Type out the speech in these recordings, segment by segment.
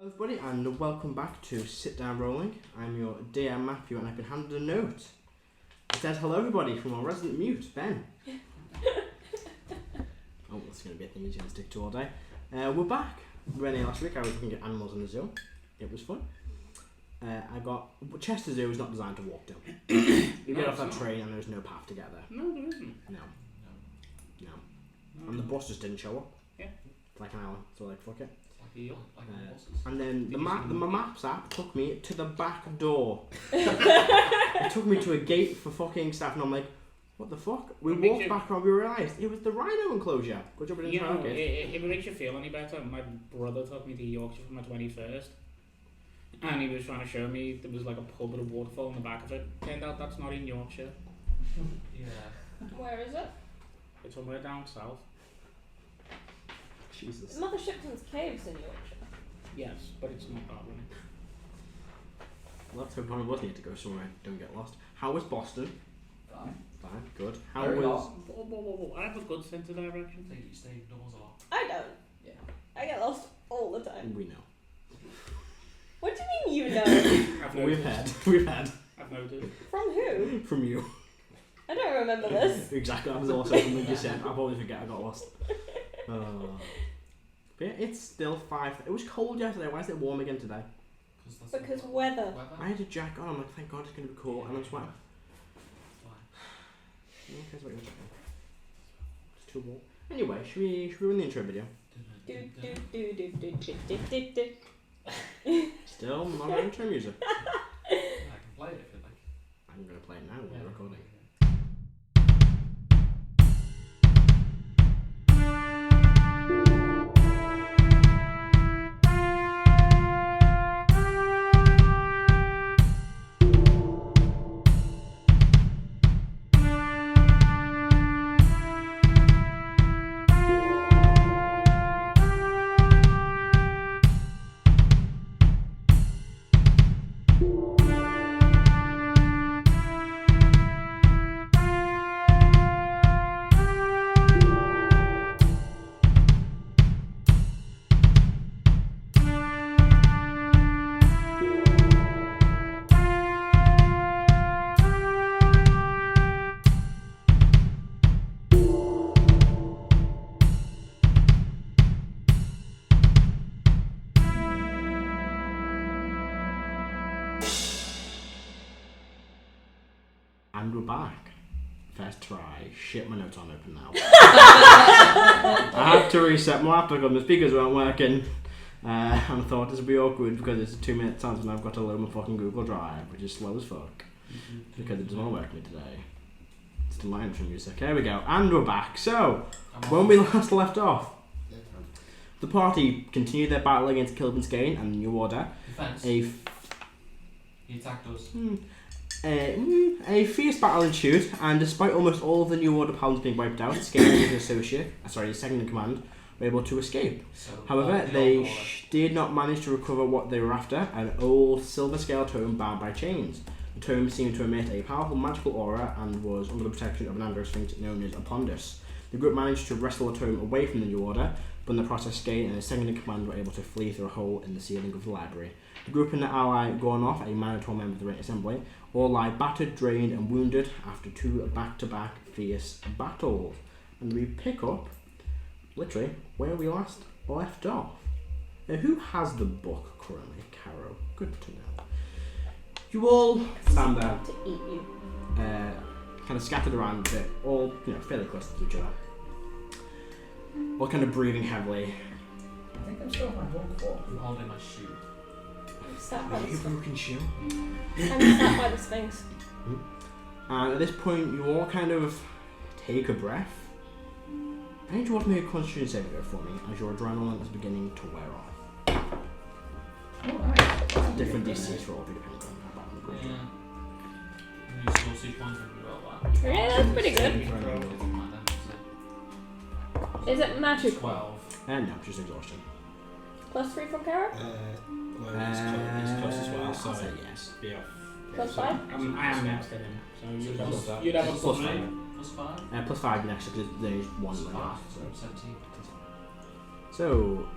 Hello everybody and welcome back to Sit Down Rolling. I'm your DM Matthew and I've been handed a note. It says hello everybody from our resident mute, Ben. Oh, that's going to be a thing he's going to stick to all day. We're back. Last week I was looking at animals in the zoo. It was fun. I got... Chester Zoo is not designed to walk down. You get off that train and there's no path to get there. No, there isn't. No. And the bus just didn't show up. Yeah. For like an hour, so like fuck it. And then the maps app took me to the back door. It took me to a gate for fucking staff, and I'm like, what the fuck? We walked back and we realised it was the rhino enclosure. Good job we didn't try it makes you feel any better. My brother took me to Yorkshire for my 21st, and he was trying to show me there was like a pub with a waterfall in the back of it. Turned out that's not in Yorkshire. Yeah. Where is it? It's somewhere down south. Jesus. Mother Shipton's Caves in Yorkshire. Yes, but it's not that one. Well, that's hoping I would need to go somewhere. Don't get lost. How was Boston? Fine. Good. How Very was... Whoa. I have a good sense of direction. I think you stay indoors a lot. I don't. Yeah. I get lost all the time. We know. What do you mean you know? I've noticed. We've had. I've noticed. From who? From you. I don't remember this. Exactly, that was also something you said. I always forget I got lost. But yeah, it's still 5. It was cold yesterday. Why is it warm again today? Because weather. I had a jacket on. I'm like, thank God it's going to be cool. And I'm sweating. Who cares about your jacket? It's too warm. Anyway, should we run the intro video? Still not got intro music. I can play it if you like. I'm going to play it now while we're recording. And we're back. First try. Shit, my notes aren't open now. I had to reset my laptop because the speakers weren't working. And I thought this would be awkward because it's a 2-minute time and I've got to load my fucking Google Drive, which is slow as fuck. Because it does not work for me today. It's the line from music. There we go. And we're back. So, when we last left off, the party continued their battle against Kilbenskane and the New Order. Defense. He attacked us. A fierce battle ensued, and despite almost all of the New Order Paladins being wiped out, Skane and his his second in command, were able to escape. However, they did not manage to recover what they were after, an old silver scale tome bound by chains. The tome seemed to emit a powerful magical aura and was under the protection of an androsphinx known as Apondis. The group managed to wrestle the tome away from the New Order, but in the process Skane and his second in command were able to flee through a hole in the ceiling of the library. The group and the ally Gornoff, a Minotaur member of the Ring Assembly, all lie battered, drained and wounded after 2 back-to-back fierce battles. And we pick up, literally, where we last left off. Now, who has the book currently? Karo. Good to know. You all stand there, To eat you. kind of scattered around a bit, all fairly close to each other. All kind of breathing heavily. I think I'm still on my book. I'm holding my shoe. Sat by the You broken shoe. I'm sat by the Sphinx. And at this point, you all kind of take a breath. I need you all to make a constitution saving throw for me as your adrenaline is beginning to wear off. Alright. Different DCs for all of you depending on how bad the group Yeah. You still see points when you roll that. Yeah, that's pretty good. Is it magical? 12. And no, just exhaustion. +3 from Kara? It's close as well, so I'll say yes. yeah. +5? I am next to him, so you'd plus have, that. you'd have a Plus +5. 5? +5 next because there's one left. 17. So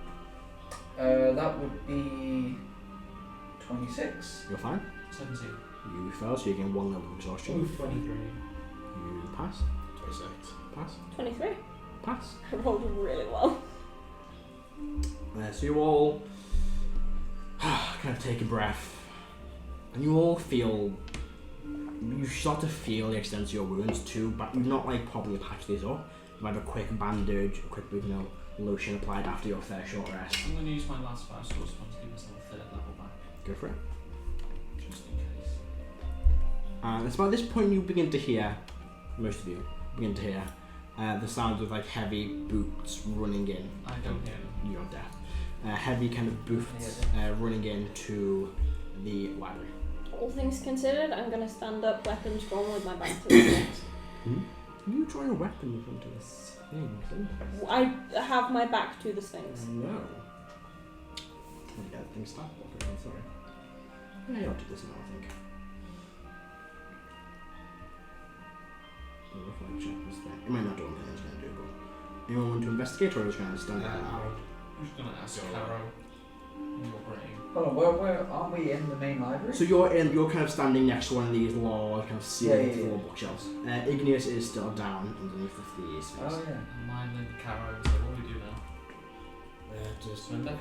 That would be 26. You're fine. 17. You fail, so you gain 1 level of exhaustion. 23. You pass. 26. Pass. 23. Pass. I rolled really well. So you all kind of take a breath, and you all feel. You start to feel the extent of your wounds too, but you've not like probably patched these up. You might have a quick bandage, a quick lotion applied after your fair short rest. I'm going to use my last 5 source points to give myself a 3rd level back. Go for it. Just in case. And it's about this point you begin to hear, most of you begin to hear, the sounds of like heavy boots running in. I don't hear them. You're deaf. Heavy kind of boots running into the library. All things considered, I'm going to stand up, weapons drawn with my back to the Sphinx. You draw your weapon in front of this thing. I have my back to the Sphinx. No. Let me get that thing stopped. Okay, I'm sorry. Yeah, I'll do this now, I think. If I check this thing. It might not do anything it's going to do, but... Anyone want to investigate, or just going to stand there now? I'm just going to ask Karo. Your brain. Hold on, where aren't we in the main library? So you're kind of standing next to one of these large kind of ceiling Yeah. floor bookshelves. Igneous is still down underneath the Sphinx. Oh yeah. And mine and Karo, so what do we do now? Just Surrender?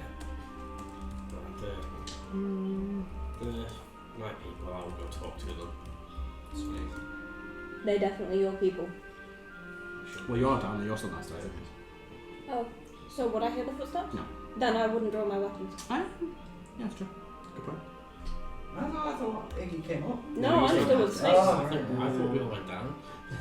my people, I'll go talk to them. Sweet. They're definitely your people. Well, you're not down there, you're still downstairs. Igneous. Oh, so would I hear the footsteps? No. Then I wouldn't draw my weapons. Yeah, that's true. Good point. I thought Iggy came up. No, I'm you still with the Sphinx. Oh, I thought we all went down.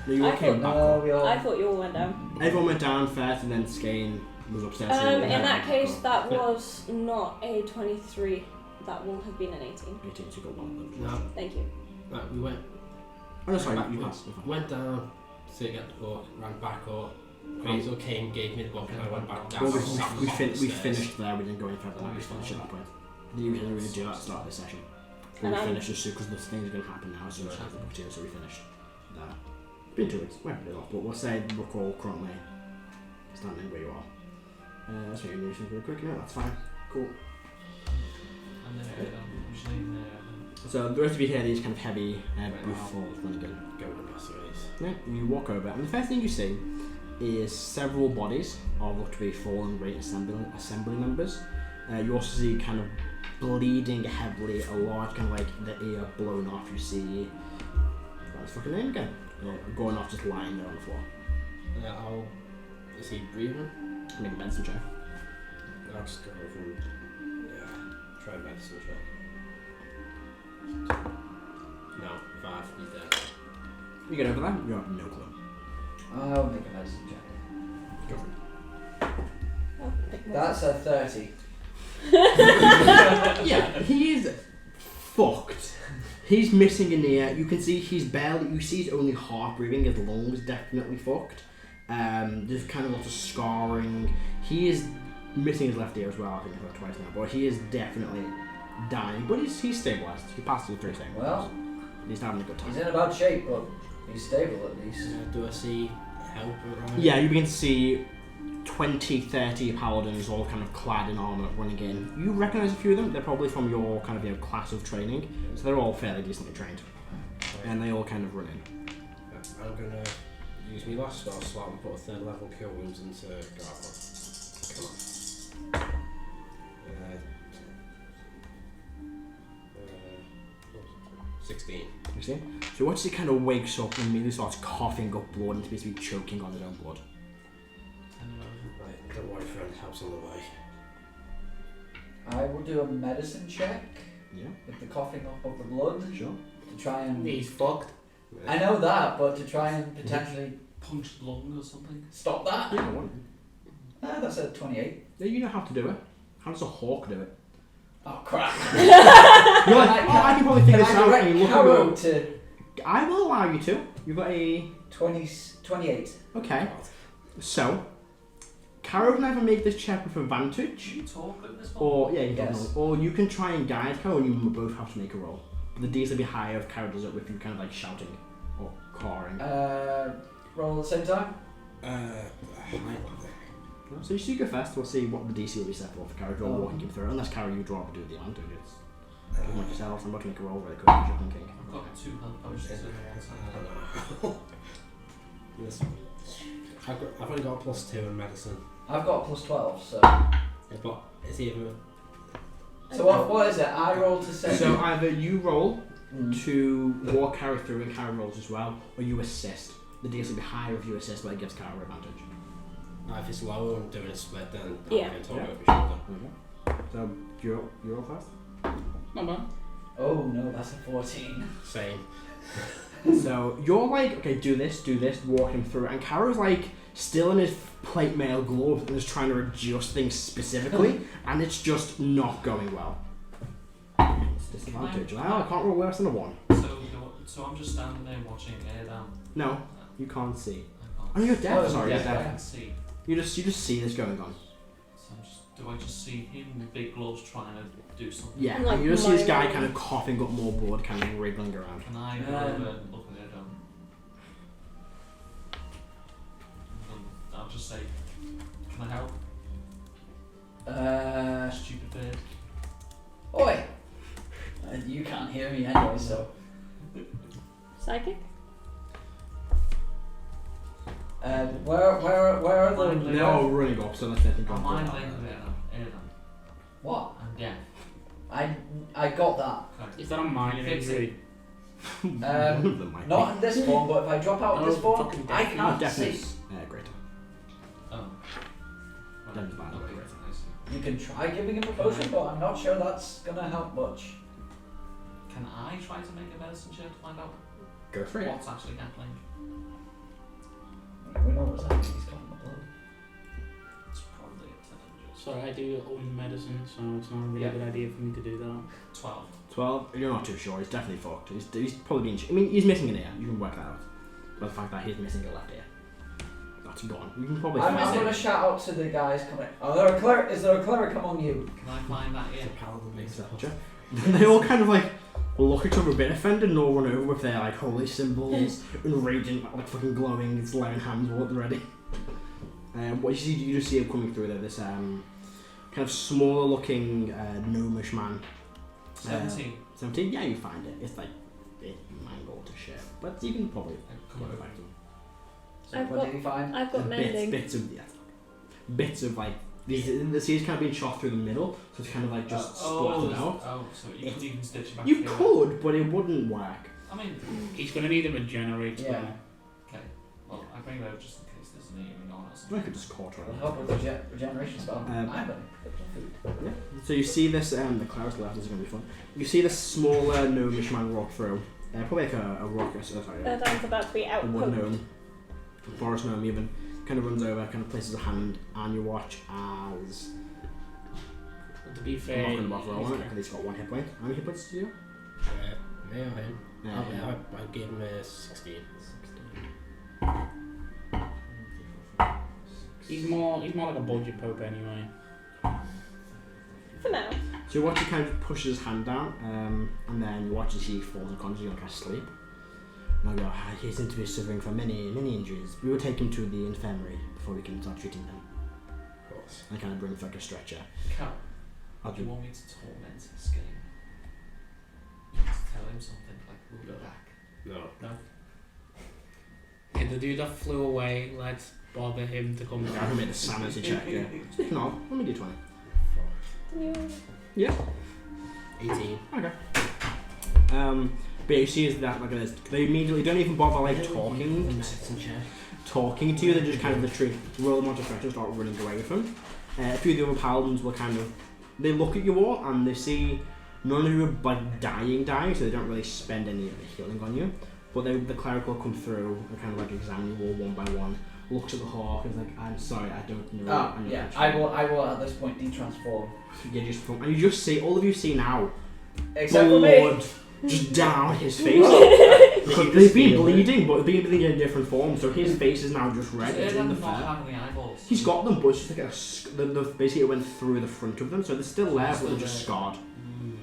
No, you all I came thought- back No, up. we all. I thought you all went down. Everyone went down first, and then Skane was upstairs. so In they that went case, up. that was not a 23. That will have been an 18. 18, so you got 1 left. No, Thank you. right, we went. Oh, no, sorry, you backwards. passed. You're fine. Went down, to get the book, ran back up. Raesokeran gave me the book, and I went back down. Well, sat we on the finished stairs. there, we didn't go any further, we finished at that point. You didn't really do that at the start of the session. We And finished just because the things are going to happen now as soon as I have the book to you, so we finished there. Been 2 weeks, went a bit off, but we'll say we're all currently standing where you are. That's what you're doing really quick, no, that's fine. Cool. And then Erdan, usually in there. So the rest of you hear these kind of heavy roof falls running in. Go and investigate. Yeah, you walk over, and the first thing you see is several bodies of what to be fallen Great Assembly members. You also see kind of bleeding heavily, a large kind of like the ear blown off. You see, what's his fucking name again? Going off, just lying there on the floor. Is he breathing? Make a medicine check. I'll just go over and try medicine check. No, 5, he's dead. You get over that, you have no clue. I'll make a medicine check. Go for it. Oh, pick more. That's a 30. Yeah, he is fucked. He's missing an ear. You can see he's only half breathing. His lungs definitely fucked. There's kind of lots of scarring. He is missing his left ear as well. I think I've heard twice now, but he is definitely dying. But he's stabilised. He passed all 3 things. Well, He's having a good time. he's in about shape, but he's stable at least. Do I see help around? Yeah, you begin to see 20, 30 paladins all kind of clad in armour running in. You recognise a few of them. They're probably from your kind of class of training, so they're all fairly decently trained, and they all kind of run in. I'm gonna use my last spell slot and put a 3rd level cure wounds into Garbo. Come on. 16. You see? So once he kind of wakes up and immediately starts coughing up blood and basically choking on his own blood. Right, don't worry, friend, help's on the way. I will do a medicine check Yeah, with the coughing up of the blood sure. to try and. He's fucked. I know that, but to try and potentially Punched lung or something. stop that. Yeah, one. That's a 28. Yeah, you know how to do it. How does a hawk do it? Oh crap! You're like, I can probably figure this Can I out. direct And you look Karo at to I will allow you to. You've got a... 28. Okay. So, Karo can either make this check with advantage, Can you talk at this point? or yeah, you can Yes. or you can try and guide Karo, and you both have to make a roll. But the DC will be higher if Karo does it with you kind of like shouting or cawing. Roll at the same time. So you go first. We'll see what the DC will be set for Karo draw walking him through. Unless Karo, you draw up and do the advantage. It's pretty much yourself. I'm about to make a roll very quick. I'm thinking. I've got 2 health potions in the one Yes. I've only got a +2 in medicine. I've got a +12, so. Yeah, but it's even. So what is it? I roll to save. So either you roll to walk Karo through and Karo rolls as well, or you assist. The DC will be higher if you assist, but it gives Karo advantage. If it's lower and doing a split, then Yeah. I can talk over your shoulder. So you roll first. Not bad. Oh no, that's a 14. Same. So you're like, okay, do this, walk him through, and Karo's like still in his plate mail gloves and is trying to adjust things specifically, and it's just not going well. It's disadvantage. I can't roll worse than a 1. So I'm just standing there watching Erdan. No, you can't see. I can't. Oh, you're deaf. Oh, Sorry, yeah, you're I deaf. can see. You just see this going on. So do I just see him with big gloves trying to do something? Yeah, And, like, and you just see this guy moaning. kind of coughing up more blood, kind of wriggling around. Can I go over and look at Erdan? I'll just say, can I help? Stupid bird. Oi! You can't hear me anyway, so. Psychic? Where are the. They're all running up, so let's let them go. I'm mind playing with Erdan. What? I'm deaf. I got that. Okay. Is that a minor Fix it. injury? One of them might Not in this form, but if I drop out of this form, fucking I be. Oh, can't definitely. see. Greater. Oh. Definitely bad. Okay, Great. I see. You can try giving him a potion, but I'm not sure that's gonna help much. Can I try to make a medicine check to find out Go for it. what's actually happening? We know what's happening, he's got my blood. It's probably intelligence. Sorry, I do own medicine, so it's not a really Yeah. good idea for me to do that. 12. 12. You're not too sure. He's definitely fucked. He's probably been. I mean, he's missing an ear. You can work that out. But the fact that he's missing a left ear, that's gone. You can probably. I'm find it. gonna shout out to the guys coming. Is there a cleric among you? Can I find that ear? Paladin makes that. Gotcha. They all kind of like look at each other a bit offended and all run over with their like holy symbols and raging, like fucking glowing, it's laying hands all at the ready. What you just see him coming through there, this kind of smaller looking gnomish man. 17. 17? Yeah, you find it. It's like bit mangled to shit, but you can probably Come go on. back to him. So I've what got- did you find? I've got mending. Bits of like the seed's kind of being shot through the middle, so it's kind of like just splattered out. Oh, so you could even stitch it back You together. could, but it wouldn't work. I mean, He's going to need a regenerate spell. Yeah. okay. Well, I bring it out just in case there's any going else. I could just quarter It'll it. help with the regeneration spell. I'm gonna cook some food. Yeah. So you see this, the clouds left, this is going to be fun. You see this smaller gnomish man walk through. Probably like a rock, sorry, Erdan's about to be a wood outpoked. gnome. A forest gnome even. Kind of runs over, kind of places a hand, and you watch as... But to be I'm fair, not going to bother rolling it because he's got 1 hit point. How many hit points do you Me or him? have? I gave him a 16. he's more like a budget pope anyway. For now. So you watch he kind of pushes his hand down, and then you watch as he falls unconscious and kind of sleep. And I go, he seems to be suffering from many injuries. We will take him to the infirmary before we can start treating them. Of course. And I kind of bring like a stretcher. Cal, I'll do you do. want me to torment this game? To tell him something like, we'll be back. No. Yeah, the dude that flew away, let's bother him to come I back. can make the sanity check, yeah. Speaking of, let me do 20. You... 18. Okay. But yeah, you see is that like this. They immediately don't even bother like talking to you. They just kind of literally roll them onto the and start running away with them. A few of the other paladins will kind of they look at you all and they see none of you are like dying, so they don't really spend any of the healing on you. But the cleric will come through and kind of like examine you all one by one. Looks at the hawk and is like, I'm sorry, I don't know. Oh, I'm not yeah. sure." I will at this point detransform. And you just see all of you see now Except for me. blood just down his face. Because they've been bleeding, but they've been bleeding in a different form, so his face is now just red. Does It's in the Erdan not fur. have any eyeballs? He's got them, but it's just like basically it went through the front of them, so they're still there, but they're just scarred. Mm.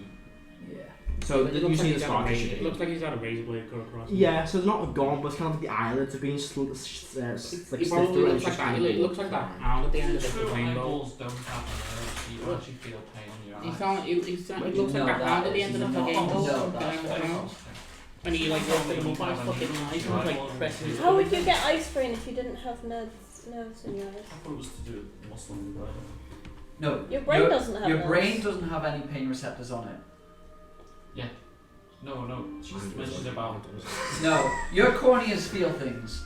Yeah. So It you looks see like the he's had a scar razor- shape. It looks like he's had a razor blade go across. Yeah, so it's not gone, but it's kind of like the eyelids have been like It sniffed probably through. and looks it's like just that. kind of It looks like that hound at the end of the True rainbow. eyeballs don't have nerves, you don't actually feel pain in your eyes. It looks like that hound at the end of the fucking No, rainbow. that's When you like look at him up on his fucking eyes and like pressing his How would you get ice brain if you didn't have nerves in your eyes? I thought it was to do with muscle in the brain. No. Your brain doesn't have Your nerves. brain doesn't have any pain receptors on it. No, she's mentioned about. No. Your corneas feel things.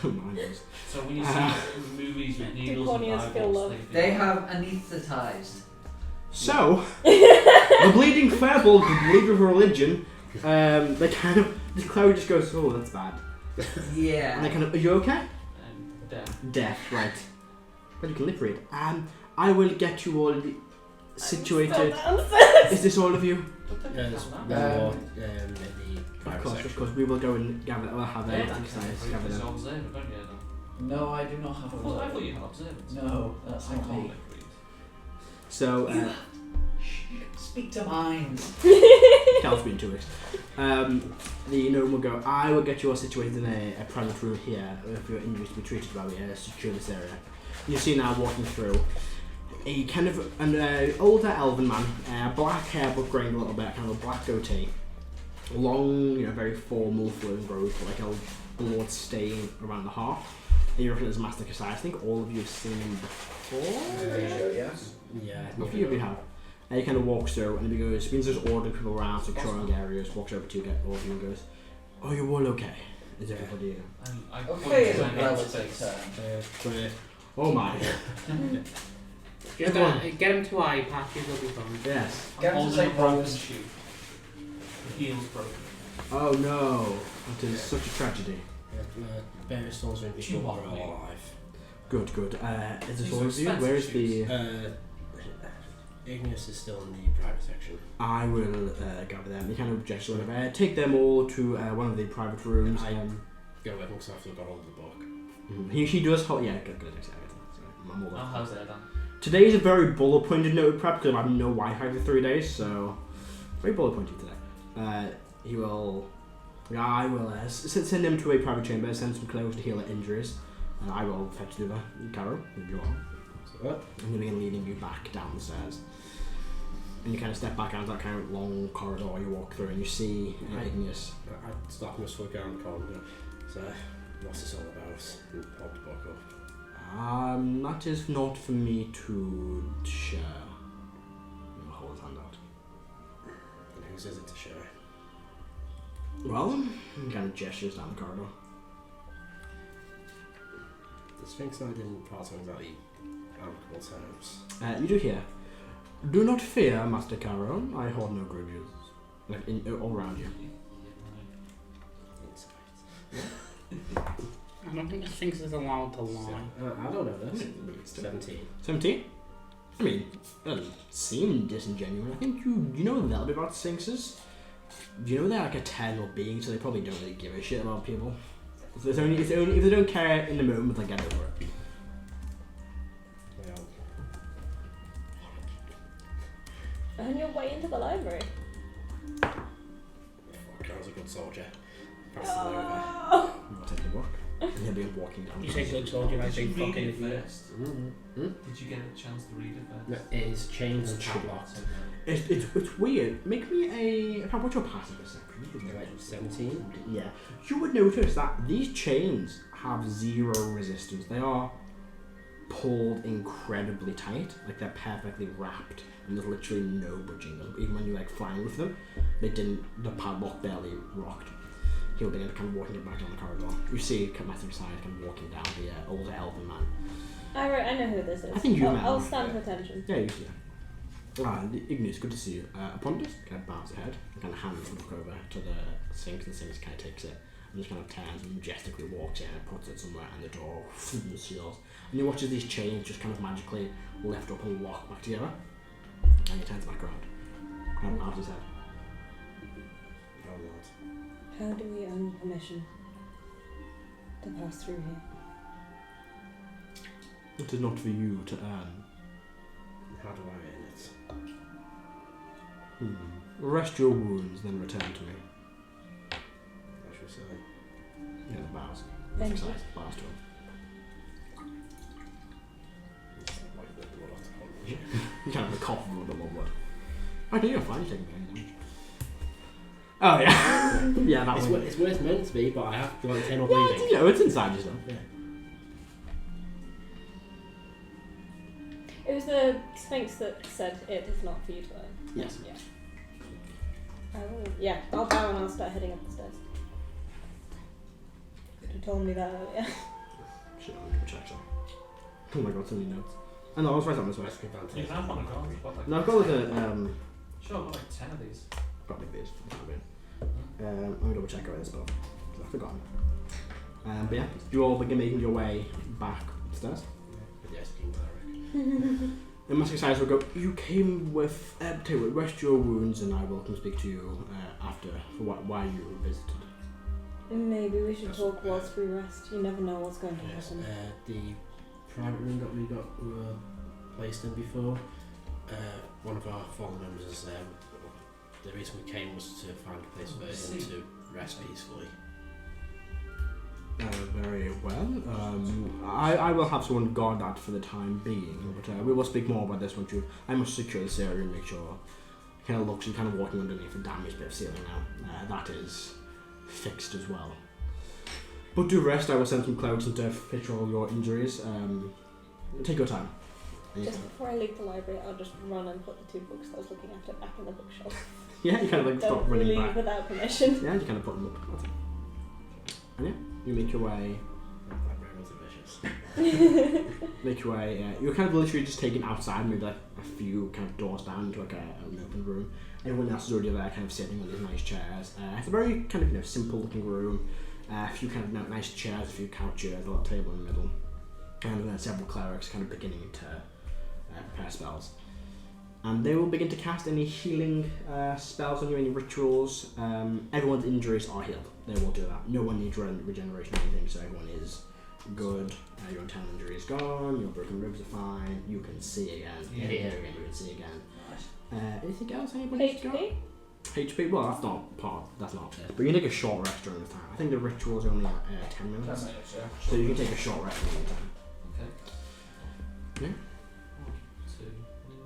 Mine is. So when you see movies with needles and corneas feel eyeballs, love. They have anesthetized. So, the bleeding Firblog, the leader of a religion, they kind of, this cloud just goes, oh, that's bad. Yeah. And they kind of, are you okay? death. Death, right. But you can liberate. I will get you all situated. Is this all of you? There's one Um, more in the private Of section. course. We will go and gather, we'll have a Yeah, exercise, you gather them. observer, don't you? No, I do not have a I thought you had observance. No, that's I not can't me. agree. So, Speak to minds. Cal's been 2 weeks. The gnome will go, I will get you all situated in a private room here if you're injured to be treated while we secure this area. You see now walking through a kind of an older elven man, black hair but greying a little bit, kind of a black goatee, long, very formal flowing robes, but like a blood stain around the heart. And you reckon it's Master Kasai. I think all of you have seen him before. Yes. Yeah. A few of you have. And he kind of walks through and he goes, begins just ordering people around, securing areas, walks over to all of you and goes, oh, you're all okay? Is everybody I Okay, point to my relative head. term. Oh my. Get him to eye patches, will be fine. Yes. Get him to Holding say a broken broken. shoe. The heel's broken. Oh no. That is such a tragedy. Various souls and people are all alive. Good, good. Is this These all are of you? expensive Where is the... Igneous is still in the private section. I will gather them. You kind of gesture over. Take them all to one of the private rooms. Go with him because I've got hold of the book. He does hold... Yeah, good. Sorry, I'm all Oh, how's Erdan? Today is a very bullet pointed note prep because I've had no Wi-Fi for 3 days, so very bullet pointed today. He will. I will send him to a private chamber, send some clothes to heal injuries. I will fetch the Karo with you all, and then begin leading you back down the stairs. And you kind of step back out of that kind of long corridor. You walk through and you see Igneous. I start to swig around the corner. So, what's this all about? And hold the book up. That is not for me to share. I'll hold his hand out. And whose is it to share? Well, he kind of gestures down the corridor. The Sphinx and I didn't part on exactly amicable terms. You do hear. Do not fear, Master Karo. I hold no grudges. Like all around you. I don't think the Sphinx is allowed to lie. I don't know this. 17. 17? I mean, that doesn't seem disingenuous. I think you know a little bit about Sphinxes. You know they're like a eternal being, so they probably don't really give a shit about people. So it's only if they don't care in the moment, they get over it. On your way into the library. Fuck, I was a good soldier. Passes it over. Oh. You'll take the book. And he'll be walking down. You say good soldier, I Did say you read fucking it idiot. first? Mm-hmm. Did you get a chance to read it first? No, it is chains and padlocks. It's weird. Make me a. What's your passive perception? Like 17? Yeah. You would notice that these chains have 0 resistance. They are pulled incredibly tight. Like they're perfectly wrapped. And there's literally no budging them. Even when you're like flying with them, the padlock barely rocked. He'll begin kind of walking it back down the corridor. You see Master Side kind of walking down the older elven man. I know who this is. I think you met I'll him. stand to attention. Yeah, you see him. Igneous, good to see you. Apondis kind of bows head and kind of hands the book over to the Sphinx, and the Sphinx kind of takes it and just kind of turns and majestically walks in and puts it somewhere, and the door seals. And you watch as these chains just kind of magically lift up and lock back together. And he turns back around. Kind of bows his head. Oh Lord. How do we earn permission to pass through here? It is not for you to earn. How do I earn it? Rest your wounds, then return to me. I should say. Yeah, the bars. Thank you. Bars to him. Wipe the blood off the front. You kind of a cough with a lot of blood. Okay, you're fine, you're taking any damage. Oh, yeah. Yeah, that one. It's where it's meant to be, but I have to like 10 or Yeah, bleeding. you know, it's inside you still. Yeah. It was the Sphinx that said it is not for you to learn. Yes. Yeah. Yeah, I'll bow and I'll start heading up the stairs. You told me that earlier. Shit, I'm gonna check some. Oh my god, so many notes. I know, I was right on this way. Recipe You advantage. can have one of those. What, like, No, I've got like a, Sure, I've got like 10 of these. got like this. Let me double check out this spell. Because I've forgotten. But yeah, you all begin making your way back upstairs. Yes, King Cleric. The Master Excited will go, you came with, rest your wounds and I will come speak to you after for why you were visited. Maybe we should talk whilst we rest. You never know what's going to Yes, happen. the private room that we were placed in before, one of our fallen members has the reason we came was to find a place for him to rest peacefully. Very well. I will have someone guard that for the time being, but we will speak more about this once you. I must secure this area and make sure. Kind of looks, you're kind of walking underneath a damaged bit of ceiling now. That is fixed as well. But do rest. I will send some clerics in to fix all your injuries. Take your time. Just before I leave the library, I'll just run and put the 2 books I was looking at back in the bookshelf. Yeah, you kind of like stop Don't running leave back. without permission. Yeah, you kind of put them up. That's it. And yeah, you make your way. Librarians are vicious. Make your way. You're kind of literally just taken outside, maybe like a few kind of doors down into like an open room. Everyone else is already there, kind of sitting on these nice chairs. It's a very kind of simple looking room. A few kind of nice chairs, a few couches, a little table in the middle, and then several clerics kind of beginning to prepare spells. And they will begin to cast any healing spells on you, any rituals. Everyone's injuries are healed. They will do that. No one needs regeneration or anything, so everyone is good. Your internal injury is gone, your broken ribs are fine, you can see again. Yeah. Hear again, you can see again. Nice. Anything else anybody's got? HP? HP? Well, that's not it. But you can take a short rest during the time. I think the ritual is only 10 minutes. 10 minutes, yeah. So you can take a short rest during the time. Okay. Yeah. 1, 2, 3, 4,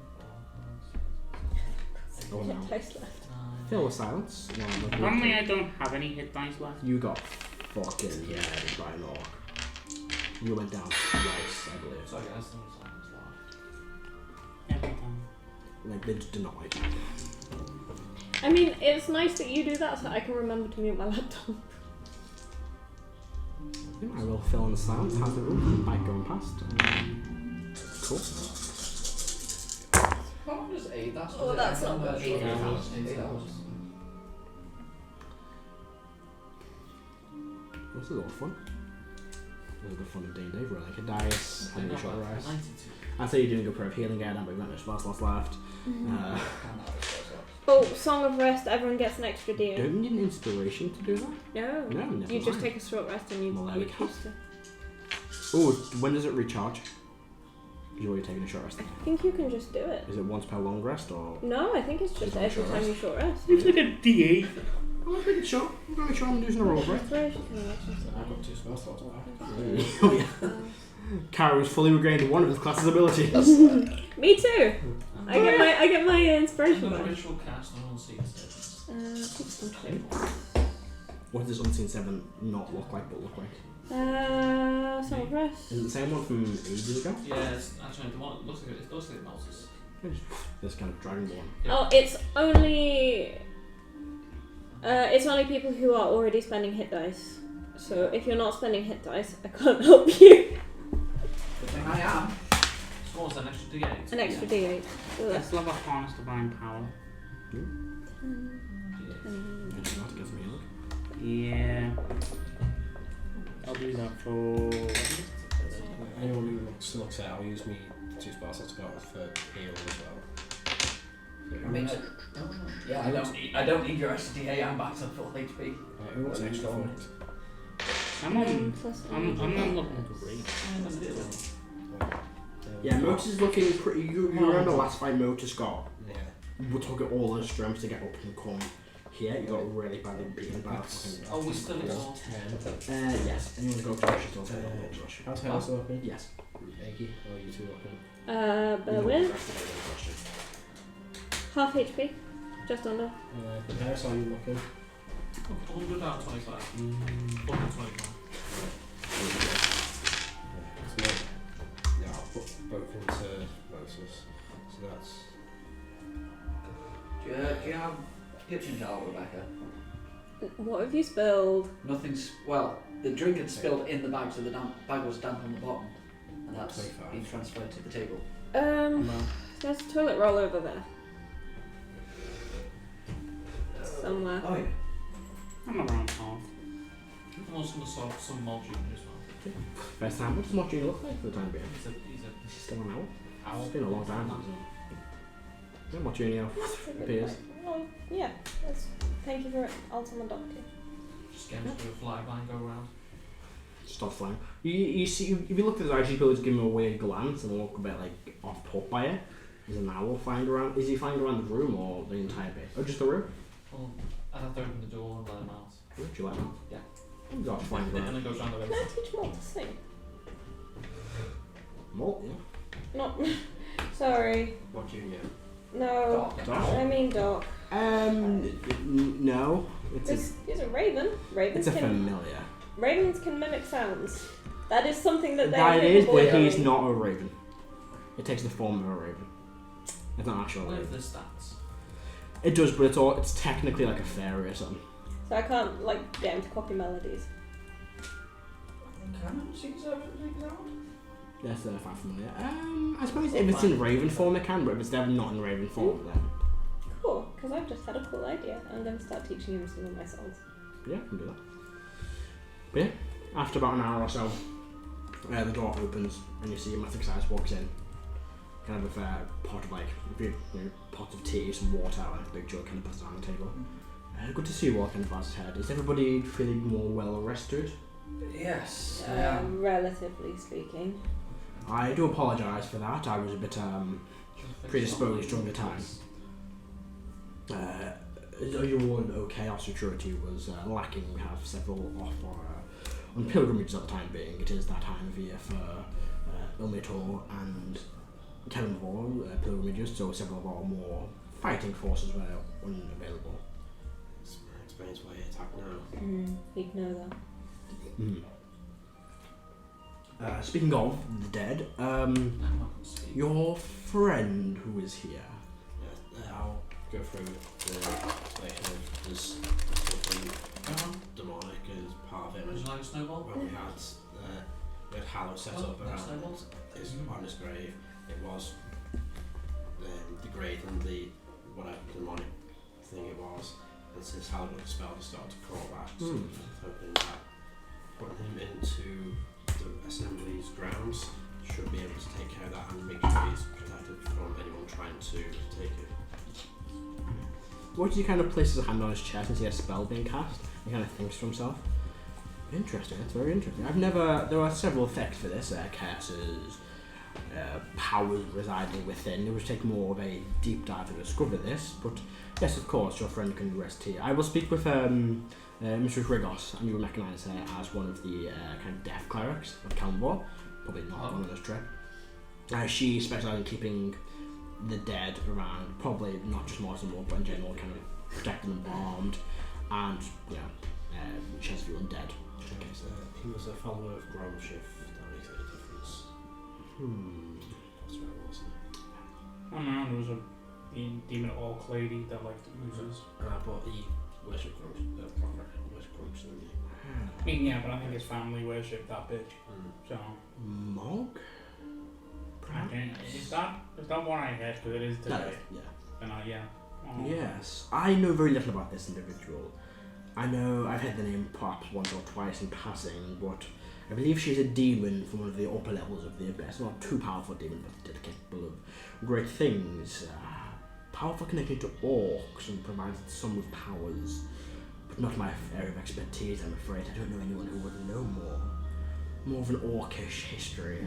5, 6, 7, 8, Oh no. Hit dice left. 9. Fill with silence. While I'm looking Apparently at I don't have any hit dice left. you got fucking murdered by an orc. You went down twice, I believe. So I guess there was left. Every time. Like, they just did not like you. I mean, it's nice that you do that so I can remember to mute my laptop. Yeah, I will fill in the silence. How's the room? Bike going past. Cool. How long does 8 last? Oh, that's not bad. 8 hours. 8 hours. This is all fun. This is the fun of D&D, rolling like a dice, having a short rest. 92. I'd say you're doing a good prayer of healing Erdan, but you've got no spell slots left. Oh, Song of Rest, everyone gets an extra D. Don't you need an inspiration to do that? No. No, never You just mind. take a short rest and you Well, there we go. choose to. Oh, when does it recharge? You've already taken a short rest. I think you can just do it. Is it once per long rest or? No, I think it's just Just on every short time rest? you short rest. It's like a D8. I'm going to make it short. I'm going to make sure I'm using a roll for it. Inspiration can actually I've got 2 spell slots back. Oh yeah. Karo is fully regained one of his class's abilities. Me too. I get my inspiration The back. ritual cast on unseen stations. What does this Unseen 7 not look like, but look like? Song of Rest. Is it the same one from ages ago? Yeah, it's actually the one. It looks like it looks like Moses. This kind of Dragonborn. Oh, it's only people who are already spending hit dice. So if you're not spending hit dice, I can't help you. Good thing I am. So what was that, an extra D8? An extra D8. So Let's love a harness divine power. It's not against me, look. Yeah. I'll do that for. Anyone who looks at it, I'll use me 2 spell slots got for heal as well. I mean, I don't need your extra D8. I'm back to full HP. Who wants an extra one? I'm on level 3. Yeah, Motus is looking pretty. You remember last fight Motus got? Yeah. we took it all the strength to get up and come here. You got really badly beaten by Oh, we still in all. 10. Yes. Anyone go to Josh? Still How's Heris looking? Yes. Eggy, how are you two looking? Bear with. Half HP. Just under. Heris, how are you looking? 100 down 25. 125. Yeah, I'll put both into Moses. So that's... Do you have kitchen towel, Rebecca? What have you spilled? Nothing's. Well, the drink had spilled in the bag, so the bag was damp on the bottom. And that's 25. been transferred to the table. There's a toilet roll over there. Somewhere. Oh, yeah. I'm around half. I'm also going to solve some more junior as well. First time. What does Martin look like for the time being? He's Is he still on out? Owl. It's been a long time. Yeah, Martin appears. Oh, yeah. Thank you for altering my doctor. Just get him to do a flyby, go around. Stop flying. You see, if you look at his eyes, you could just give him a weird glance and look a bit like off put by it. There's an owl flying around. Is he flying around the room or the entire bit? Or just the room? Well, I'd have to open the door and let him out. Would you like that? Yeah. Oh gosh, flying And around. then goes round the Can room. I teach Malt to sing? Malt, yeah. No. Sorry. What junior? No. Doc? I mean Doc. No. He's a raven. Ravens It's a can familiar. ravens can mimic sounds. That is something that they That is, capable but of he's doing. not a raven. It takes the form of a raven. It's not actually a What are raven. the stats? It does, but it's technically like a fairy or something. So I can't get him to copy melodies. Can it sing sound? Yes, they're far familiar. I suppose if it's in raven form it can, but if it's never not in raven form then Cool, because I've just had a cool idea. I'm going to start teaching him some of my songs. yeah, I can do that. But yeah, after about an hour or so, the door opens and you see a massive size walks in. Kind of with a pot of pot of tea, some water, like a big jug, kind of puts it on the table. Good to see you walking past his head. Is everybody feeling more well rested? Yes. Relatively speaking. I do apologise for that. I was a bit predisposed during the time. Are you all okay? Our security was lacking. We have several off on pilgrimages at the time being. It is that time of year for Ilmator and Kellenvor pilgrimages, so several of our more fighting forces were unavailable. This explains why you attack now. He'd know that. Speaking of the dead, your friend who is here. I'll go through the explanation of this something demonic as part of it. Would you like a snowball? When we had Hallow set up around on his grave, it was the grave and the whatever demonic thing it was. And since Hallow got the spell, to start to crawl back, so hoping that putting him into the assembly's grounds should be able to take care of that and make sure he's protected from anyone trying to take it. What do you kind of places a hand on his chest and see a spell being cast? He kind of thinks to himself. Interesting, that's very interesting. There are several effects for this, curses, powers residing within. It would take more of a deep dive to discover this, but yes, of course, your friend can rest here. I will speak with Mrs. Rigos, and you will recognise her as one of the kind of death clerics of Kalmar. Probably not one on this trip. She specialises in keeping the dead around, probably not just Morrison Ward, but in general, kind of protecting them armed, and she has a few undead. He was a follower of Gromshift, that makes any difference. That's right, wasn't it? One round there was a demon orc lady that liked oozes. But he worshipped Gromshift, didn't he? I mean, yeah, but I think his family worshipped that bitch. So, Mog? is that what I heard? Because it is today. Yeah. Then yeah. Oh. Yes, I know very little about this individual. I know I've heard the name perhaps once or twice in passing, but I believe she's a demon from one of the upper levels of the Abyss. Not too powerful demon, but still capable of great things. Powerful connected to orcs and provides some with powers, but not my area of expertise, I'm afraid. I don't know anyone who would know more. More of an orcish history.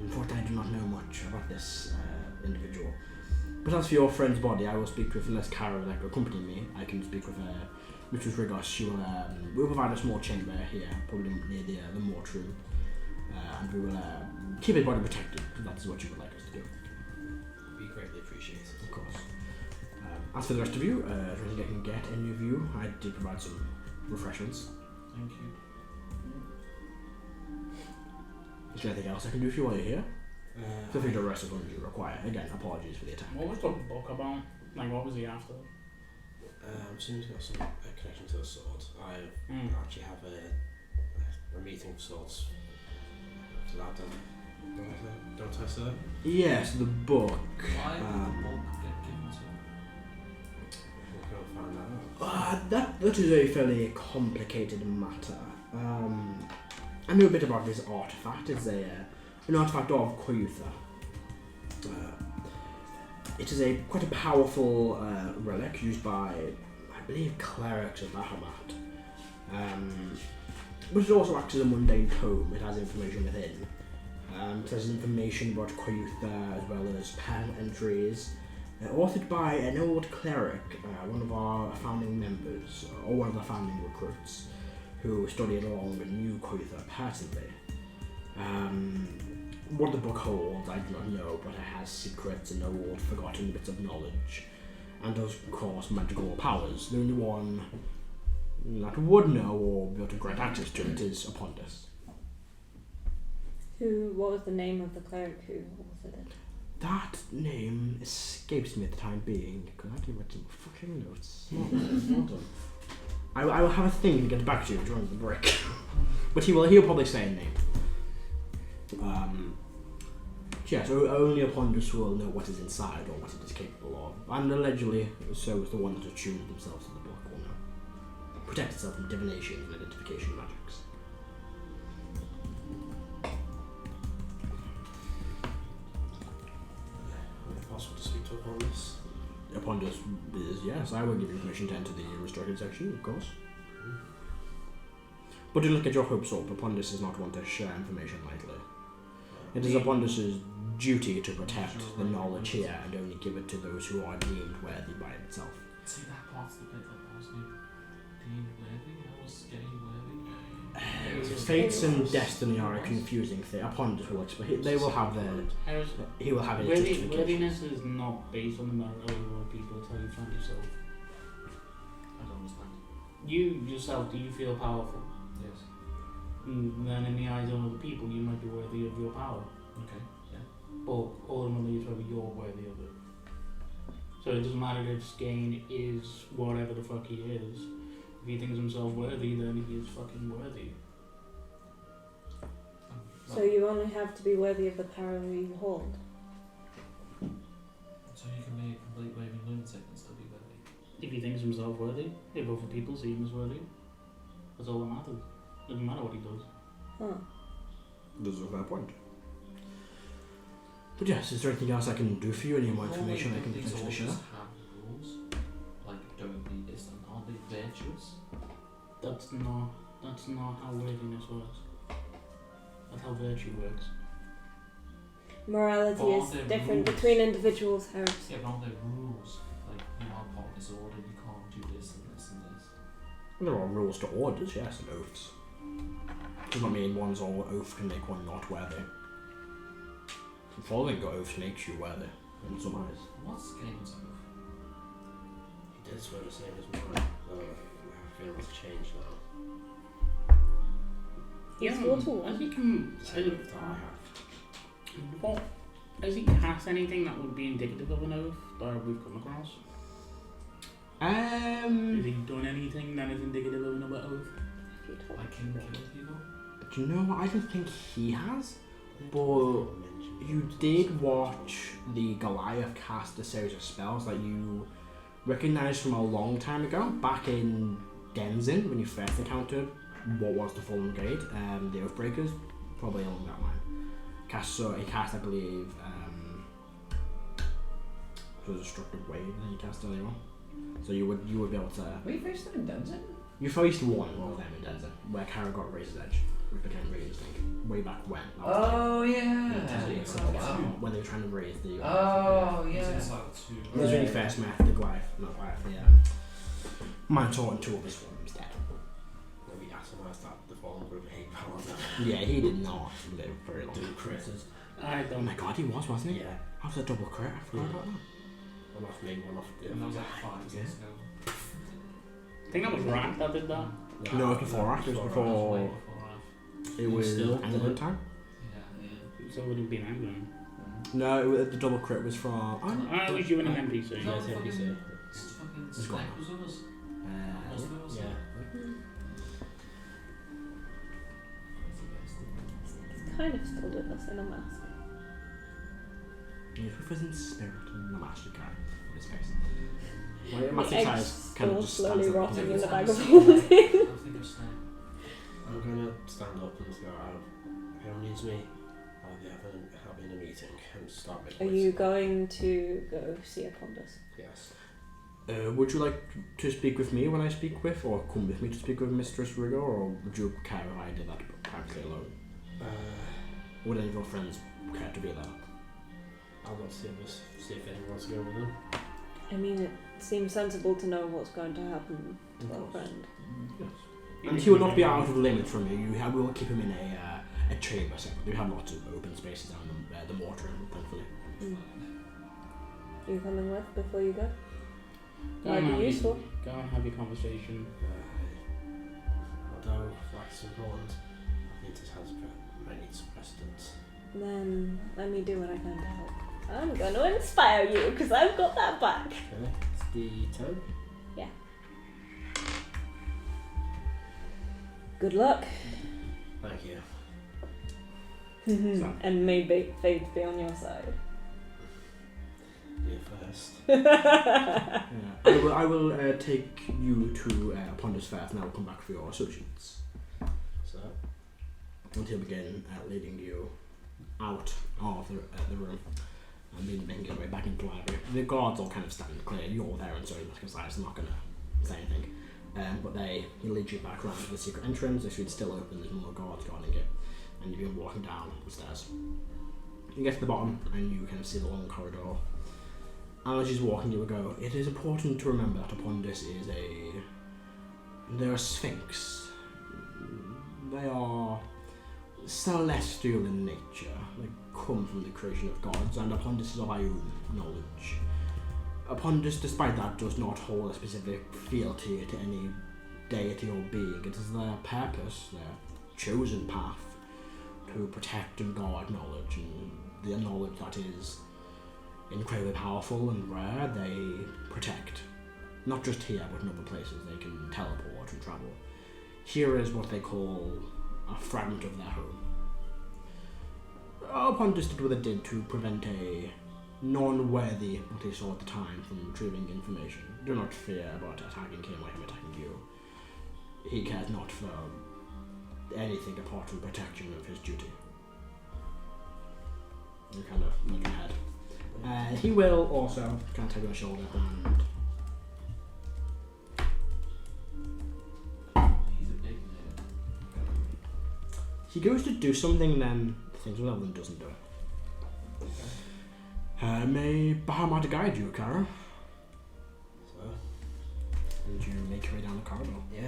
Unfortunately, I do not know much about this individual. But as for your friend's body, I will speak with, unless Karo would like to accompany me, I can speak with Mrs. Rraks. She will we'll provide a small chamber here, probably near the mortuary, and we will keep his body protected, if that is what you would like us to do. Be greatly appreciated. Of course. As for the rest of you, is there anything I can get any of you? I did provide some refreshments. Thank you. Is there anything else I can do for you while you're here? Feel free to rest as long as you require. Again, apologies for the attack. What was the book about? Like, what was he after? I'm assuming he's got some connection to the sword. I actually have a meeting of sorts. After that, don't I, sir? Yes, the book. Why did the book get given to him? We'll go find that out. That is a fairly complicated matter. I know a bit about this artifact. It's an artifact of Koyutha. It is quite a powerful relic used by, I believe, clerics of Bahamut. But it also acts as a mundane tome. It has information within. It has information about Koyutha as well as panel entries, authored by an old cleric, one of our founding members, or one of the founding recruits, who studied along and knew Koyutha personally. What the book holds, I do not know, but it has secrets and old forgotten bits of knowledge, and of course magical powers. The only one that would know or be able to grant access to it is Apondis. What was the name of the cleric who authored it? That name escapes me at the time being, because I didn't write some fucking notes. Well done. I will have a thing and get back to you during the break. But he'll probably say a name. Yeah, so only Apondis will know what is inside or what it is capable of. And allegedly, so is the one that attuned themselves to the book will know. Protect itself from divination and identification magics. Would it be possible to speak to Apondis? Apondis is, yes, I will give you permission to enter the restricted section, of course. But do not get your hopes up. Apondis is not one to share information lightly. It is Apondis' duty to protect the knowledge here and only give it to those who are deemed worthy by itself. See, that part's the bit that I was deemed worthy. I was getting worthy. Fates and destiny are a confusing thing. Apondis will explain. They will have their. He will have his justification. Worthiness is not based on the merit of what people tell you from yourself. I don't understand. You yourself, do you feel powerful? Yes. Then in the eyes of other people, you might be worthy of your power. Okay. Yeah. But ultimately, it's whether you're worthy of it. So it doesn't matter if Skane is whatever the fuck he is. If he thinks himself worthy, then he is fucking worthy. So you only have to be worthy of the power you hold. So you can be a complete raving lunatic and still be worthy. If he thinks himself worthy, if other people see him as worthy, that's all that matters. Doesn't matter what he does. Huh. This is a fair point. But yes, is there anything else I can do for you? Any more information I can potentially share? These have rules, like don't be this and aren't they virtuous? That's not how worthiness works. That's how virtue works. Morality But is aren't there different rules? between individuals, Heris. Yeah, but aren't there rules? Like you are part of this order, you can't do this and this and this. There are rules to orders, yes, and oaths. Does not mean one's all oath can make one not worthy. Following your oath makes you worthy in some eyes. What's Skane's oath? He did swear the same as mine. I feel it's changed now. He's water. Has he come? What? Has he cast anything that would be indicative of an oath that we've come across? Has he done anything that is indicative of another oath? Like killing people? Do you know what? I don't think he has. But you did watch the Goliath cast a series of spells that you recognized from a long time ago, back in Denzin, when you first encountered what was the Fallen Gate, the Oathbreakers, probably along that line. He cast, I believe, it was a Destructive Wave that he cast earlier on. So you would be able to. We faced them in Dungeon? You faced one of them in Denzin, where Karo got Razor's Edge. became raised, like, way back when. That was, Oh like, yeah. when they were trying to raise the... Oh It's yeah. inside two. It was when he first met the Goliath, not Goliath, the Minotaur and two of his forms dead. Maybe atomized that the fallen group hate Paladin. Yeah, he did not live very long. Do critters. I Oh don't. my god, he was, wasn't he? Yeah. That was a double crit, I forgot about that. One off me, one off the And that was other. like 5 years ago. I think that was Rraks that did that. No, it was before Rraks, it was before... Way before us. It was Still England did. time? Yeah. So it would have been England. No, the double crit was from... Ah, it was you and an NPC. No, Yeah, it's fucking- NPC. Fucking It's Snake gone. was with us. Uh, Was with us. Yeah. It's kind of still with us in a mask. He was in spirit and the master guy on his face. Well, The massive egg's size kind of still just slowly stands up. rotting in the bag I of think holding. I think of Snake. I'm gonna stand up and go out. Everyone needs me. I'll be in a meeting and start making Are you going to go see Apondis? Yes. Would you like to speak with me when I speak with, or come with me to speak with Mistress Rigor, or would you care if I did that privately alone? Would any of your friends care to be there? I'll go see others, see if anyone wants to go with them. I mean, it seems sensible to know what's going to happen to our friend. Yes. And he will not be out of limit from you. We will keep him in a chamber separate. We have lots of open spaces down the mortar room, thankfully. You coming with before you go? Go Might and be have useful. Go and have your conversation. Although flags important, I need some precedence. Then let me do what I can to help. I'm going to inspire you because I've got that back. Okay, it's the 10. Yeah. Good luck. Thank you. And may fate be on your side. You first. Yeah. I will take you to Apondis first, and I will come back for your associates. So, And he'll begin leading you out of the room and then making your way back into the library. The guards all kind of stand clear. You're there, and so he's not going to say anything. But he leads you back around to the secret entrance. If it's still open, there's more guards guarding it, and you begin walking down the stairs. You get to the bottom, and you kind of see the long corridor. And as you're walking, you will go, it is important to remember that Apondis is they're a sphinx. They are celestial in nature. They come from the creation of gods, and Apondis is of our own knowledge. Apondis, despite that, does not hold a specific fealty to any deity or being. It is their purpose, their chosen path, to protect and guard knowledge, and the knowledge that is incredibly powerful and rare, they protect. Not just here, but in other places. They can teleport and travel. Here is what they call a fragment of their home. Apondis did what it did to prevent a non-worthy, what he saw at the time, from retrieving information. Do not fear about attacking him or him attacking you. He cares not for anything apart from protection of his duty. You kind of nod your head. He will also kind of tap you on the shoulder and He's a big nigga. he goes to do something and then thinks well then doesn't do it. May Bahamut guide you, Karo. So, And you make your way down the corridor. yeah.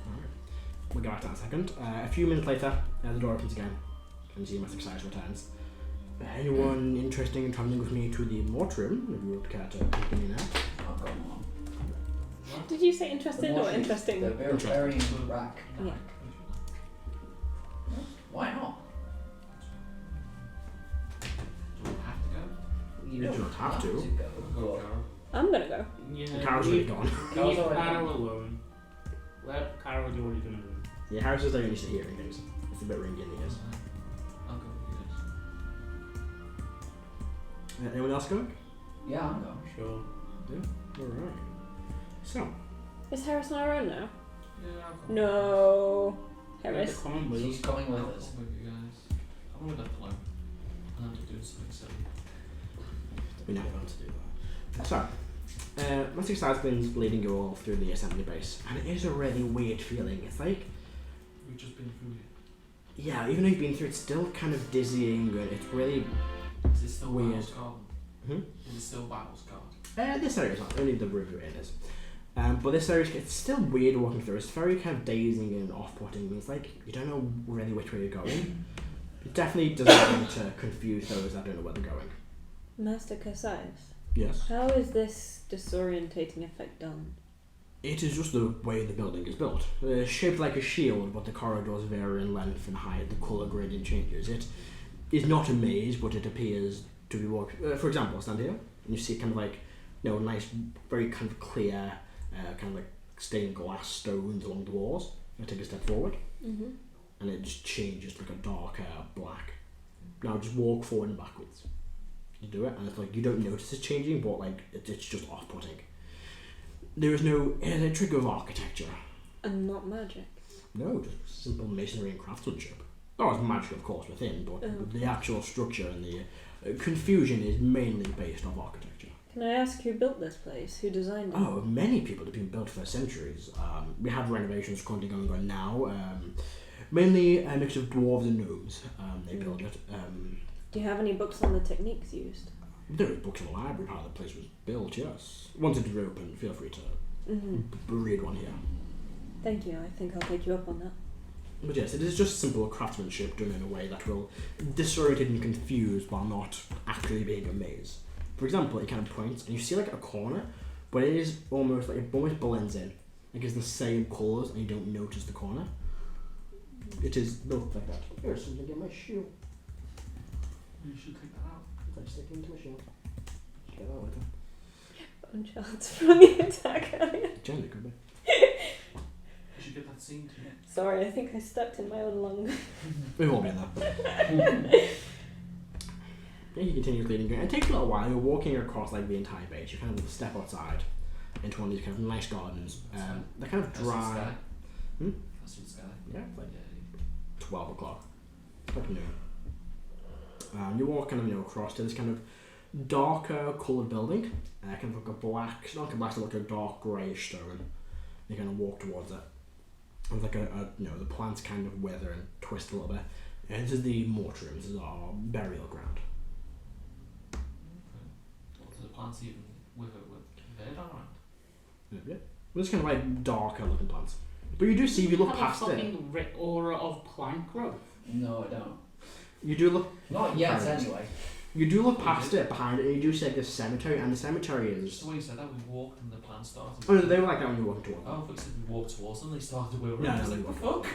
Alright. We'll go back to that in a second. A few minutes later, the door opens again. And you see Master Size returns. Anyone interested in travelling with me to the mortar room? If you would care to accompany me now. Oh, come on. Did you say interested or interesting? The barbarian rack. Yeah. Why not? Do we have to go? You do not have to. go. Go, Karo. I'm gonna go. Yeah. Karo's already gone. Karo's Leave already Karo gone. alone. Let Karo do what he's gonna do. Yeah, Harris is there used to hearing things. It's a bit ringy in the ears. I'll go with you guys. Anyone else going? Yeah, I'm going. Sure. Alright. So, Is Heris on our own now? Yeah, I'll go. No. Let Heris. the common will. She's coming with I'll us. go with you guys. I want to left alone. I have to do something silly. we know. How to do that. So, Master Size been leading you all through the assembly base, and it is a really weird feeling. It's like, We've just been through yeah, even though you've been through it, it's still kind of dizzying and it's really Is it still weird. Battle's Garden? Hmm? Is it still Battle's Garden? This area is not, only the river it is. But this area, it's still weird walking through. It's very kind of dazing and off-putting. It's like you don't know really which way you're going. It definitely doesn't want to confuse those that don't know where they're going. Master Cassius, Yes. how is this disorientating effect done? It is just the way the building is built. Shaped like a shield, but the corridors vary in length and height. The colour gradient changes. It is not a maze, but it appears to be walked. For example, I stand here and you see kind of like, nice, very kind of clear, kind of like stained glass stones along the walls. I take a step forward, Mm-hmm. and it just changes to like a darker black. Now just walk forward and backwards. You do it, and it's like you don't notice it's changing, but like it's just off-putting. There is no. It is a trick of architecture. And not magic. No, just simple masonry and craftsmanship. There is magic, of course, within, but the actual structure and the confusion is mainly based off architecture. Can I ask who built this place? Who designed it? Oh, many people have been built for centuries. We have renovations currently going on now. Mainly a mix of dwarves and gnomes. They build it. Do you have any books on the techniques used? There are books in the library of how the place was built, yes. Once it is open, feel free to read one here. Thank you, I think I'll take you up on that. But yes, it is just simple craftsmanship done in a way that will disorient and confuse while not actually being a maze. For example, it kind of points and you see like a corner, but it is almost like it almost blends in. Like it's the same colours and you don't notice the corner. It is built like that. Here's something in my shoe. You should take that out. If I stick it into my shoe. Get that later. One chance from the attack earlier. Gender could be. You should get that scene to it. Sorry, I think I stepped in my own lung. We've all been there. Yeah, you continue leading. It takes a little while. You're walking across like the entire base. You kind of step outside into one of these kind of nice gardens. They're kind of dry. That's in the sky. Yeah, it's like 12 o'clock. It's like noon. You walk kind of across to this kind of darker coloured building. Kind of like a black, it's not like a black, it's like a dark greyish stone. You kind of walk towards it. It's like the plants kind of wither and twist a little bit. And this is the mortuary. This is our burial ground. What do the plants even with Erdan around? Yeah. Well, it's kind of like darker looking plants. But you do see, if you look past have a it. fucking aura of plant growth. No, I don't. You do look. Not yet, anyway. You do look past it, behind it, and you do see like a cemetery, and the cemetery Just is. the way you said that, we walked and the plants started. Oh no, they were like that when you walked towards them. Oh, but you said we walked towards them, they started to wiggle No, around. I no, was we like, walked.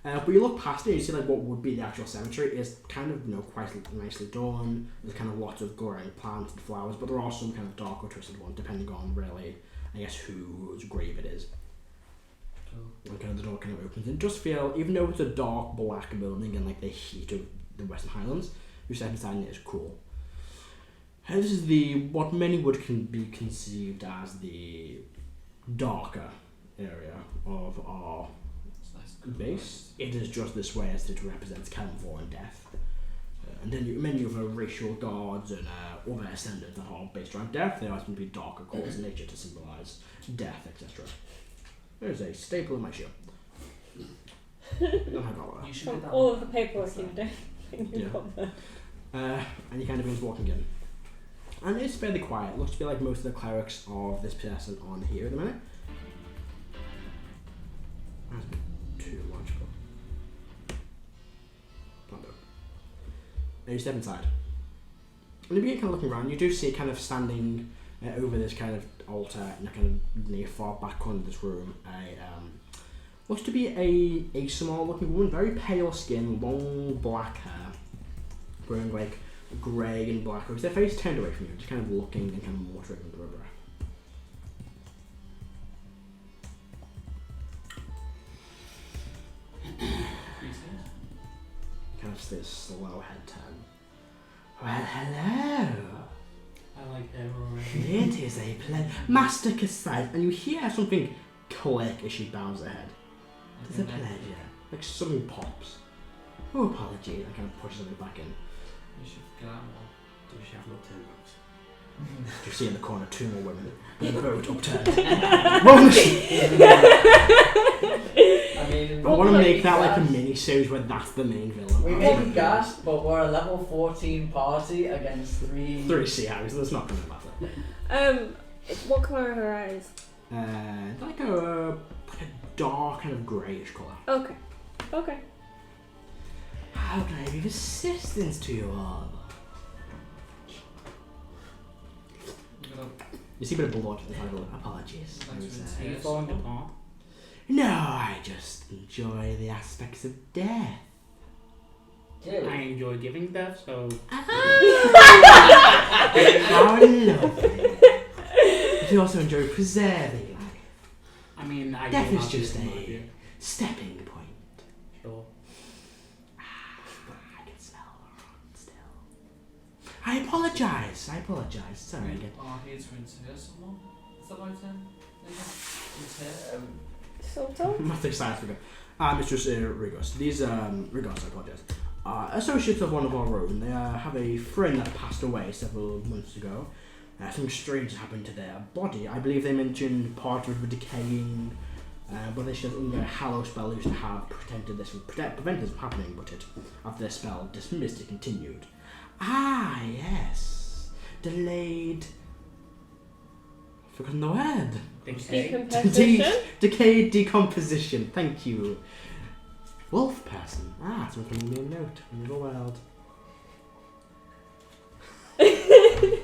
fuck? But you look past it, and you see like what would be the actual cemetery is kind of quite nicely done. There's kind of lots of growing plants and flowers, but there are some kind of dark or twisted ones, depending on really, I guess, whose grave it is. Cool. And kind of the door kind of opens, and just feel, even though it's a dark black building and like the heat of the Western Highlands, you step inside and it is cool. And this is what many would be conceived as the darker area of our base. It is just this way as it represents Kelmthor and death. And then many other racial gods and other ascendants that are based around death, they always be darker colours in nature to symbolise death, etc. There's a staple in my shoe. You should From get that all one. of the paperwork you've done. Yeah. And you kind of begins walking in. And it's fairly quiet. It looks to be like most of the clerics of this person on here at the minute. That's a bit too much, but not bad. And you step inside. And you begin kind of looking around. You do see kind of standing over this kind of altar in a kind of near far back corner of this room. Looks to be a small looking woman, very pale skin, long black hair, wearing like grey and black robes. Their face turned away from you, just kind of looking and kind of watering under her breath. Kind of this slow head turn. Well, hello. I like her already. It is a pleasure. Master Cassius. And you hear something click as she bows her head. It's a pleasure. Like something pops. Oh, apologies. I kind of pushes something back in. You should get out more. Do she have no turn-ups? You see in the corner 2 more women. The boat upturned. Roll the sheet. I mean, I want to Well, make that like a mini-series where that's the main villain. we Oh may my be gassed, but we're a level 14 party against 3. 3 sea hounds, so that's not going to matter. What colour are her eyes? Like a dark kind of greyish colour. Okay. Okay. How can I be of assistance to you all? You see a bit of blood. Apologies. Are you falling apart? No, I just enjoy the aspects of death. Dude. I enjoy giving death, so. How lovely. But you also enjoy preserving life. I mean, I Death do is have just this in a mind, yeah. stepping point. Sure. I can smell the still. I apologise. Sorry again. Are here to inter someone? Is that right, Tim? Inter? Sort of. Must excited for them. Mistress Rraks. These Rraks, I apologise, are associates of one of our own. They have a friend that passed away several months ago. Something strange has happened to their body. I believe they mentioned part of it decaying, but they said under a hallow spell used to have prevented this from happening, but it, after their spell dismissed, it continued. Ah, yes. Delayed. I've forgotten the word. Decomposition? Decayed decomposition. Thank you. Wolf person. Someone can leave me a note in the world.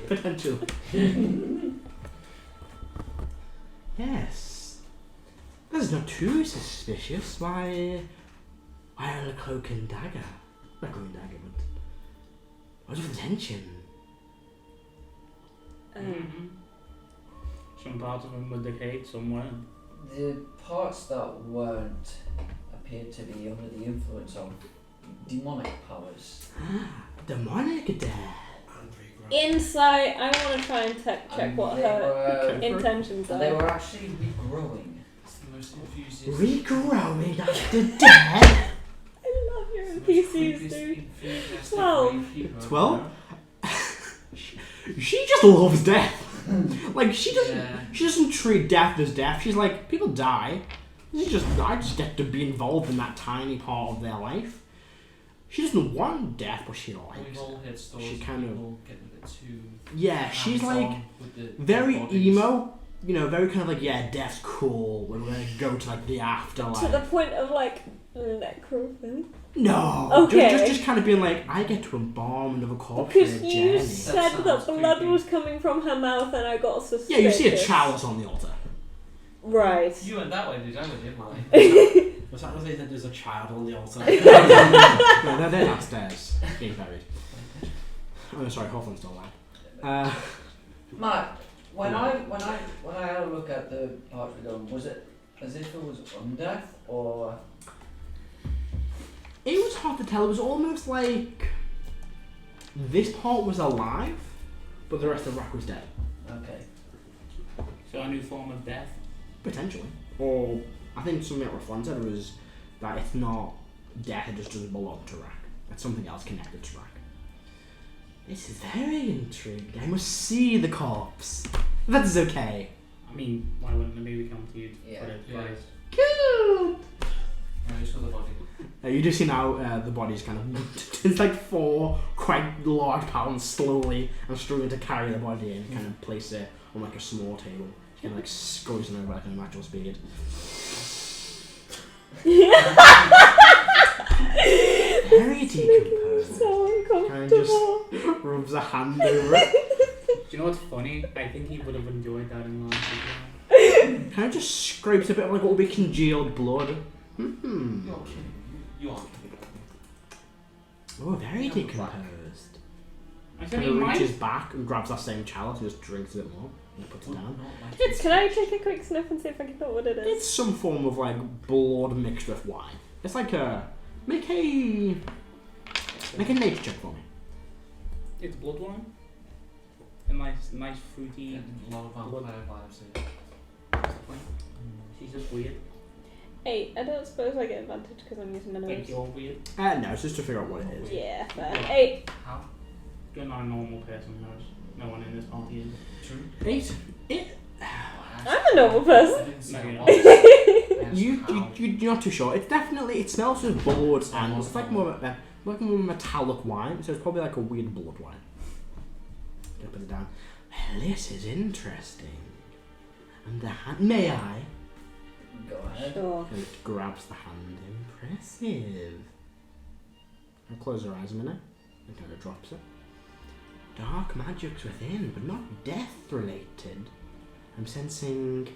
Potentially. Yes. That's not too suspicious. Why on a cloak and dagger? Not cloak and dagger, but what of intention? Some parts of them were decayed, some weren't. The parts that weren't appeared to be under the influence of demonic powers. Demonic death. Insight. I want to try and check And what they her were- intentions And they are. were actually regrowing. It's the most confusing. Regrowing after death. I love your NPCs, dude. 12. 12? She just loves death. Like she doesn't treat death as death. She's like, people die. I just get to be involved in that tiny part of their life. She doesn't want death, but she likes We've it. all heard stories She of kind of- people getting a bit too Yeah, she's like hands-on with the very bodies. emo. You know, very kind of like, yeah, death's cool. We're gonna go to like the afterlife. To the point of like necrophilia. No, Okay. just kind of being like, I get to embalm another corpse Because for a you journey. said That that sounds blood creepy. was coming from her mouth and I got suspicious. Yeah, you see a chalice on the altar. Right. You went that way, did I? Didn't I? Was that what they said there's a child on the altar? No, they're downstairs being buried. Oh, sorry, Hawthorne's still alive. Matt, when I had a look at the parts we done, was it as if it was undeath or? It was hard to tell. It was almost like this part was alive, but the rest of Rraks was dead. Okay. So a new form of death. Potentially. Or I think something that Rraks said was that it's not death, it just doesn't belong to Rraks. It's something else connected to Rraks. This is very intriguing. I must see the corpse. That is okay. I mean, why wouldn't the movie come to you Yeah. for it Yeah. twice? Good. No, you saw the body. You do see now the body's kind of it's like 4 quite large pounds slowly and struggling to carry the body and kind of place it on like a small table. Kind of like squeezing over like an actual speed. Very decomposed. So Kind of just uncomfortable. rubs a hand over it. Do you know what's funny? I think he would have enjoyed that in life as well. Kind of just scrapes a bit of like what will be congealed blood. Hmm. You are kidding. You are kidding. Oh, very Yeah, decomposed. I said Kind he of might. reaches back and grabs that same chalice and just drinks a bit more and puts it down. Can I take a quick sniff and see if I can tell what it is? It's some form of like blood mixed with wine. It's like a make a nature check for me. It's blood wine. A nice fruity. Getting a lot of vampire vibes here. She's just weird. 8. I don't suppose I get advantage because I'm using my Like nose. you're weird. No, it's just to figure out what it is. Yeah, fair. 8. How? You're not a normal person, Heris. No one in this party is. True. 8. It. I'm a normal person. I didn't see No, it you're once. I You're not too sure. It's definitely, it smells of blood and it's like more of a metallic wine, so it's probably like a weird blood wine. Gonna put it down. Well, this is interesting. And the hand, may I? Go ahead. Sure. And it grabs the hand. Impressive. I'll close her eyes a minute. And kind of drops it. Dark magics within, but not death related. I'm sensing.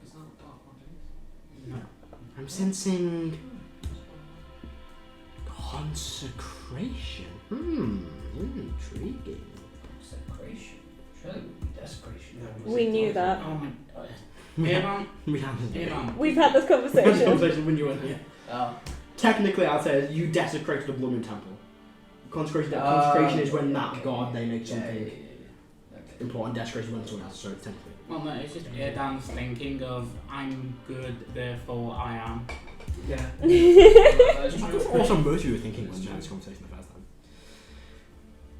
Is that dark magic? No. I'm sensing. Consecration. Intriguing. Consecration. Surely it would be desecration. We knew that. Oh my god. Erdan. We had Erdan. We've had this this conversation. conversation when you were here. Oh. Technically, I'd say you desecrated the Blood Moon Temple. Consecration is when that god they make something Okay. important. Desecration is when someone else. So technically. Well, no, it's just Erdan's thinking of I'm good, therefore I am. Yeah. That's also most you were thinking when we had this conversation the first time.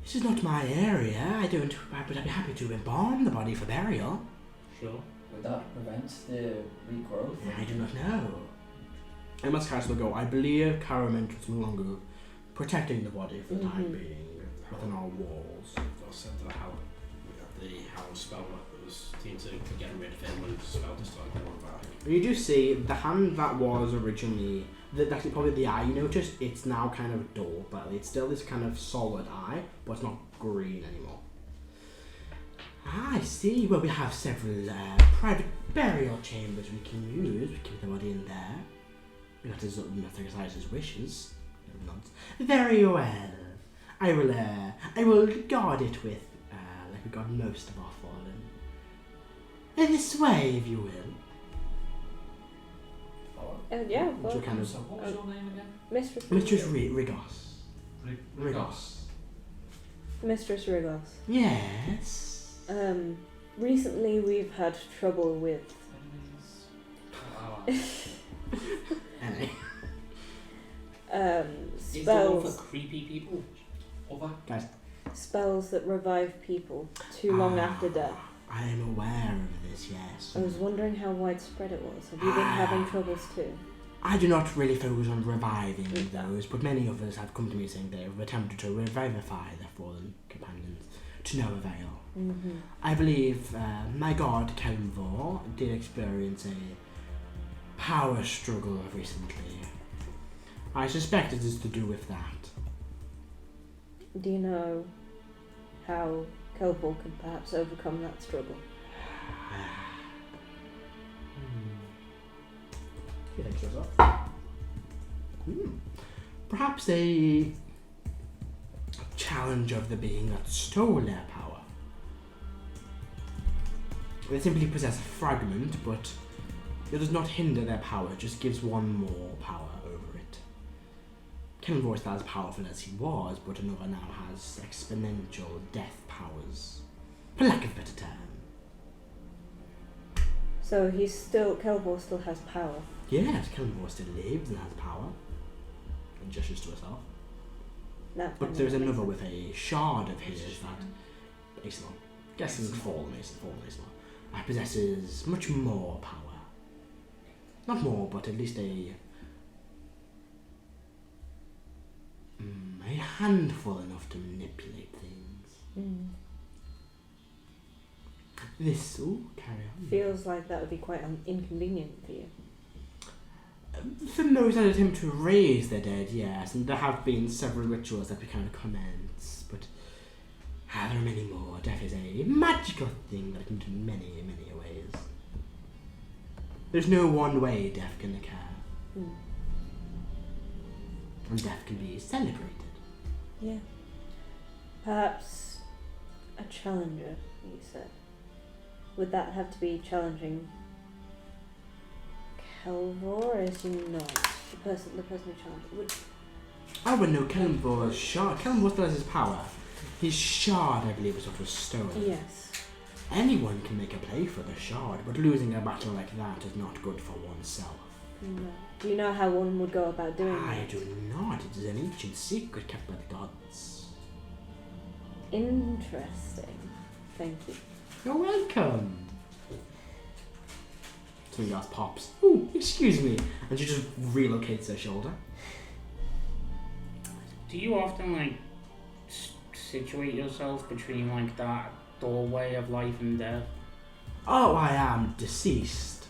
This is not my area. But I'd be happy to embalm the body for burial. Sure. Would that prevent the regrowth? I do not know. I must cast the go. I believe Karo mentioned no longer protecting the body for the time being within our walls. I said the hound spell that was keen to get rid of him when the spell just started going about him. You do see the hand that was originally, that's probably the eye you noticed, it's now kind of dull, but it's still this kind of solid eye, but it's not green anymore. I see. Well, we have several private burial chambers we can use. We keep the body in there. We have to exercise his wishes. Very well. I will guard it with, like we guard most of our fallen. In this way, if you will. Yeah, Which are well, kind of So what was your name again? Mistress Rigos. Rraks. Mistress Rigos. Yes. Recently we've had trouble with Anyway. Is the one for spells creepy people? Over. spells that revive people too long after death. I am aware of this, yes. I was wondering how widespread it was. Have you been having troubles too? I do not really focus on reviving those, but many of us have come to me saying they have attempted to revivify their fallen companions to no avail. Mm-hmm. I believe my god Kelmvor did experience a power struggle recently. I suspect it is to do with that. Do you know how Kelvor can perhaps overcome that struggle? He thinks yourself. Perhaps a challenge of the being that stole their power. They simply possess a fragment, but it does not hinder their power, it just gives one more power over it. Kelvor is not as powerful as he was, but another now has exponential death powers. For lack of a better term. So Kelvor still has power. Yes, Kelvor still lives and has power. And gestures to herself. But there's another with a shard of his that Aeslan, guessing fallen Aeslan, possesses much more power. Not more, but at least a handful enough to manipulate things. This carry on. Feels like that would be quite inconvenient for you. For those that attempt to raise the dead, yes, and there have been several rituals that we kind of commence, but there are many more. Death is a magical thing that can do many, many ways. There's no one way death can occur. And death can be celebrated. Yeah. Perhaps a challenger, you said. Would that have to be challenging Kelvor, or is he not? The person who challenged. I would know Kelmvor's shard. Kelmvor still has his power. His shard, I believe, is what was stolen. Yes. Anyone can make a play for the shard, but losing a battle like that is not good for oneself. No. Do you know how one would go about doing I that? do not. It is an ancient secret kept by the gods. Interesting. Thank you. You're welcome. Swingar's pops. Ooh, excuse me. And she just relocates her shoulder. Do you often like situate yourself between like that doorway of life and death? Oh, I am deceased.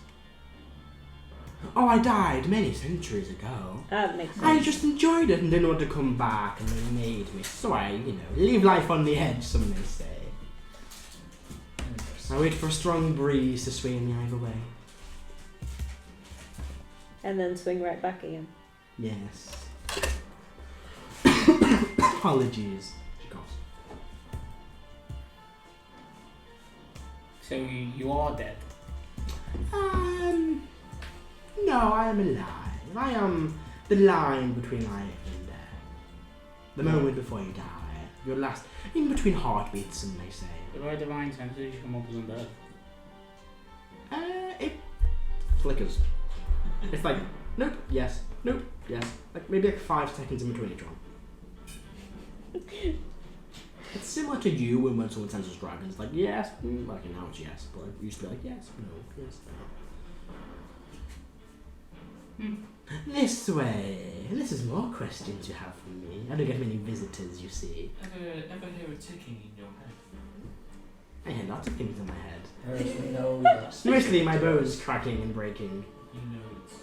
Oh, I died many centuries ago. That makes sense. I just enjoyed it and didn't want to come back, and they made me. So I, leave life on the edge, some may say. I wait for a strong breeze to sway me either way. And then swing right back again. Yes. Apologies. She coughs. So you are dead. No, I am alive. I am the line between life and death. The moment before you die. Your last, in between heartbeats, some may say. The right divine senses you come up as undead. It flickers. It's like, nope, yes, nope, yes. Like maybe like 5 seconds in between each one. It's similar to you when someone senses dragons. Like, yes, like now it's yes, but it used to be like, yes, no, yes, no. This way. This is more questions you have for me. I don't get many visitors, you see. Ever hear a ticking in your head? I hear lots of things in my head. Heris, we know that. Mostly my bones cracking and breaking. You know it's...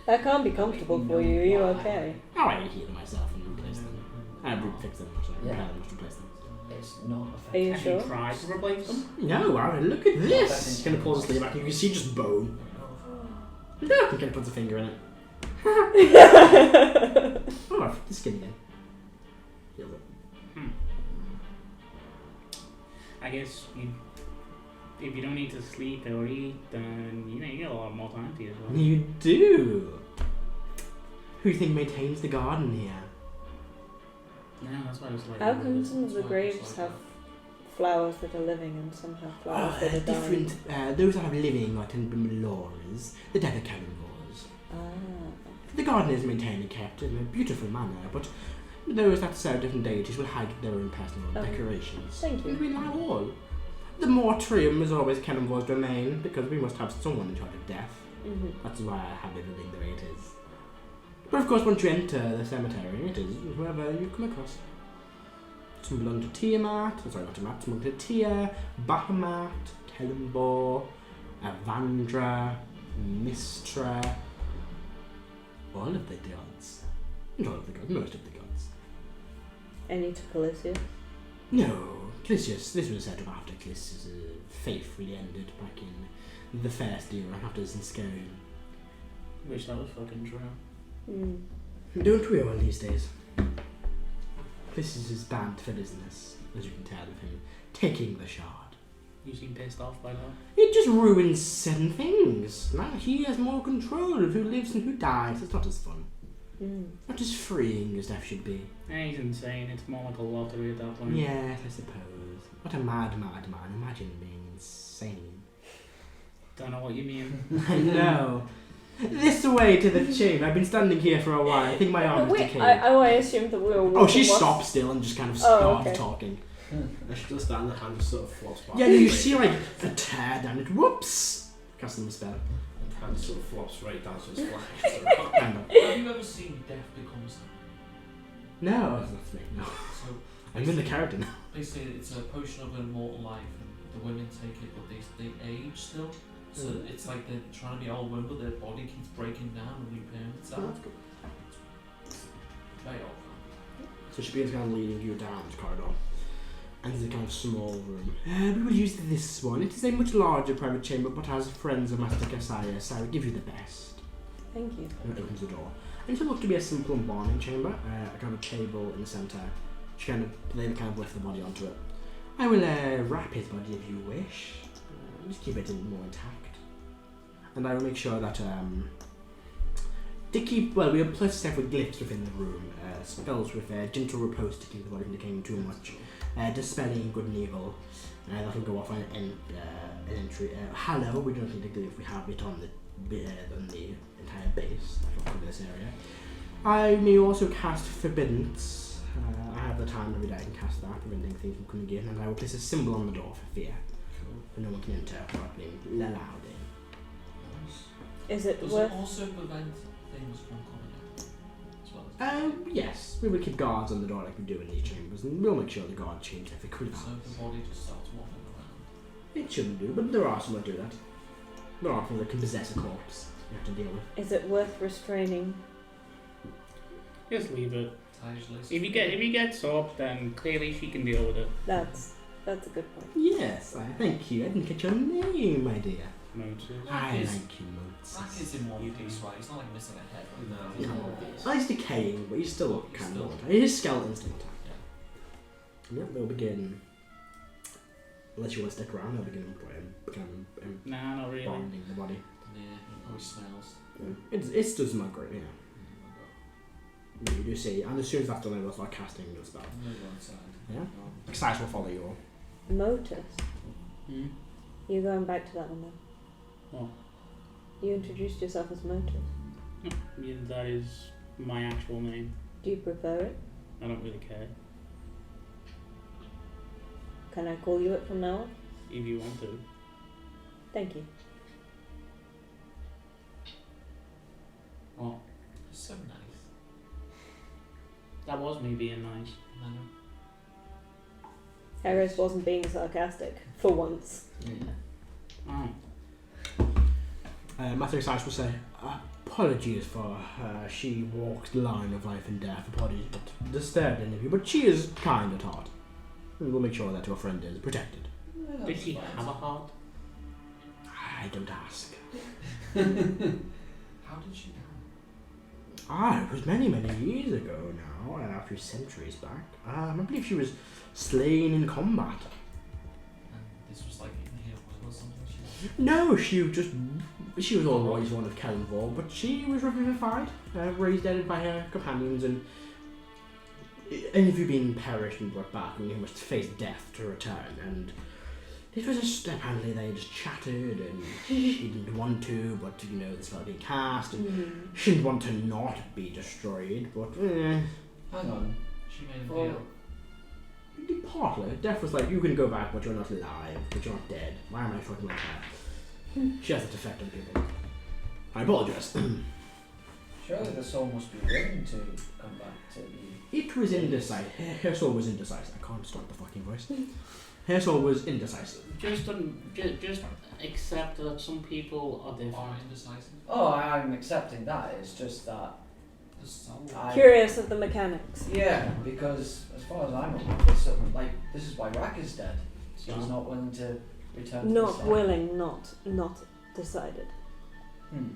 That can't be comfortable for you. Are you okay? Oh, I heal myself and replace them. I fix them, sorry. Yeah. Repair them, just replace them. It's not Are effective. you Have sure? you tried to replace them? No, wow, look at this! Gonna pull the sleeve back and you can see just bone. Look, and kind of puts a finger in it. Oh, the skin again. Heals it. I guess if you don't need to sleep or eat, then you get a lot more time to yourself. You do! Who do you think maintains the garden here? Yeah, that's why I was like. How come some of the graves have flowers that are living and some have flowers that are dying? Different, those that have living are tend to be Malores, the dead are carnivores. Ah. The garden is maintained and kept in a beautiful manner, but those that serve different deities will hide their own personal decorations. Thank you. And we allow all. The mortuarium is always carnivore's domain, because we must have someone in charge of death. Mm-hmm. That's why I have everything the way it is. But of course, once you enter the cemetery, it is whoever you come across. Some belong to Tiamat, sorry, not Tiamat, some belong to Tia, Bahamut, Kellenbor, Avandra, Mistra, all of the gods. Not all of the gods, most of the gods. Any to Calisius? No, Calisius, this was set up after Calisius' faith really ended back in the first era after his enscaring. Wish that was fucking true. Don't we all these days? Calisius is bad for business, as you can tell of him taking the shard. You seem pissed off by that. It just ruins certain things. Now he has more control of who lives and who dies. It's not as fun. Not as freeing as death should be. He's insane. It's more like a lottery at that point. Yes, I suppose. What a mad man. Imagine being insane. Don't know what you mean. I know. This way to the chamber. I've been standing here for a while. I think my arm is decayed. I assumed that we were walking. Oh, she stopped still and just kind of started talking. I should just stand the hand sort of flops back. Yeah, you see like a tear down it. Whoops! Casting a spell. The hand sort of flops right down so it's flat. Kind of. Have you ever seen death become sad? No, that's me. No. So I'm in the character now. they say it's a potion of immortal life, and the women take it, but they age still. So it's like they're trying to be old women, but their body keeps breaking down and repairing itself. Very old. So she begins kind of leading you down the corridor. And there's a kind of small room. We will use this one. It is a much larger private chamber, but has friends of Master Kasaya, so I will give you the best. Thank you. And it opens the door. And it looks to be a simple embalming chamber. A kind of table in the centre. They kind of lift the body onto it. I will wrap his body if you wish. Just keep it more intact. And I will make sure that we will place stuff with glyphs within the room. Spells with gentle repose to keep the body from decaying too much. Dispelling good and evil. That will go off on an entry. Hallow, we don't need a glyph, we have it on the entire base. That will cover this area. I may also cast Forbiddance. I have the time every day I can cast that, preventing things from coming in, and I will place a symbol on the door for fear. Cool. No one can enter without being allowed in. Is it Does worth? it also prevent things from coming out as well? Yes, we will keep guards on the door like we do in these chambers, and we'll make sure the guard change every quick So hours. the body just starts walking around. It shouldn't do, but there are some that do that. There are things that can possess a corpse you have to deal with. Is it worth restraining? Just leave it. Usually. If he gets up, then clearly she can deal with it. That's a good point. Yes, I thank you. I didn't get your name, my dear. Moses. I Is- like you, Moats. Rraks is in one You piece, do. right? He's not like missing a head. No, Like he's that. not. Oh, he's decaying, but he's still He's kind still- of old. His skeleton's still intact. Yeah. Yep, they'll begin. Unless you want to stick around, they'll begin Nah, not really. bonding the body. Yeah, it probably smells. It does smell great, yeah. You do see, and as soon as that's done, they'll start casting your spell. I'm gonna go outside. Yeah? Exiles will follow you all. Motus. Hmm? You're going back to that one then. What? You introduced yourself as Motus. Yeah, that is my actual name. Do you prefer it? I don't really care. Can I call you it from now on? If you want to. Thank you. Well, It's so nice. that was me being nice. I know. Heris wasn't being sarcastic for once. Oh. Matthew Exiles will say, apologies for her. She walks the line of life and death. Apologies, but disturbed any of you. But she is kind at heart. And we'll make sure that your friend is protected. Did she have a heart? I don't ask. How did she die? It was many, many years ago now, a few centuries back. I believe she was slain in combat. And this was like in her will or something. No, she was always one of Kellenvor, but she was revivified, raised dead by her companions, and any of you being perished and brought back, and you must face death to return. And it was just apparently they just chatted, and she didn't want to, but the spell being cast, and she didn't want to not be destroyed, but Hang on. She made a Oh. deal. partly. Death was like, you can go back, but you're not alive, but you're not dead. Why am I fucking like that? She has that effect on people. I apologise. Surely the soul must be willing to come back to the. It was indecisive. Her soul was indecisive. I can't start the fucking voice. Her soul was indecisive. Just accept that some people are Are different. indecisive. Oh, I'm accepting that. It's just that. The soul. Curious of the mechanics. Yeah, because as far as I'm aware, there's something like this is why Rraks is dead. She's Yeah. not willing to return to the Not side. willing, not decided. Hmm.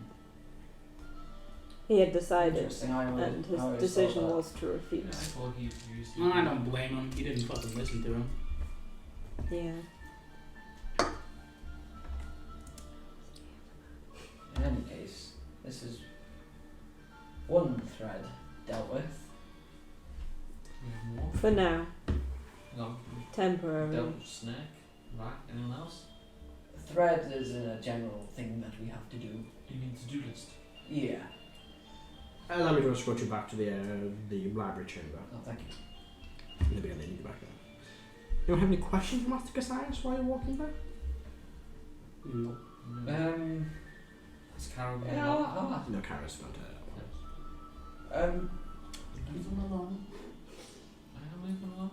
He had decided, Interesting. I always- and I his always decision thought that. was to Yeah, I refuse. thought he used. No, I don't blame him. He didn't fucking listen to him. Yeah. In any case, this is one thread dealt with. We have more. For now, No. temporarily. Dealt with Snake. Right. Anyone else? Thread is a general thing that we have to do. You need to do list. Yeah. Allow me to escort you back to the library chamber. Oh, thank you. Maybe I need you back there. You don't have any questions for Master Cassius while you're walking back? No. Is Karo going Yeah, on? I'll ask. No, Kara's spent it. Leave him alone. I am leaving him alone.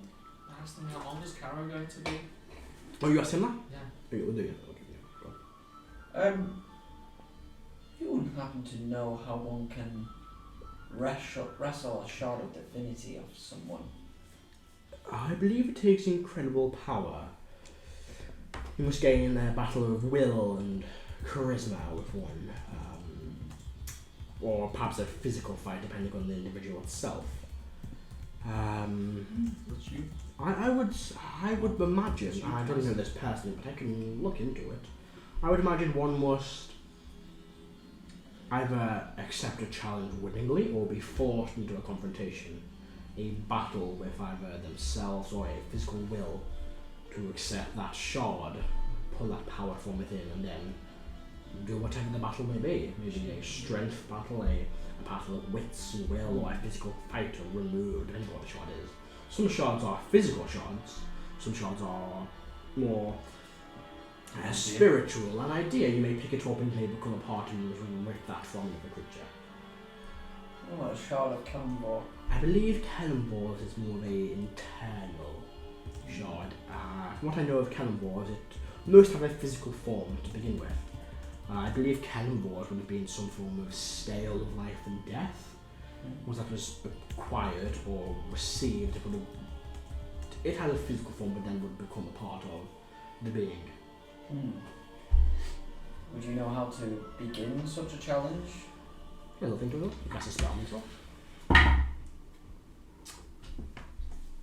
I asked him how long is Karo going to be? Oh, you asked him that? Yeah. Oh, you'll do it. Okay, yeah, go on. You wouldn't happen to know how one can wrestle a shard of divinity off someone? I believe it takes incredible power. You must gain a battle of will and charisma with one. Or perhaps a physical fight, depending on the individual itself. That's you. I would imagine, I don't know this personally, but I can look into it. I would imagine one must either accept a challenge willingly or be forced into a confrontation, a battle with either themselves or a physical will to accept that shard, pull that power from within, and then do whatever the battle may be. Maybe a strength battle, a battle of wits and will, or a physical fight to remove, depending on what the shard is. Some shards are physical shards, some shards are more Spiritual, an idea. You may pick it up and may become a part and rip that from the creature. Oh, a shard of Cannonball. I believe cannonballs is more of a internal shard. From what I know of cannonballs, it most have a physical form to begin with. I believe cannonballs would have been some form of scale of life and death. Once that was acquired or received, it had a physical form, but then would become a part of the being. Would you know how to begin such a challenge? Yeah, look into it. You cast a spell on yourself.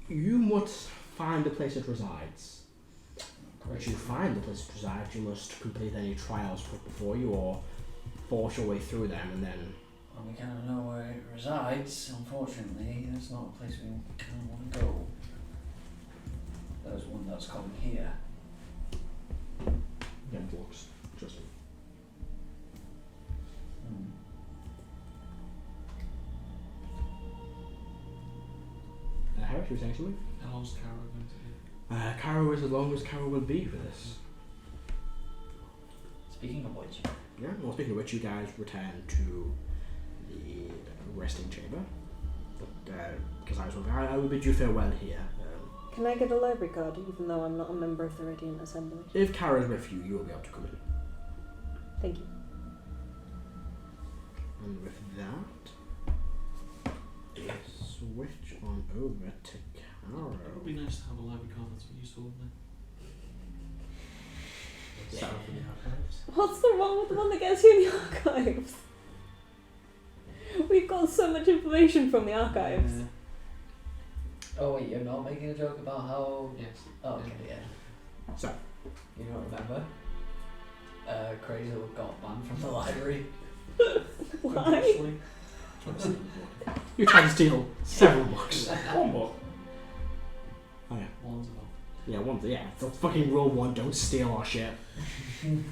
You must find the place it resides. Once you find the place it resides, you must complete any trials put before you or force your way through them and then... Well, we kind of know where it resides, unfortunately. There's not a place we kind of want to go. There's one that's come here. Yeah, it looks interesting. Heris, you were saying something? How long's Karo going to be? Karo is as long as Karo will be for this. Speaking of which. Yeah, well, speaking of which, you guys return to the resting chamber. But, because I will bid you farewell here. Can I get a library card even though I'm not a member of the Radiant Assembly? If Karo's with you, you'll be able to come in. Thank you. And with that, switch on over to Karo. It would be nice to have a library card that's useful, wouldn't it? Set up in the archives. What's the wrong with the one that gets you in the archives? We've got so much information from the archives. Oh wait, you're not making a joke about how... Yes. Oh, okay, yeah. So. You don't remember? Akrasiel got banned from the library. Why? You tried to steal several books. One book. Oh yeah. One's enough. Yeah, one. Yeah. The fucking rule one. Don't steal our shit.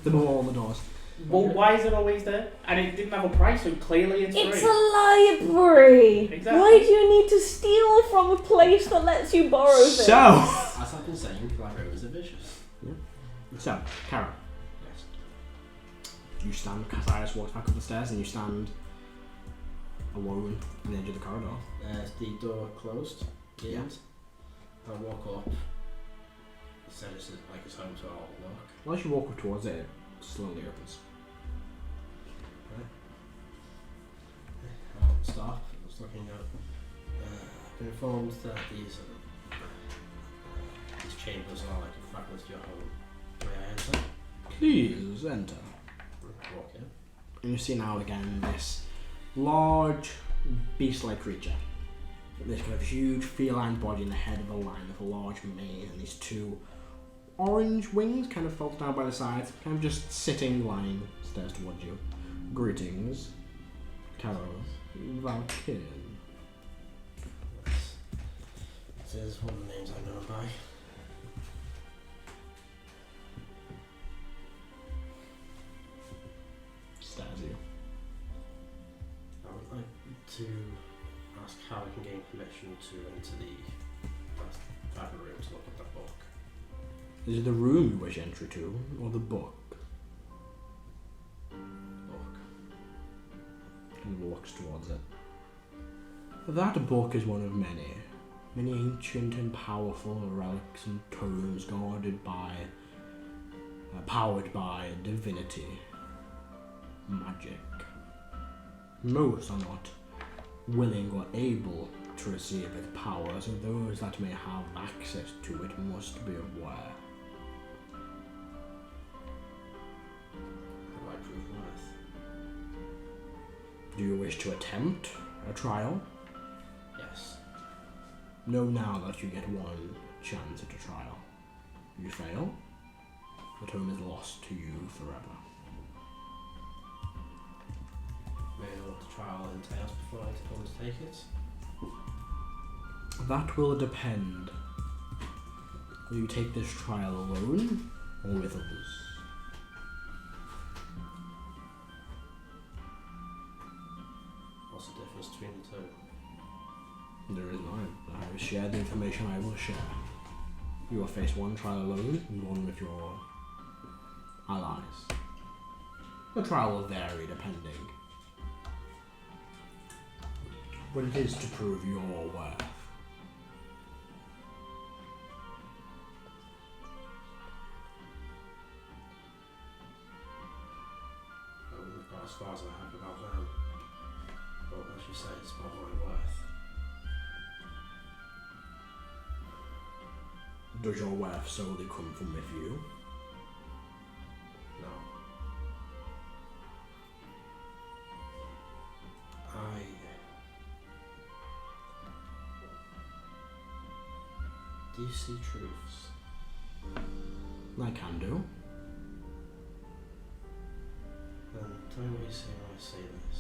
Them all on the doors. Well, why is it always there? And it didn't have a price, so clearly it's It's free. a library! Exactly. Why do you need to steal from a place that lets you borrow things? So. As I've been saying, libraries are vicious. So, Karo. Yes. You stand. Casias walks back up the stairs, and you stand alone on the edge of the corridor. The door closed. Yeah. I walk up. It says it's like it's home to all lock. As you walk up towards it, it slowly opens. I'll stop. I was looking at. I've been informed that these chambers are like a fragment of your home. May I enter? Please enter. Walk in. And you see now again this large beast-like creature. This kind of huge feline body and the head of a lion with a large mane and these two orange wings kind of folded down by the sides, kind of just sitting, lying, stares towards you. Greetings, Karo Valkyr. This is one of the names I know by. Stares at you. I would like to ask how I can gain permission to enter the private room to look at that book. Is it the room you wish entry to, or the book? Book. And walks towards it. That book is one of many ancient and powerful relics and tomes guarded by, powered by divinity, magic. Most are not willing or able to receive its power, so those that may have access to it must be aware. How do I prove worth? Do you wish to attempt a trial? Yes. Know now that you get one chance at a trial. You fail, the tome is lost to you forever. May I know what the trial entails before I undertake it? That will depend. Will you take this trial alone or with others? What's the difference between the two? There is none. I will share the information I will share. You will face one trial alone and one with your allies. The trial will vary depending. But it is to prove your worth. I wouldn't have got as far as I have about them. But as you say, it's about my worth. Does your worth solely come from with you? No. Do you see truths? I can do. Then tell me what you say when I say this.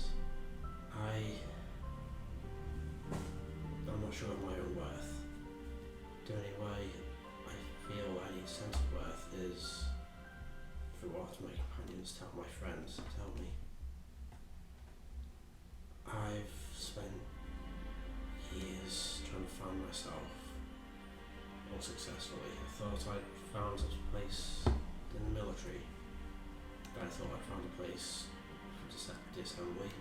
I'm not sure of my own worth. The only way I feel any sense of worth is through what my companions tell my friends tell me. I've spent years trying to find myself, unsuccessfully. I thought I'd found a place in the military, but I thought I'd found a place for disassembly.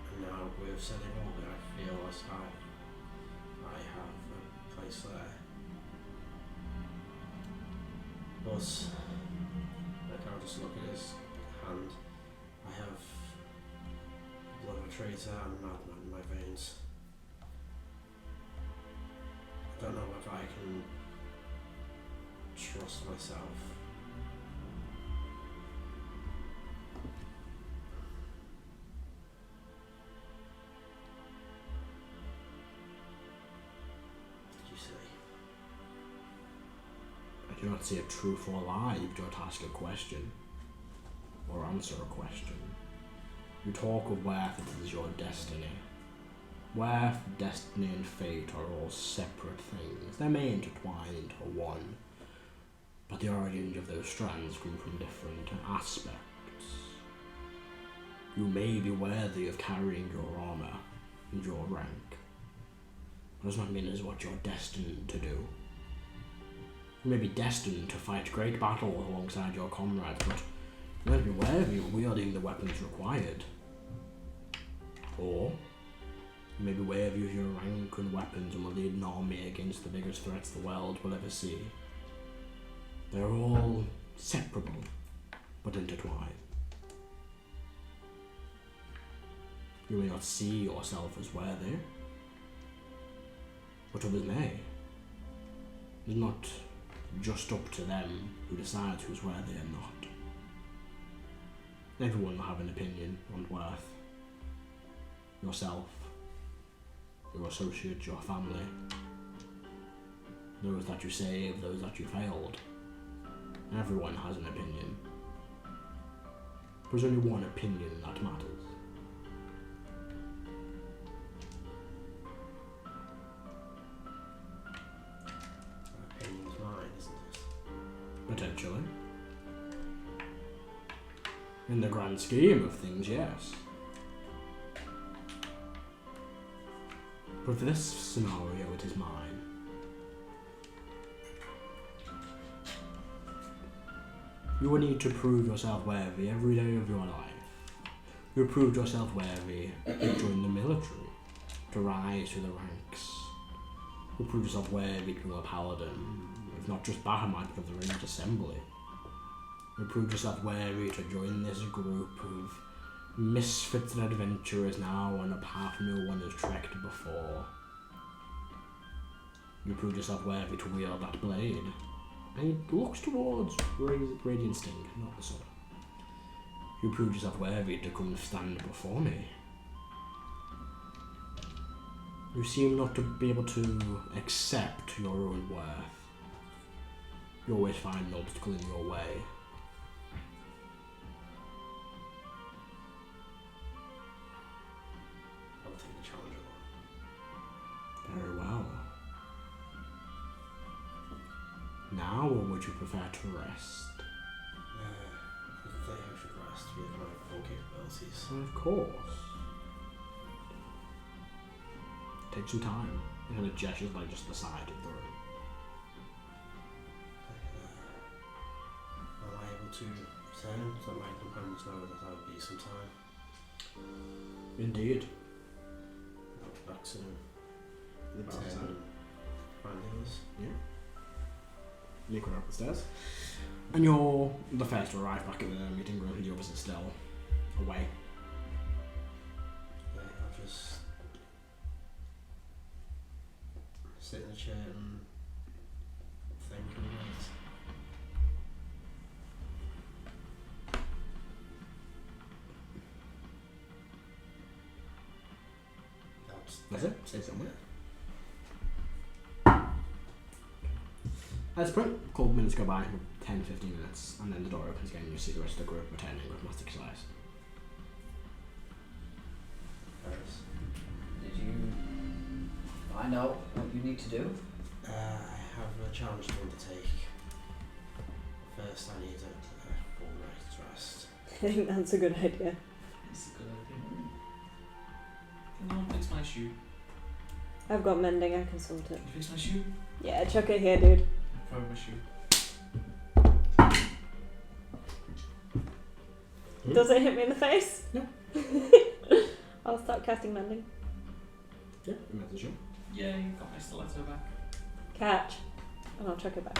And now with setting all that, I feel as I have a place there. But like, I'll just look at his hand. I have the blood of a traitor and a madman in my veins. I don't know if I can trust myself. What did you say? I do not say a truth or lie, you don't ask a question. Or answer a question. You talk of worth, it is your destiny. Worth, destiny and fate are all separate things. They may intertwine into one, but the origins of those strands come from different aspects. You may be worthy of carrying your armour and your rank. It does not mean it is what you're destined to do. You may be destined to fight great battles alongside your comrades, but you must be worthy of wielding the weapons required. Or you may be worthy of your rank and weapons and will lead an army against the biggest threats the world will ever see. They're all separable, but intertwined. You may not see yourself as worthy, but others may. It's not just up to them who decides who's worthy and not. Everyone will have an opinion on worth. Yourself, your associates, your family, those that you saved, those that you failed. Everyone has an opinion. There's only one opinion that matters. That opinion's mine, isn't it? Potentially. In the grand scheme of things, yes. But for this scenario, it is mine. You will need to prove yourself worthy every day of your life. You have proved yourself worthy to join the military, to rise to the ranks. You proved yourself worthy to become a paladin, if not just Bahamite, but of the Ringed Assembly. You proved yourself worthy to join this group of misfits and adventurers now on a path no one has trekked before. You proved yourself worthy to wield that blade. And he looks towards Radiant Sting, not the sun. You proved yourself worthy to come stand before me. You seem not to be able to accept your own worth. You always find an obstacle in your way. I'll take the challenge along. Very well. Now, or would you prefer to rest? I think I should rest to be at my full capabilities. Of course. Take some time. It kind of gestures like just the side of the room. to return, so my companions know that I'll be some time. Indeed. Back soon. The bell Return sound. and find the others. Make way up the stairs. And you're the first to arrive back at the meeting room, the others are still away. Yeah, I'll just sit in a chair and think and wait. That's it? Say somewhere. At this point, a couple minutes go by, 10-15 minutes, and then the door opens again and you see the rest of the group returning with Master Canis. Heris, did you find out what you need to do? I have a challenge to undertake. First, I need a full night's rest. I think that's a good idea. It's a good idea. Can no one fix my shoe? I've got mending, I can sort it. Can you fix my shoe? Yeah, chuck it here, dude. Throw my shoe. Does it hit me in the face? No. I'll start casting mending. Yeah, you made the show. Yeah, you got my stiletto back. Catch. And I'll chuck it back.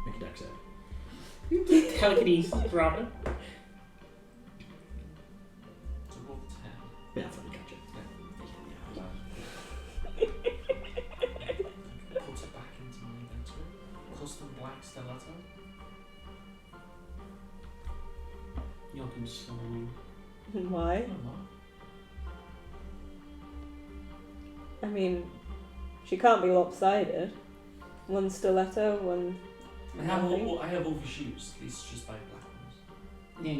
Make a dex save. Telekinesis, rather. It's above 10. Yeah, I thought you catch it. Put it back into my inventory. Custom black stiletto. You're consoling. Why? I don't know. I mean, she can't be lopsided. One stiletto, one. I have mending. I have other shoes. These just buy black ones. Yeah,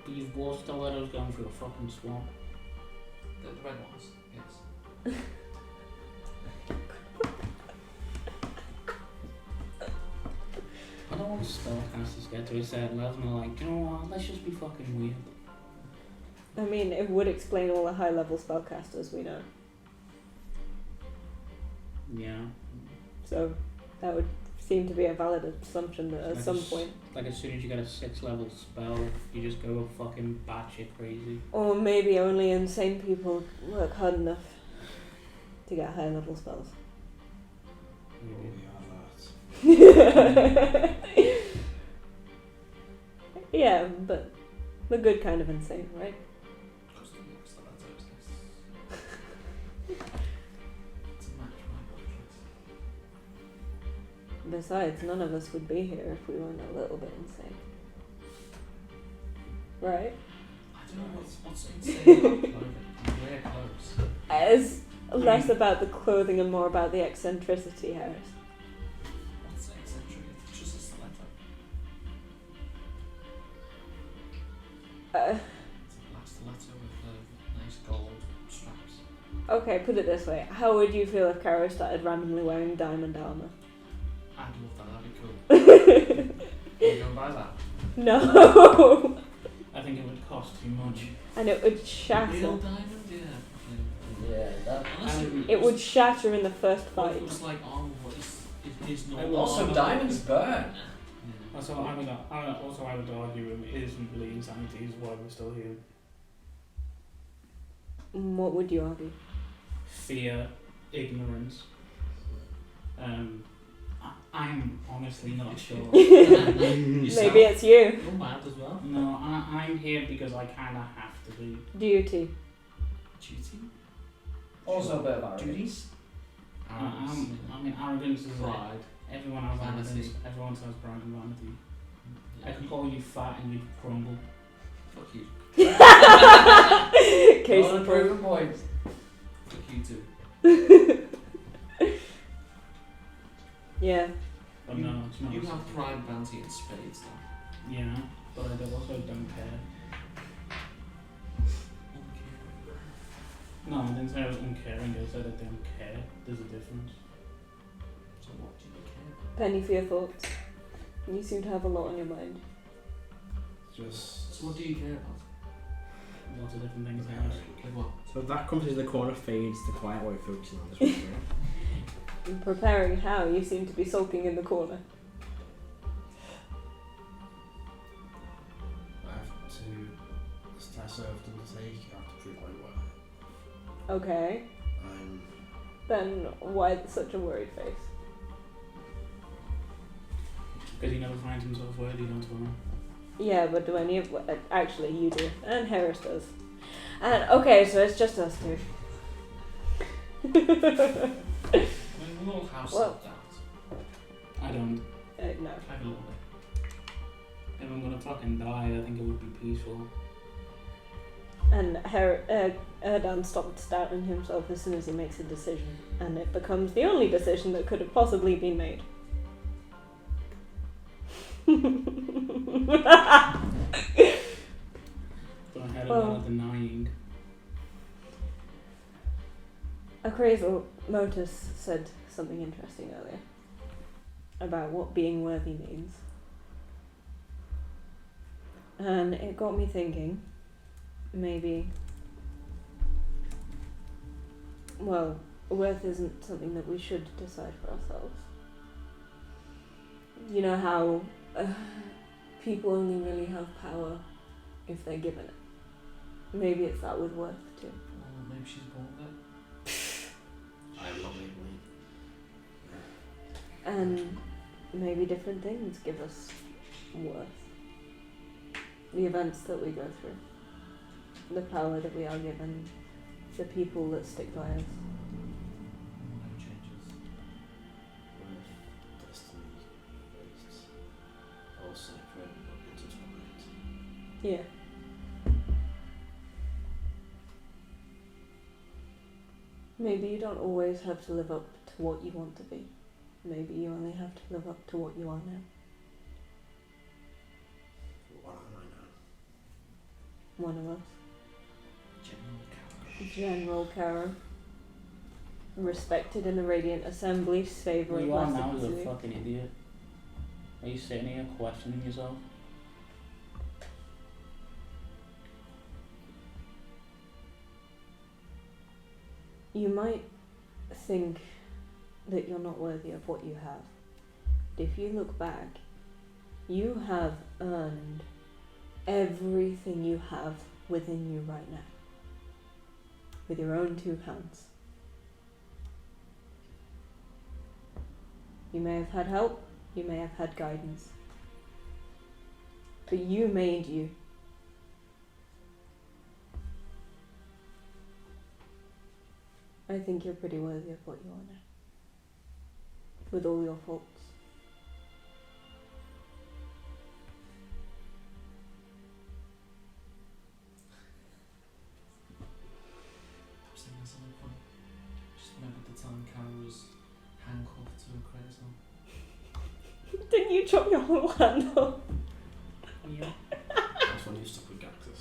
but you've wore stilettos going through a fucking swamp. The red ones, yes. I don't want spellcasters get to a certain level and they're like, you know what, let's just be fucking weird. I mean, it would explain all the high level spellcasters we know. Yeah. So that would seem to be a valid assumption that at Like some a s- point. Like as soon as you get a 6th level spell, you just go fucking batshit crazy. Or maybe only insane people work hard enough to get high level spells. We Maybe. are that. Yeah, but the good kind of insane, right? Custom black stilettos, yes. To match my bucket. Besides, none of us would be here if we weren't a little bit insane. Right? I don't know what's insane about clothing. You wear clothes. It's less about the clothing and more about the eccentricity, Harris. What's eccentric? It's just a stiletto. It's a black stiletto with nice gold straps. Okay, put it this way. How would you feel if Karo started randomly wearing diamond armor? I'd love that, that'd be cool. Can you go and buy that? No! I think it would cost too much. And it would Real shatter. diamond? Yeah. Yeah, that. Unless It would shatter in the first What if fight. it was like armor, what is not. Also, diamonds burn. Yeah. Also, I would argue it isn't really insanity is why we're still here. What would you argue? Fear, ignorance. I'm honestly not sure. Yourself? Maybe it's you. You're mad as well. No, I'm here because I kind of have to be. Duty. Duty? Also a bit of arrogance. Duties? I mean, arrogance is Pride. Everyone has arrogance. Vanity. Everyone has pride and vanity. I Yeah. could call you fat and you'd crumble. Fuck you. Case Not in a point. proven point. Fuck you too. Yeah. But no, it's not. You have pride, vanity, and spades though. Yeah, but I also don't care. No, I didn't say I was uncaring. I said I don't care. There's a difference. So what do you care? Penny for your thoughts. You seem to have a lot on your mind. Just. So what do you care about? Lots of different things. Yeah. Like what? So that conversation in the corner fades to quiet while you're focusing on this one. In preparing how, you seem to be sulking in the corner. this task I have to undertake, I have to prove my worth. Okay. I'm Then why such a worried face? Because he never finds himself worthy, don't you? Yeah, but do any of actually you do, and Heris does, and okay, so it's just us two. I mean, we all have Well- self-doubt. I don't. No. I have a little bit. If I'm gonna fucking die, I think it would be peaceful. And Erdan stops doubting himself as soon as he makes a decision, and it becomes the only decision that could have possibly been made. Go ahead and Well- not denying. Akrasiel Motus said something interesting earlier about what being worthy means. And it got me thinking, maybe, well, worth isn't something that we should decide for ourselves. You know how people only really have power if they're given it. Maybe it's that with worth too. Or maybe she's born with it. I am not labeling. And maybe different things give us worth. The events that we go through, the power that we are given, the people that stick by us. No changes. Worth, destiny, fate, all separate but intertwined. Yeah. Maybe you don't always have to live up to what you want to be. Maybe you only have to live up to what you are now. What am I now? One of us. General General Karo. Karo. Respected in the Radiant Assembly, What savouring you are blessed now is a disease. fucking idiot. Are you sitting here questioning yourself? You might think that you're not worthy of what you have. But if you look back, you have earned everything you have within you right now. With your own two hands. You may have had help, you may have had guidance. But you made you. I think you're pretty worthy of what you are now. With all your faults. I was thinking of something funny. Just remembered the time Karo was handcuffed to Akrasiel. Didn't you chop your whole hand off? Yeah. That's when you stuck with Cactus.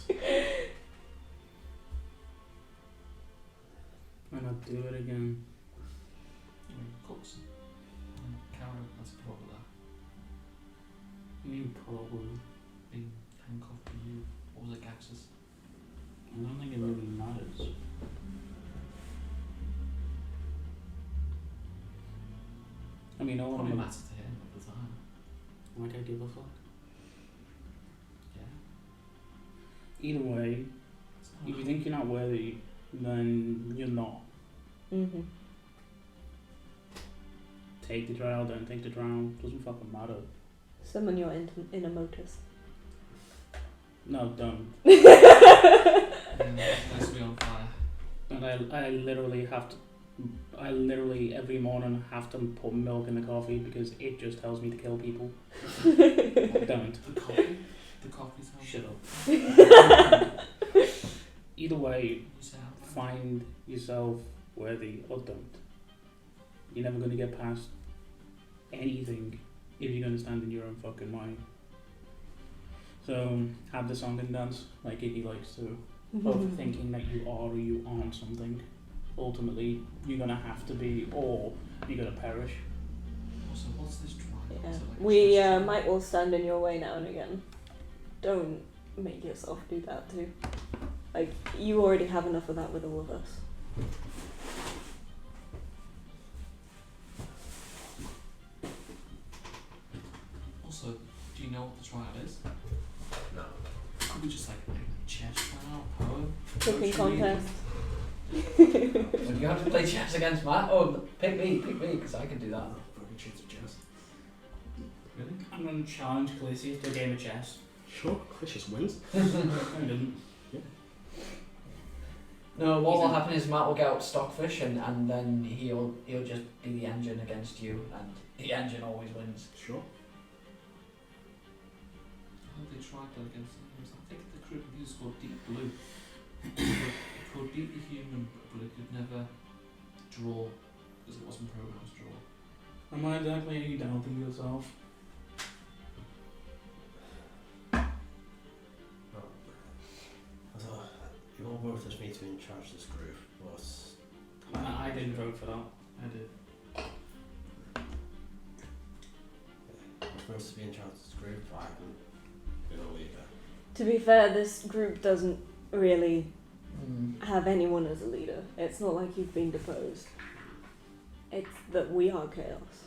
And I'll do it again. Cooks. Karo has a problem with that. You mean probably. Being handcuffed to you. What was it, Gaxus? I don't think it really matters. I mean, all Probably I'm mattered to him at the time. like I give a fuck. Yeah. Either way, It's if not you think you're not worthy, then you're not. Mm-hmm. Take the trial, don't take the trial. Doesn't fucking matter. Summon your inner Motus. No, don't. Nice to be on fire. And I literally have to. I literally every morning have to put milk in the coffee because it just tells me to kill people. Don't. The coffee? The coffee's helping. Shut up. Either way, You say out loud. find yourself worthy or don't. You're never going to get past anything if you're going to stand in your own fucking mind. So have the song and dance like Iggy likes to, of thinking that you are or you aren't something. Ultimately, you're going to have to be, or you're going to perish. Also, what's this trial? Yeah. Is it like a We chess trial? might all stand in your way now and again. Don't make yourself do that too. Like, you already have enough of that with all of us. Also, do you know what the trial is? No. Could be just like chess now, poem. Cooking contest. Would you have to play chess against Matt? Oh, pick me, because I can do that. Fucking shit of chess. Really? I'm going to challenge Calisius to a game of chess. Sure, Clicius wins. No, he didn't. No, what will happen is Matt will get out Stockfish and then he'll just be the engine against you, and the engine always wins. Sure. I hope they tried that against humans. I think the crew is called Deep Blue. It could beat the human, but it could never draw because it wasn't programmed to draw. Am I exactly any doubting yourself? I thought you all voted me to be in charge of this group, but I didn't vote for that. I did. I was supposed to be in charge of this group, but I haven't been a leader. To be fair, this group doesn't really Mm. have anyone as a leader. It's not like you've been deposed. It's that we are chaos.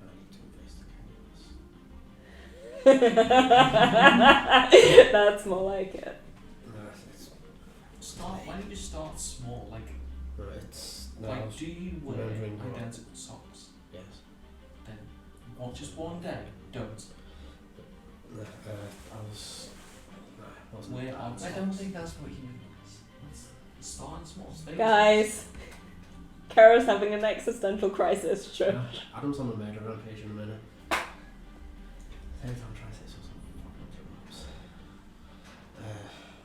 I need to embrace the chaos. That's more like it. Why don't you start small? Like, do you wear remembering what- identical socks? Yes. Then, just one day, don't. I wasn't. Wear out I don't think that's what you mean. Start in small spaces. Guys, Karo's having an existential crisis. Sure. Adam's on the murder rampage in a minute. Every time I try to say something,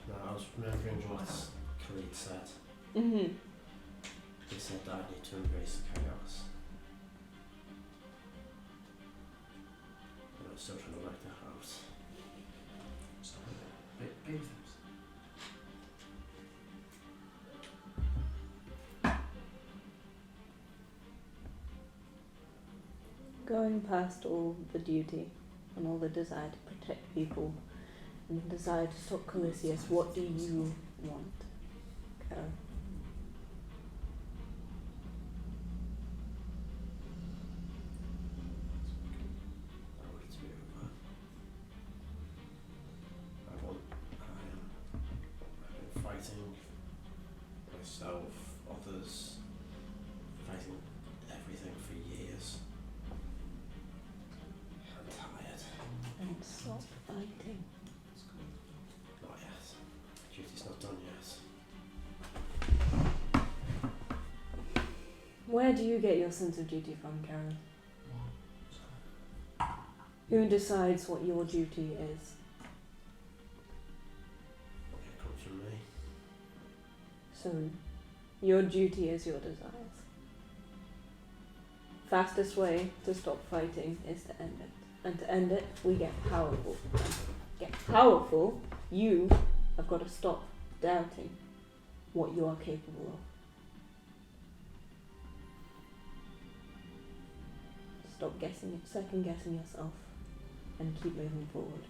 no, I was remembering what Khalid said. Mhm. He said that I need to embrace the chaos. And I was still trying to work that out. So, baby steps. Going past all the duty and all the desire to protect people and the desire to stop Calisius, what do you want, Karo? I want it to be over. I've been fighting myself, others, fighting everything for years. I'm tired. And stop fighting. Not yet. Duty's not done yet. Where do you get your sense of duty from, Karo? Who decides what your duty is? It comes from me. So, your duty is your desires. Fastest way to stop fighting is to end it. And to end it, we get powerful. And to get powerful, you have got to stop doubting what you are capable of. Stop second guessing yourself and keep moving forward.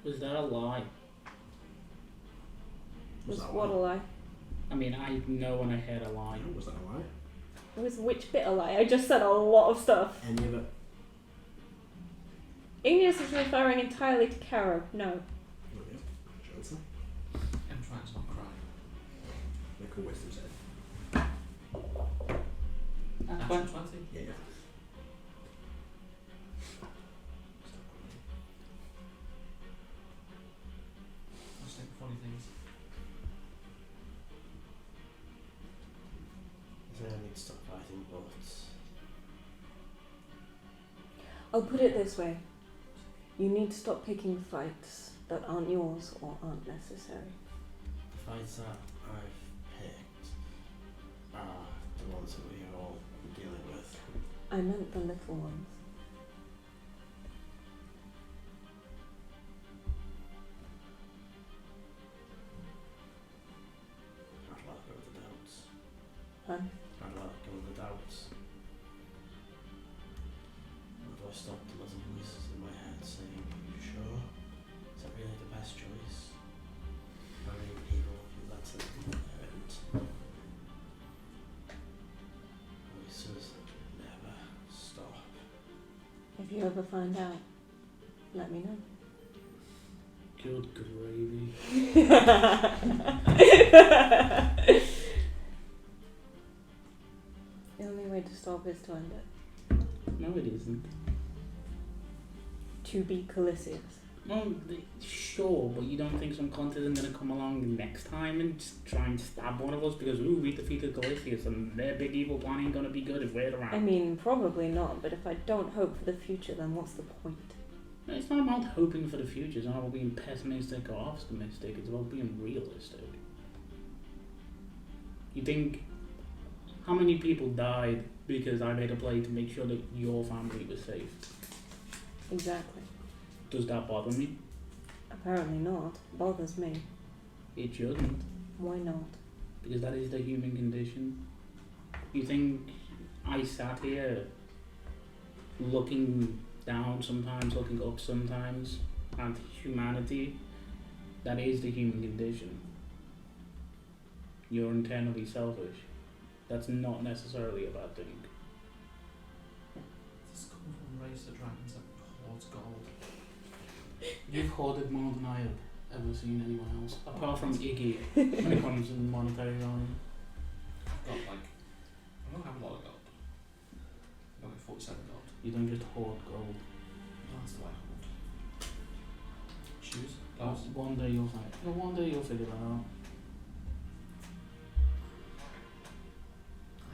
Was that a lie? Was Was that a what a lie? lie? I mean, I know when I heard a lie. Was that a lie? It was which bit a lie? I just said a lot of stuff. Any of it? Igneous is referring entirely to Karo. No. Okay. Johnson? I'm trying to not cry. Make a wisdom save. Natural 20? Yeah. I was thinking funny things. I think I need to stop fighting, but I'll put it this way. You need to stop picking fights that aren't yours or aren't necessary. the fights that I've picked are the ones that we are all dealing with. I meant the little ones. I'd rather go with the doubts. Huh? I'd rather go with the doubts. How do I stop the little voices in my head saying, are you sure? Is that really the best choice? How many people have you let in and voices never stop? If you ever find out, let me know. Good gravy. The only way to stop is to end it. No, it isn't. To be Calisius. No, sure, but you don't think some cunt isn't going to come along next time and just try and stab one of us because, ooh, we defeated Calisius and their big evil plan ain't going to be good if we're around. I mean, probably not, but if I don't hope for the future, then what's the point? No, it's not about hoping for the future, it's not about being pessimistic or optimistic, it's about being realistic. You think, how many people died because I made a play to make sure that your family was safe? Exactly. Does that bother me? Apparently not. Bothers me. It shouldn't, Why not? because that is the human condition. You think I sat here looking down sometimes, looking up sometimes at humanity? That is the human condition. You're internally selfish. That's not necessarily a bad thing. This come from race of dragons that hoards gold. You've hoarded more than I have ever seen anyone else, apart from Iggy when it comes to monetary value. I've got like, I don't have a lot of gold. I've got like 47 gold. You don't just hoard gold. That's the way I hold. Shoes? Gloves? One day you'll find it. Well, one day you'll figure that out.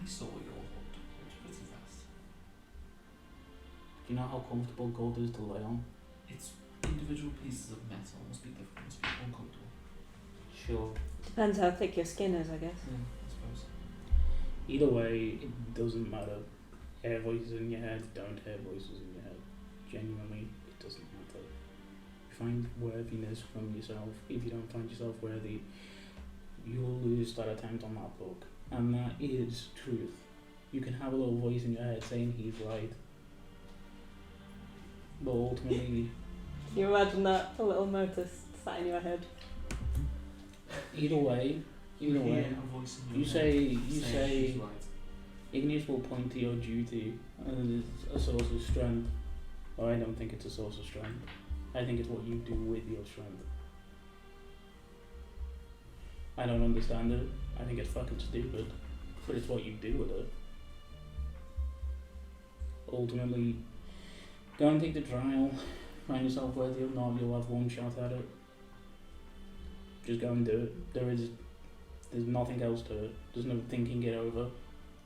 I saw your hoard. It was pretty fast. Do you know how comfortable gold is to lay on? It's individual pieces of metal. Must be different. Must be uncomfortable. Sure. Depends how thick your skin is, I guess. Yeah, I suppose. Either way, it doesn't matter. Hear voices in your head, don't hear voices in your head. Genuinely, it doesn't matter. You find worthiness from yourself. If you don't find yourself worthy, you'll lose that attempt on that book. And that is truth. You can have a little voice in your head saying he's right. But ultimately, Can you imagine that? A little motor sat in your head. either way, You hear a voice in you your say, head you saying say, she's right. Igneous will point to your duty as a source of strength. Well, I don't think it's a source of strength. I think it's what you do with your strength. I don't understand it. I think it's fucking stupid. But it's what you do with it. Ultimately, go and take the trial. Find yourself worthy or not, you'll have one shot at it. Just go and do it. There's nothing else to it. There's no thinking it over.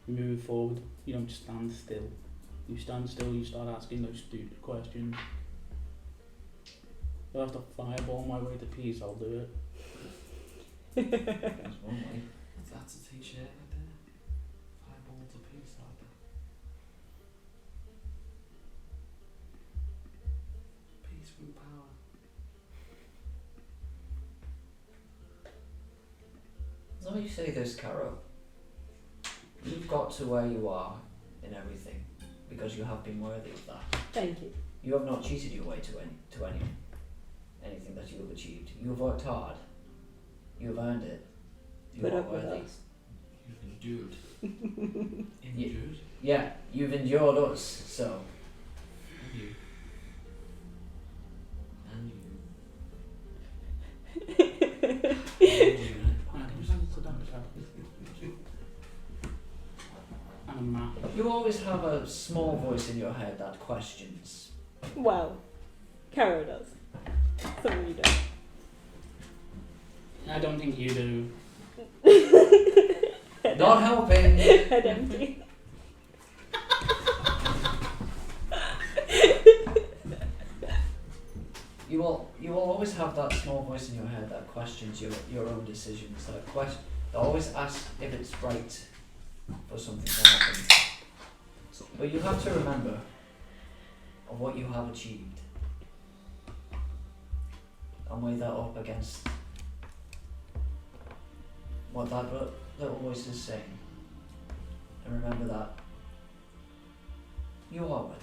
You move forward. You don't just stand still. You stand still, you start asking those stupid questions. If I have to fireball my way to peace, I'll do it. That's one way. That's a t-shirt right there. Fireball to peace like that. Peace through power. Let me say this, Karo. You've got to where you are in everything because you have been worthy of that. Thank you. You have not cheated your way to anything that you have achieved. You have worked hard. You have earned it. You Put are up with worthy. us. You've endured. Endured? Yeah, you've endured us, so And you. And you. And you. And a map. you always have a small voice in your head that questions. Well, Karo does. Some of you don't. I don't think you do. Not helping. Head empty. You will always have that small voice in your head that questions your own decisions. That always asks if it's right for something to happen. But you have to remember of what you have achieved and weigh that up against what that little voice is saying. And remember that you are worthy.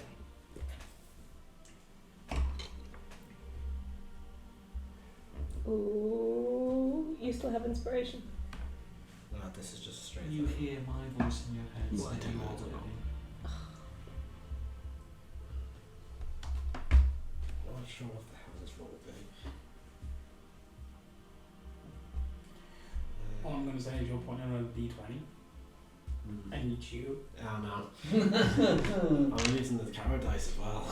Ooh, you still have inspiration. No, this is just a straight. You hear my voice in your head Well, I saying don't you know, are I don't know. worthy. sure what the hell this roll would be. All I'm going to say is you're pointing at a D20 and you chew. Oh no. I'm using the Karo dice as well.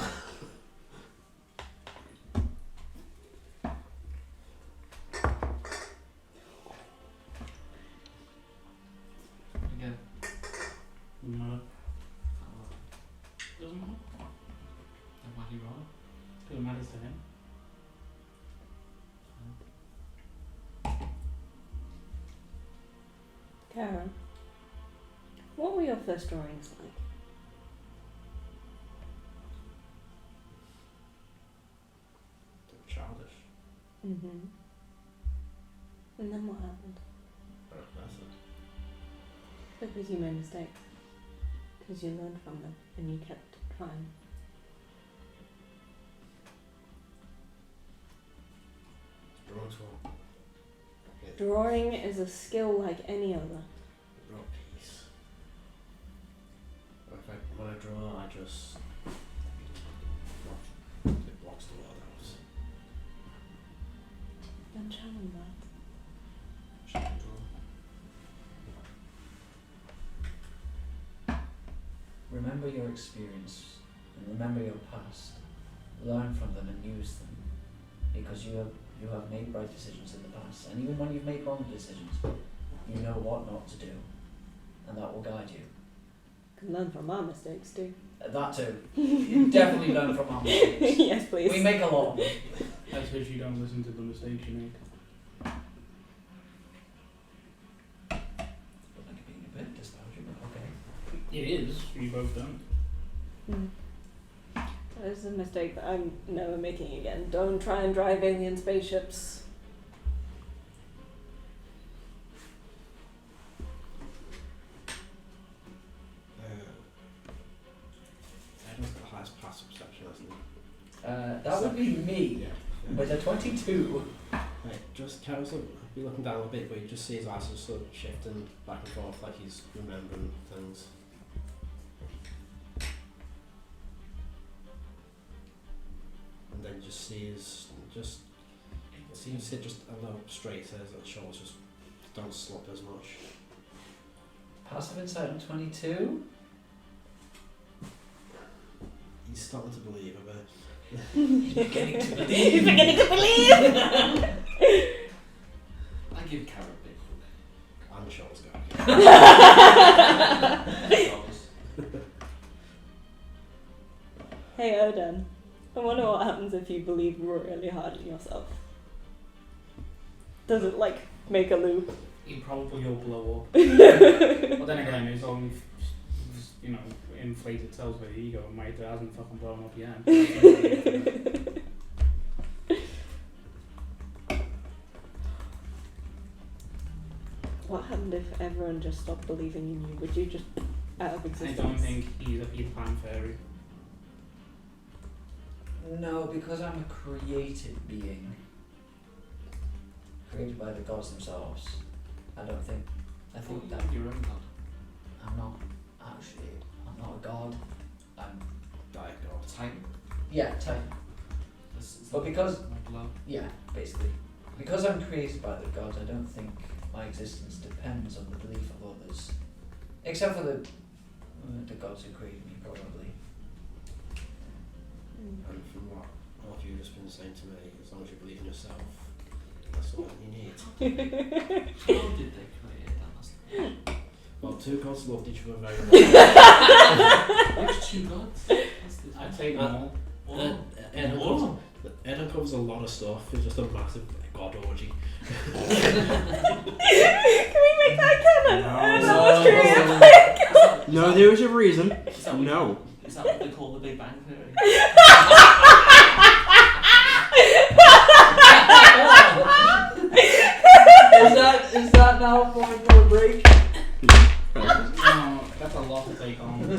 Again. Doesn't matter. Oh, Doesn't matter. then why do you roll? Doesn't matter to him. Karen, what were your first drawings like? Childish. Mm-hmm. And then what happened? Very pleasant. Because you made mistakes. Because you learned from them and you kept trying. Drawing for. Drawing is a skill like any other. Draw a piece. When I draw, I just. It blocks the world out. Then challenge that. Remember your experience and remember your past. Learn from them and use them, because you have made right decisions in the past, and even when you've made wrong decisions, you know what not to do, and that will guide you. Can learn from our mistakes too. That too. You definitely learn from our mistakes. Yes, please. We make a lot of them. That's because you don't listen to the mistakes you make. But like being a bit disparaging, but okay. It is. You both don't. Mm. That is a mistake that I'm never making again. Don't try and drive alien spaceships. Who's got the highest passive perception, hasn't he? That would be me, Yeah. with a 22. Right, just Karo's be looking down a bit, but you just see his eyes just sort of shifting back and forth like he's remembering things. And then you just see his it seems to just a little straight as the shoulders just don't slop as much. Passive insight on 22. He's starting to believe a bit. Beginning to believe. You're beginning to believe! I give Karo a big hook. And the shoulders go. Hey Erdan, I wonder what happens if you believe really hard in yourself. Does it like make a loop? You probably will blow up. But then again, it's only, you know, inflated self with ego. It hasn't fucking blown up yet. What happened if everyone just stopped believing in you? Would you just out of I existence? don't think he's a Peter Pan fairy. No, because I'm a created being. Created by the gods themselves. I think that your own god. I'm not a god. I'm Diet God. Titan. yeah, Titan. But because below. yeah, basically. Because I'm created by the gods, I don't think my existence depends on the belief of others. Except for the gods who created me, probably. And from what all of you have just been saying to me, as long as you believe in yourself, that's all you need. How did they create that? Well, two gods loved each other very much. Which two gods? I'd say them all. Erdan covers a lot of stuff. It's just a massive god orgy. Can we make that canon? No. That was created. No, there was a reason. Is that No. Is that what they call the Big Bang Theory? Is that now point for a break? No, that's a lot to take on.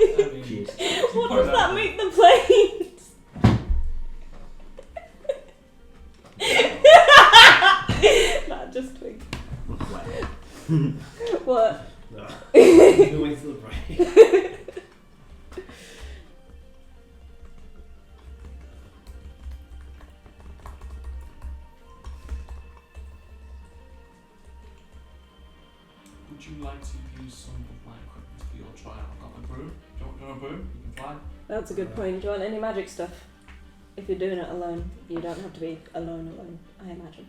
What does that make the planes? Nah, just twig. What? No. Go wait till the break. Would you like to use some of my equipment for your trial? I've got my broom. Do you want a broom? You can fly. That's a good point. Do you want any magic stuff? If you're doing it alone, you don't have to be alone, I imagine.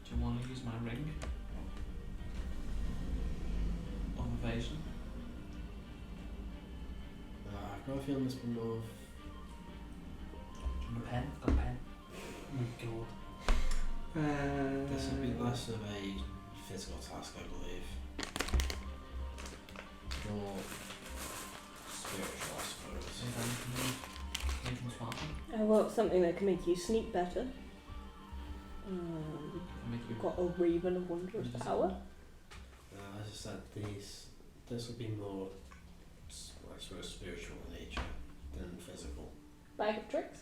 Do you want to use my ring? Of evasion? I've got a feeling this one more. Do you want a pen? Got a pen? Oh my god. This would be less of a physical task, I believe. More spiritual, I suppose. So then can you make them smarter? I want something that can make you sneak better. Can make you You've got a raven of wondrous power. As I said, this would be more, I suppose, spiritual in nature than physical. Bag of tricks.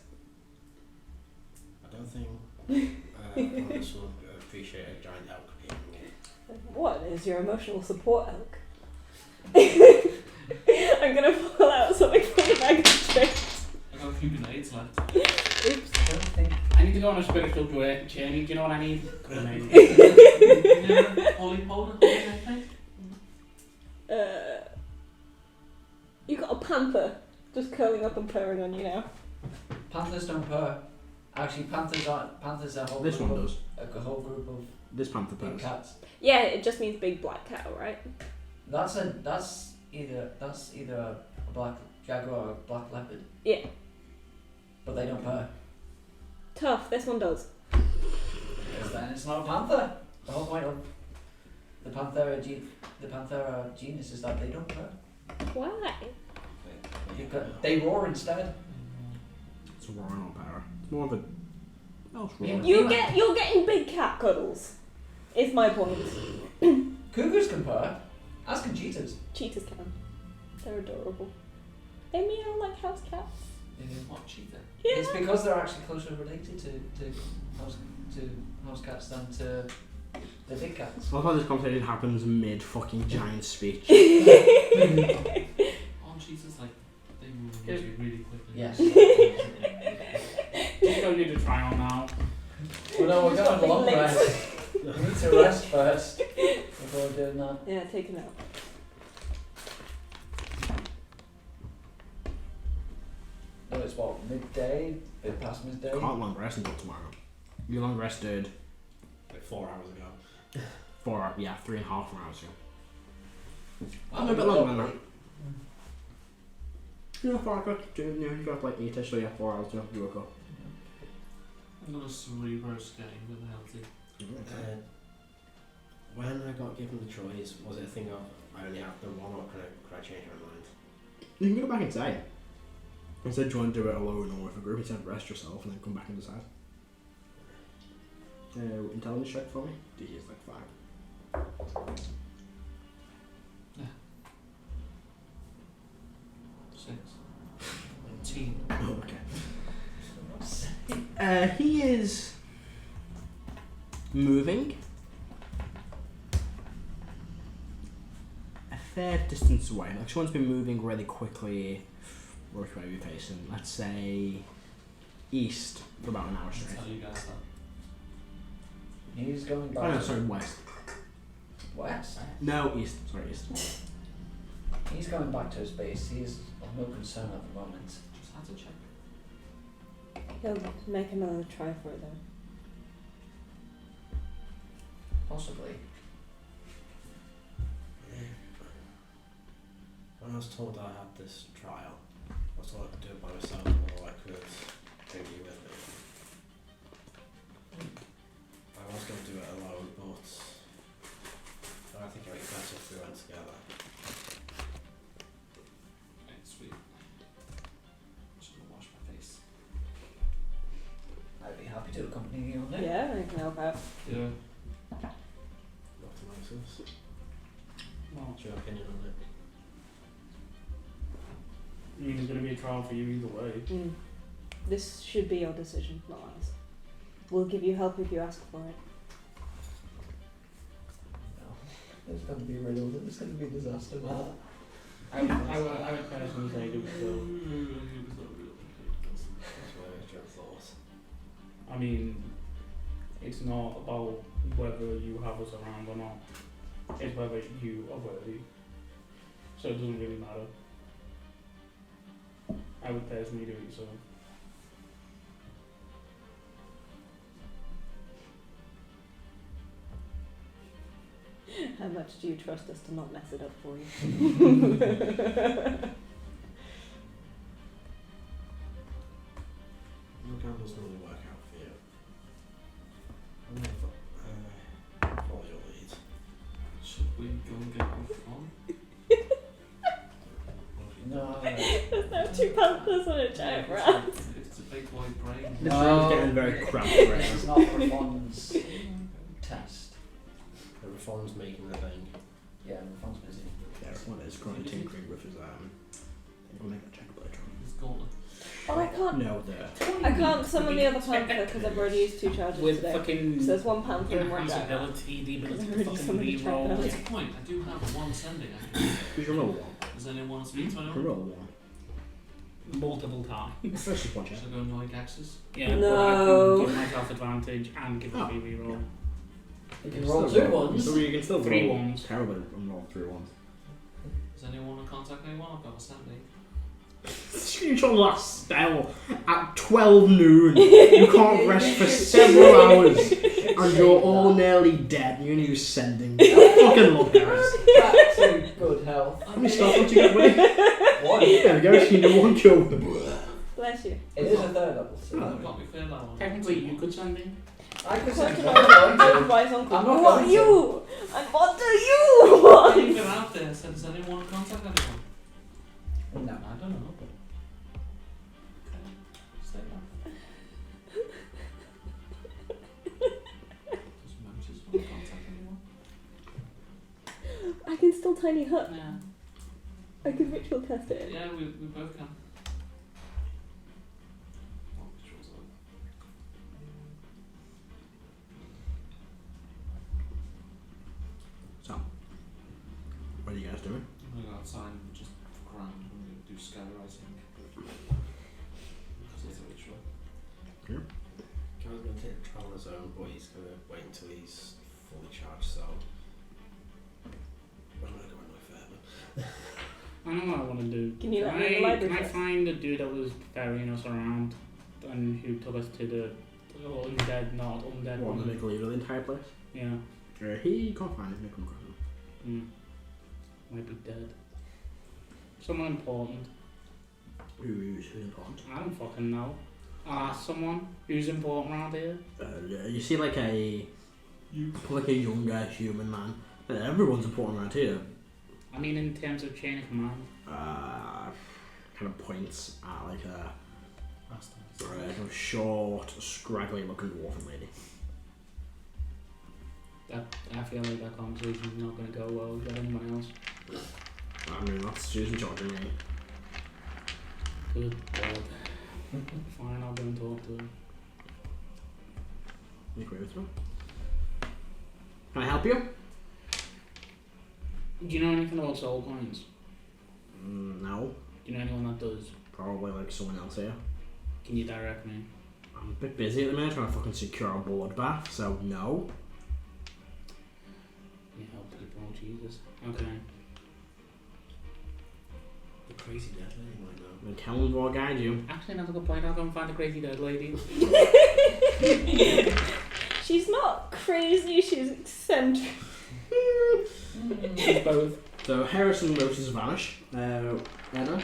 I don't think Apondis will appreciate a giant elk being What is your emotional support elk? I'm gonna pull out something from the bag of tricks. I've got a few grenades left. Oops. I don't think. I need to go on a spiritual journey. Do you know what I need? Grenade. Holy powder, anything? You got a panther just curling up and purring on you now. Panthers don't purr. Actually, panthers aren't. Panthers are a whole This group one of, does. a whole group of This panther big purrs. cats. Yeah, it just means big black cow, right? That's either a black jaguar or a black leopard. Yeah. But they don't purr. Tough. This one does. Because then it's not a panther. The whole point of the Panthera genus is that they don't purr. Why? They roar instead. It's a roaring on power. It's more of a elf Yeah. roar. You're getting big cat cuddles. Is my point. Cougars can purr. As can cheetahs. Cheetahs can. They're adorable. They meow like house cats. What cheetah? Yeah. It's because they're actually closer related to house cats than to the big cats. I love how this conversation happens mid fucking giant speech. Aren't cheetahs like they move really quickly? Yes. Just don't need a trial now. Well, no, we're It's going got to long big legs. rest. We need to rest first before doing that. Yeah, take it out. No, it's what, midday? Bit past midday? Can't long rest until tomorrow. You long rested like 4 hours ago. 3.5 hours ago. I'm a bit longer than that. Yeah, 4 hours. You got like 8ish, so yeah, 4 hours ago. You woke up. I'm gonna cerebro scanning with a healthy. When I got given the choice, was it a thing of I only have the one, or could I change my mind? You can go back and say. Instead, do you want to do it alone or with a group? He said rest yourself and then come back and decide. Intelligence check for me. D is like 5. 6. 19. Oh, okay. He is moving a fair distance away. Like someone's been moving really quickly. Which way are we facing? Let's say east for about an hour I'll straight. tell you guys that. He's going back. Oh no, sorry, west. West. No, east. Sorry, east. He's going back to his base. He's of no concern at the moment. Just had to check. He'll make another try for it though. Possibly. When I was told I had this trial, I was told I could do it by myself or I could bring you with me. I was going to do it alone, but I think it would be better if we went together. Okay, sweet. Just gonna wash my face. I'd be happy to accompany you on it. Yeah, I can help out. Yeah. Not to nonsense. Well, What's your opinion on it? I mean, it's going to be a trial for you either way. This should be your decision, not ours. We'll give you help if you ask for it. It's going to be riddled. It's going to be a disaster, man. I would personally say do so. I mean, it's not about whether you have us around or not. It's whether you are worthy. So it doesn't really matter. I would personally do it so. How much do you trust us to not mess it up for you? The candles normally work out for you. I'm going to follow your lead. Should we go and get Reyfron? No. There's now 2 panthers and a giant rat. It's a big white brain. This room's getting very cramped right This is now. not Reyfron's test. The reform's making the thing. Yeah, Reyfron's busy. Yeah, everyone is currently tinkering with his we'll make a check later on. It's gauntlet. Oh, I can't. No, there. I can't summon the other panther because I've already used 2 charges With today. fucking So there's 1 panther and 1 enhanced giant rat. ability, the ability I've to already fucking summoned a reroll. giant That's the point. I do have one sending. Who's your roll one? Does anyone want to speak to Can anyone? roll one. Multiple times. That's just one check. Should I go annoy Gaxes? Yeah, No. but I can give myself advantage and give a free reroll. You can roll 2 ones. So you can still 3 roll ones. terrible and roll 3 ones. Does anyone want to contact anyone? I've got a sending. You your last spell at 12 noon. You can't rest for several hours, and you're all nearly dead. And you're gonna use sending. I fucking love Heris. Back to good health. How many stuff once you get ready? 1. There we go. So you do 1 kill. Bless you. It is a 3rd level. So So I've got me fair now. Technically, you could send in. I could Turn send to you my I'm uncle. not What going are to. you? And what do you want? Anything out there? So does anyone want to contact anyone? No. I don't know. Okay. Stay back. Does Moses want to contact anyone? I can still tiny hut. Yeah. I can ritual test it. Yeah, we both can. What rituals are So, what are you guys doing? I'm going to go outside and just fuck around. I'm going to do scatter-rising. Because it's a ritual. Karo's going to take the trial on his own, but he's going to wait until he's fully charged, so I'm going to go annoy further. I know what I want to do. Can you let me in the Can library I first? find the dude that was ferrying us around and who took us to the undead, not undead Want to one? make a lead of the entire place? Yeah. He can't find him. Make him across him. Might be dead. Someone important. Who's important? I don't fucking know. Someone who's important around here. You see like a younger human man. Everyone's important around here. I mean, in terms of chain of command. Kind of points at like a short, scraggly looking dwarven lady. I feel like that conversation's not going to go well with anyone else. I mean, that's she's in charge of me. Good God. Fine, I'll go and talk to her. You agree with me? Can I help you? Do you know anything about soul coins? No. Do you know anyone that does? Probably like someone else here. Can you direct me? I'm a bit busy at the minute trying to fucking secure a bloodbath, so no. You help people, oh Jesus. Okay. The crazy dead lady might know. The Kellan will guide you. Actually, that's a good point. I'll go and find the crazy dead lady. She's not crazy, she's eccentric. She's both. So Heris and Moses vanish. Erdan,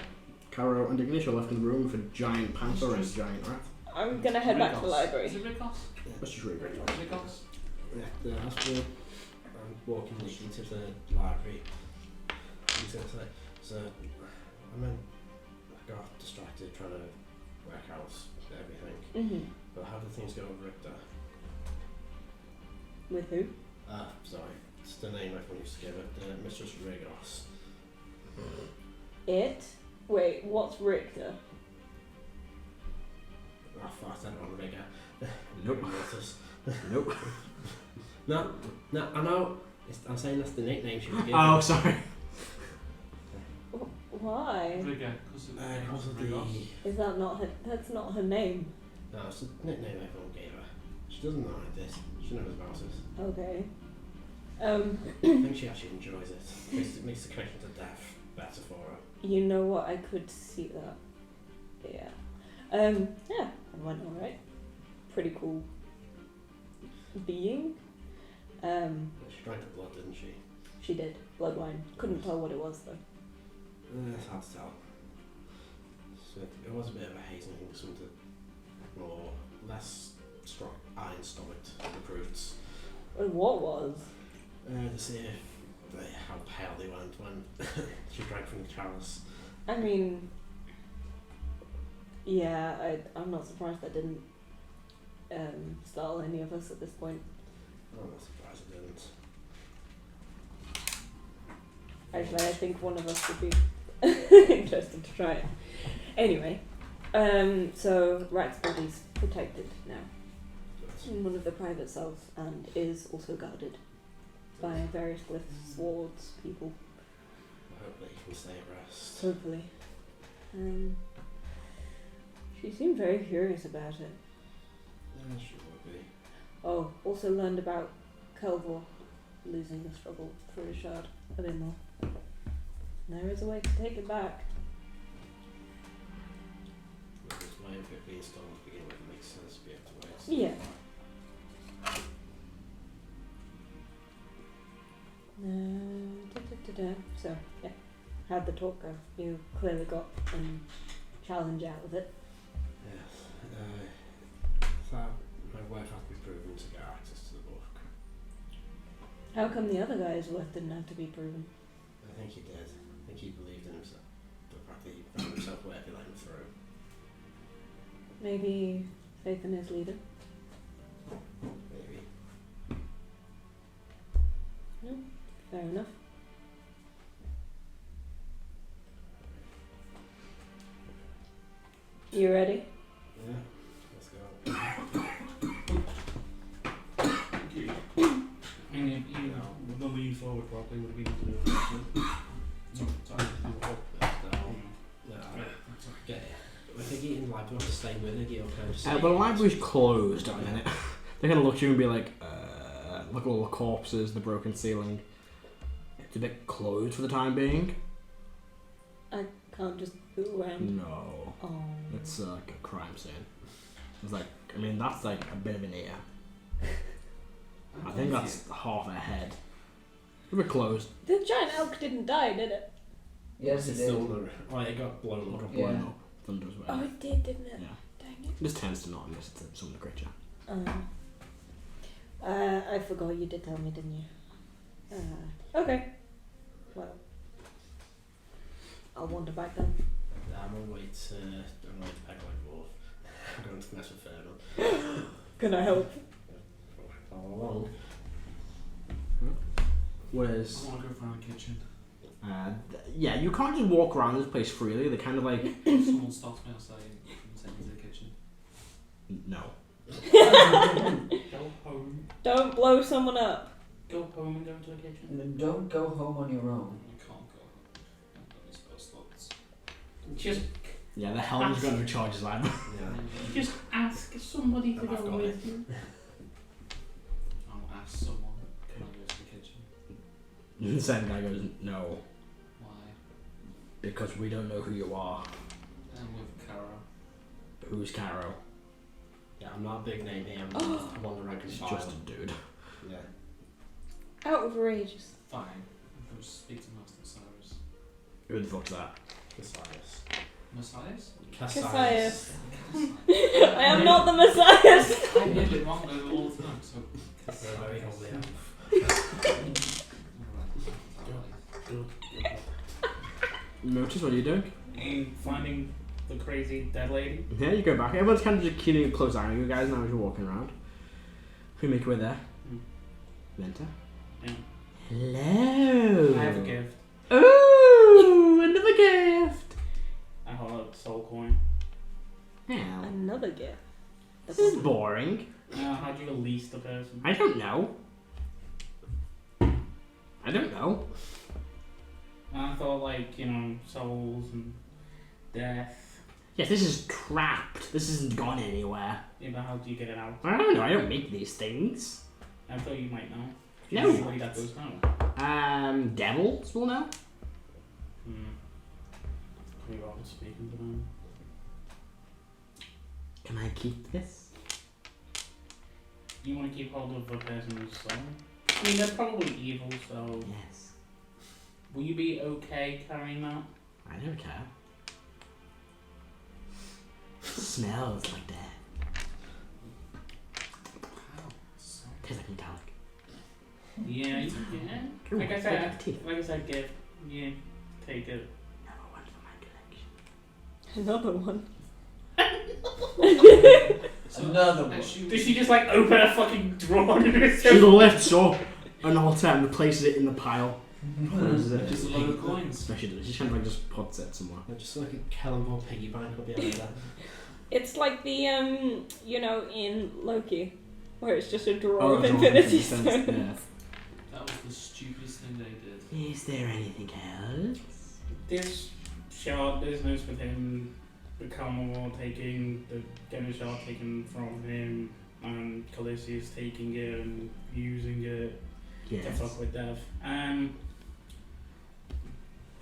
Karo and Igneous are left in the room with a giant panther and a giant rat. I'm gonna head back to the Is library. it Rickos? Let's just read it. Rickos? Yeah, the hospital. I'm walking into the library. He's going to say, so I got distracted trying to work out everything. Mm-hmm. But how did things go with Richter? With who? Sorry. It's the name everyone used to give it. Mistress Rraks. It? Wait, what's Richter? I thought that on Rebeca. Nope. Notice. Nope. No, I know I'm saying that's the nickname she was given. Oh, sorry. Why? Rigger, because Because of the... Is that not her? That's not her name. No, it's the nickname everyone gave her. She doesn't like this. She knows about it. Okay. I think she actually enjoys it. It makes the connection to death better for her. You know what? I could see that. Yeah. Yeah. It went alright. Pretty cool being. She drank the blood, didn't she? She did. Blood wine. Couldn't tell what it was though. It's hard to tell. So it was a bit of a haze, I think, something more, less strong, iron-stomached recruits. And what was? To see how pale they went when she drank from the chalice. I mean, yeah, I'm not surprised that didn't startle any of us at this point. I'm not surprised it didn't. Actually, I think one of us would be interested to try it. Anyway, so Rraks' body's protected now in one of the private cells and is also guarded by various glyphs, swords, people. Hopefully you can stay at rest. Hopefully. She seemed very curious about it. Yeah, she would be. Oh, also learned about Kelvor losing the struggle for his shard a bit more. There is a way to take it back. This way of it being stolen to begin with makes sense to be able to wait. Yeah. So, yeah. How'd the talk go? You clearly got a challenge out of it. Yes. So my wife has to be proven to get access to the book. How come the other guy's worth didn't have to be proven? I think he did. I think he believed in himself. The fact that he found himself where he let him through. Maybe faith in his leader? Maybe. No, fair enough. You ready? Yeah. Let's go. I mean, if you were leaning forward properly, would have been able to do it. No, sorry, to do it. Yeah. I think he in library to stay with it, or kind of just But the library's closed at the minute. They're gonna look at you and be like, look at all the corpses, the broken ceiling. It's a bit closed for the time being. I can't just fool around. No. Oh. It's like a crime scene. It's like, I mean, that's like a bit of an ear. I think that's half a head. A bit closed. The giant elk didn't die, did it? Yes, it It's did. still it got blown Or up. blown Yeah. up. Thunder as well. Oh, it did, didn't it? Yeah. Dang it. It just tends to not unless it's a summoner creature. I forgot you did tell me, didn't you? Okay. Well, I'll wander back then. I'm on my way to Peg Like Wolf. I'm going to mess with Firblog. Can I help? All along. Whereas, I want to go around the kitchen. yeah, you can't just walk around this place freely. They're kind of like, If someone stops me outside and sends me to the kitchen. no. Go home. Don't blow someone up. Go home and go into the kitchen. And then don't go home on your own. You can't go home. I've got these spell slots. Just, Yeah, the helm's got no charges either. Yeah. just ask somebody to I've go got with you. I'll ask someone, can I go to the kitchen? The same guy goes, no, Why? because we don't know who you are. I'm with Karo. Who's Karo? Yeah, I'm not a big name here. I'm on the rank and He's file. just a dude. Yeah. Outrageous. Fine. I'll go speak to Master Cyrus. Who the fuck's that? Cassius. Messiahs? Cassius. I am not the Messiah. I get it wrong over all the time, so... They're very holy elf. Notice, what are you doing? Finding the crazy dead lady. Yeah, you go back. Everyone's kind of just keeping a close eye on you guys now as you're walking around. Who make your way there? Venta? Yeah. Hello! I have a gift. Ooh! Another gift! I hold a soul coin. Hell. Another gift. This is boring. How do you release the person? I don't know. I don't know. And I thought, like, you know, souls and death. Yes, this is trapped. This isn't gone anywhere. Yeah, but how do you get it out? I don't know. I don't make these things. I thought you might know. No. Anybody that does know. Devils will know. We were all speaking to them. Can I keep this? You want to keep hold of a person's soul? I mean, they're probably evil, so... Yes. Will you be okay carrying that? I don't care. Smells like death. Tastes like metallic. Yeah, you can. Like I said, give. Yeah, take it. Another one for my collection. Another one. Another one. Does she just like open a fucking drawer and it's She lifts up an altar and places it in the pile. Just a load of coins. No, she doesn't. She kind of like just puts it somewhere. Just like a Kellenborn piggy bank will be like that. It's like the you know, in Loki, where it's just a drawer Oh, of it's all Infinity Stones, Stones. yeah. That was the stupidest thing they did. Is there anything else? this shard business with him, the Carmel taking the Canis shard taken from him, and Calisius taking it and using it to Yes. fuck with death.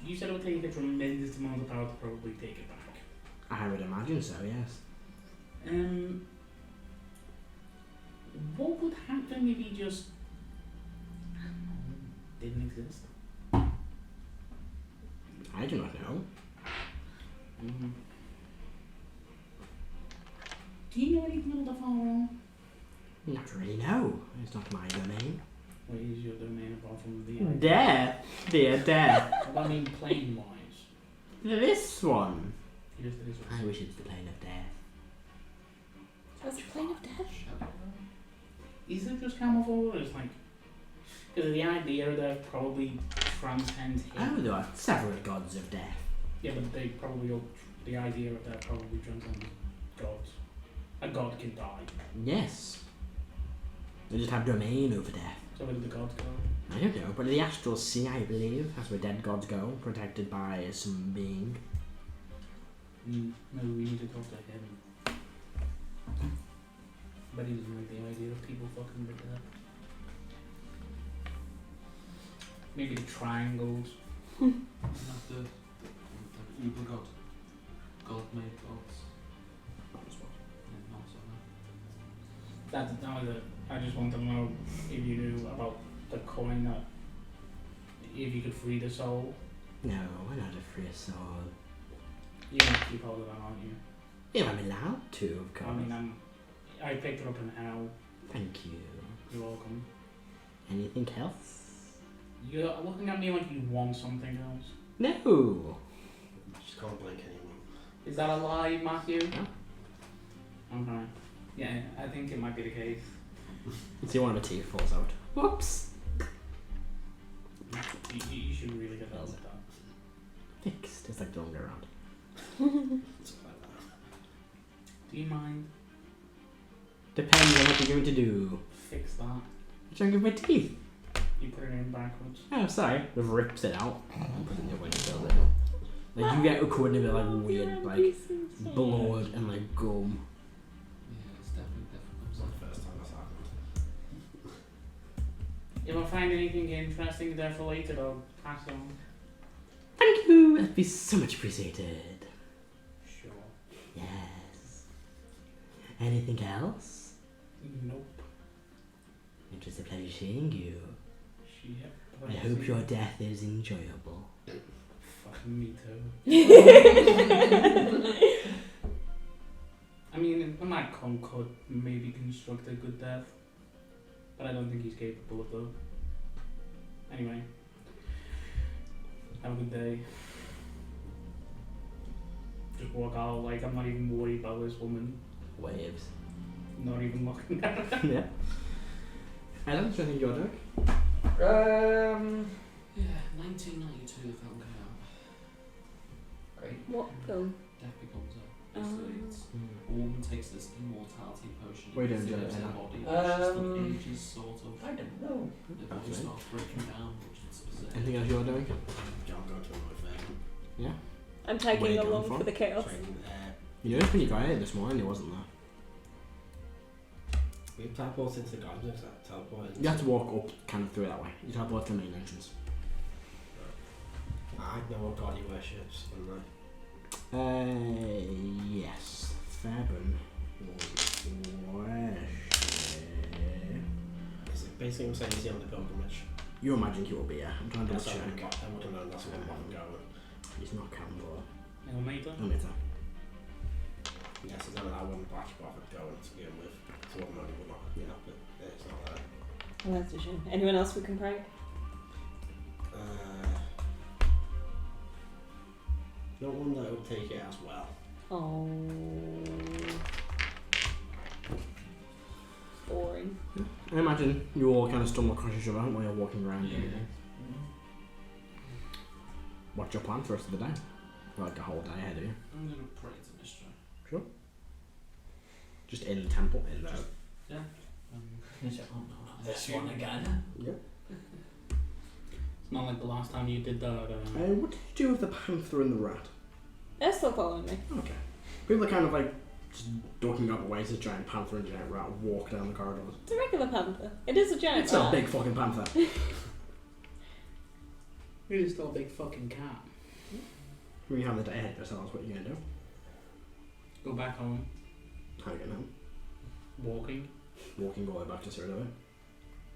You said it would take a tremendous amount of power to probably take it back. I would imagine so, yes. What would happen if he just, I don't know, didn't exist? I do not know. Do you know anything about the Pharaoh? Not really, no. It's not my domain. What is your domain apart from the Death. Dear death. Well, I mean, plane-wise. This one. Yes, it is. I wish it's the plane of death. That's the plane of death. Is it just camouflage? Or it's like, because the idea that probably transcends him. Oh, there are several gods of death. Yeah, but they probably all, the idea of that probably transcends gods. A god can die. Yes. They just have domain over death. So where do the gods go? I don't know, but the astral sea, I believe, that's where dead gods go, protected by some being. No, we need to talk to him. But he doesn't like the idea of people fucking with that. Maybe the triangles. Not the uber god. God made gods. Yeah, not so much. That was it. I just want to know if you knew about the coin that, if you could free the soul. No, we're not a free soul. You're gonna keep hold of that, aren't you? Yeah, I'm allowed to, of course. I mean, I picked her up in hell. Thank you. You're welcome. Anything else? You're looking at me like you want something else. No. Just can't blink anymore. Is that a lie, Matthew? No. Okay. Yeah, I think it might be the case. See, one of the teeth falls out. Whoops. You should really get that with that. Fixed. It's like the longer around. Something like that. Do you mind? Depends on what you're going to do. Fix that. Which I'm my teeth. You put it in backwards. Oh, sorry. It rips it out. Put it in the window. Like, you get covered in a bit like weird, like, blood and like gum. Yeah, it's definitely It's not the first time that's happened. If I find anything interesting there for later, I'll pass it on. Thank you. That'd be so much appreciated. Sure. Yes. Anything else? Nope. It was a pleasure seeing you. Yep. I hope your death is enjoyable. Fucking me too. I mean, a Madcon could maybe construct a good death, but I don't think he's capable of that. Anyway, have a good day. Just walk out like I'm not even worried about this woman. Waves. Not even looking at her. Yeah. Alan, do you think your dog? Yeah, 1992 the film came out. Great. What film? Death becomes a. Oh. A woman takes this immortality potion. Wait, don't and do it, fills her Anna. body. It's just the ages sort of. I don't know. The body starts breaking down, which is Anything else you're doing? I'll go to another thing. Yeah. I'm Where tagging you going along for? for the chaos. You noticed when you got here this morning, he wasn't there. We teleported into the garden, is that teleported? You have to walk up kind of through that way. You teleport to the main entrance. I know what god he worships, don't I? Yes. Fairburn will worship. Is it basically I'm saying he's on the pilgrimage? You imagine he will be, yeah. I'm trying to That's check. I would have known that's where I'm going. He's not Candor. No mater. No matter. Yes, I know that I wouldn't actually bother going to begin with. So what money will not, but it's not there. Well, that's a shame. Anyone else we can prank? Not one that would take it as well. Oh. Boring. I imagine you all kind of stumble across each other while you're walking around. Yeah. What's your plan for the rest of the day? Like a whole day ahead of you? I'm going to pray to Mistra. Just in the temple? In the... This one again. Yeah. It's not like the last time you did that. What did you do with the panther and the rat? They're still following me. Okay. People are kind of like just ducking up away as a giant panther and a giant rat walk down the corridors. It's a regular panther. It is a giant It's not a rat. big fucking panther. You're just still a big fucking cat. When you have the day ahead of yourselves, what are you going to do? Go back home. How are you getting home? Walking. Walking all the way back to Cyrano.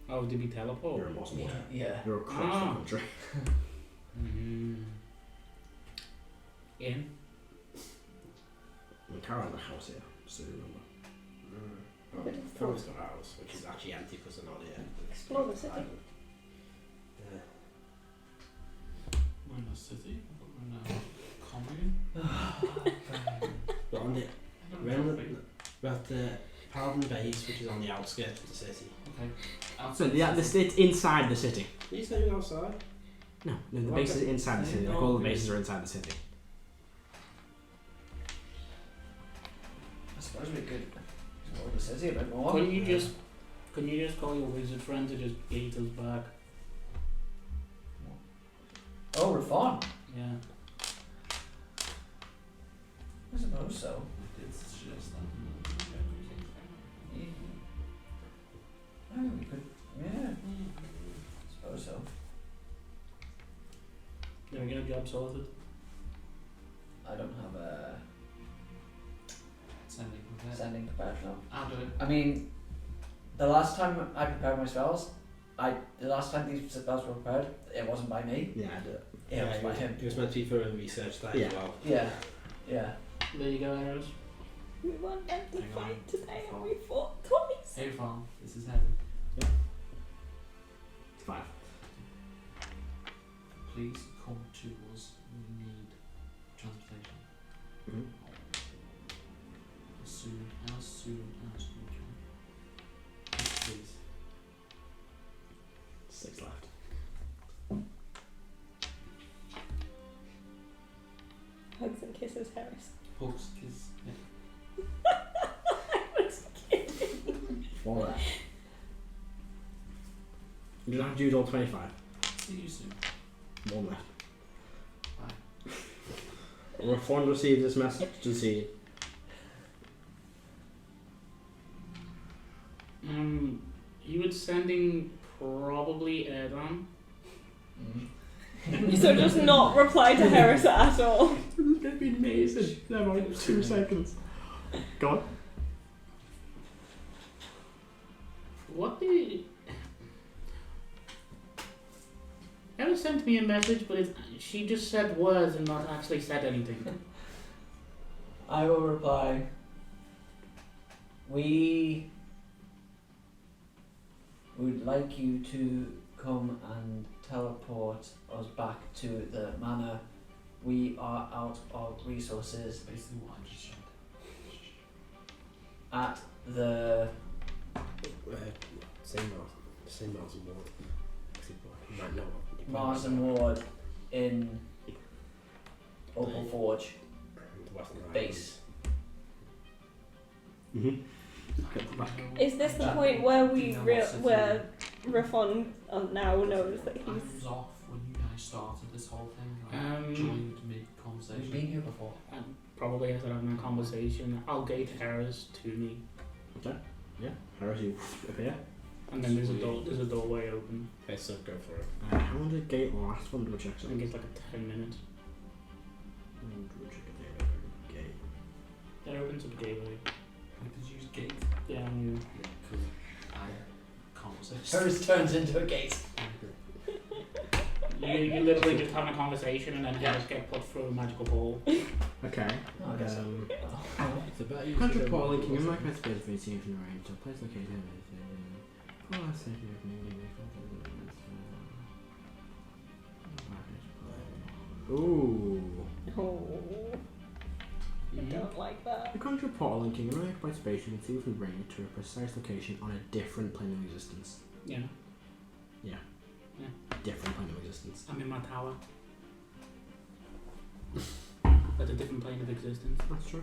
Oh, did we teleport? You're impossible. Yeah. You're across the country. In? And Karo has a house here, so you remember. Karo's got a house, which is actually empty because they're not here. Explore the city. Yeah. We're in a city. We're in a commune. But on the, we're at the Paladin base, which is on the outskirts of the city. Okay. So it's inside the city. Are you saying outside? No, the base is inside the city. Like all the bases are inside the city. I suppose we could explore the city a bit more. Couldn't you just call your wizard friend to just gate us back? Oh, Rraks. Yeah. I suppose so. I did suggest that. Oh, we could. Yeah. Suppose so. Did we get a job sorted? I don't have a Sending prepared. sending prepared now. I'll do it. I mean, the last time I prepared my spells, the last time these spells were prepared, it wasn't by me. Yeah, I do it. It was by him. It was meant to be for a research that Yeah. as well. Yeah. Yeah. There you go, Heris. We weren't meant to Hang on. fight today and we fought twice. Hey, Farm, this is heavy. It's 5. Please come to us. We need transportation. Mm-hmm. As soon as you can. Please. 6 left. Hugs and kisses, Heris. Hugs, kiss. Yeah. I was kidding. 4 left. You don't have to use all 25. See you soon. 1 left. Bye. Rraks received this message to see. You were sending probably Erdan. So just not reply to Heris at all. This is going to be amazing. Never mind, 2 seconds. Go on. What the... Heris sent me a message, but she just said words and not actually said anything. I will reply. We would like you to come and teleport us back to the manor. We are out of resources Basically what I just said. at the Same Mars and Ward. You might know. Mars and Ward in Opal Forge base. Mm-hmm. Get the back. Is this the point where we where Rrfon now knows that I he's. was off when you guys started this whole thing. I joined We've mid-conversation. been here before. Probably after having a conversation, I'll gate Heris to me, Heris, you appear. and then there's a doorway open. Okay, so go for it. How long did the gate last? One double check. I think it's like a 10 minutes. Gate. That opens up a gateway. Did you use gate? Yeah, I knew. Yeah, cool. Conversation. Heris turns into a gate. You literally just have a conversation and then Heris get put through a magical ball. Okay. Oh, I guess so. It's a better use Country of portal the- linking. I'm not going to space for teams in range. So place location. Ooh. Oh, I don't like that. The country portal linking. In occupied space, you can see within range to a precise location on a different plane of existence. Yeah. Different plane of existence. I'm in my tower. At a different plane of existence. That's true.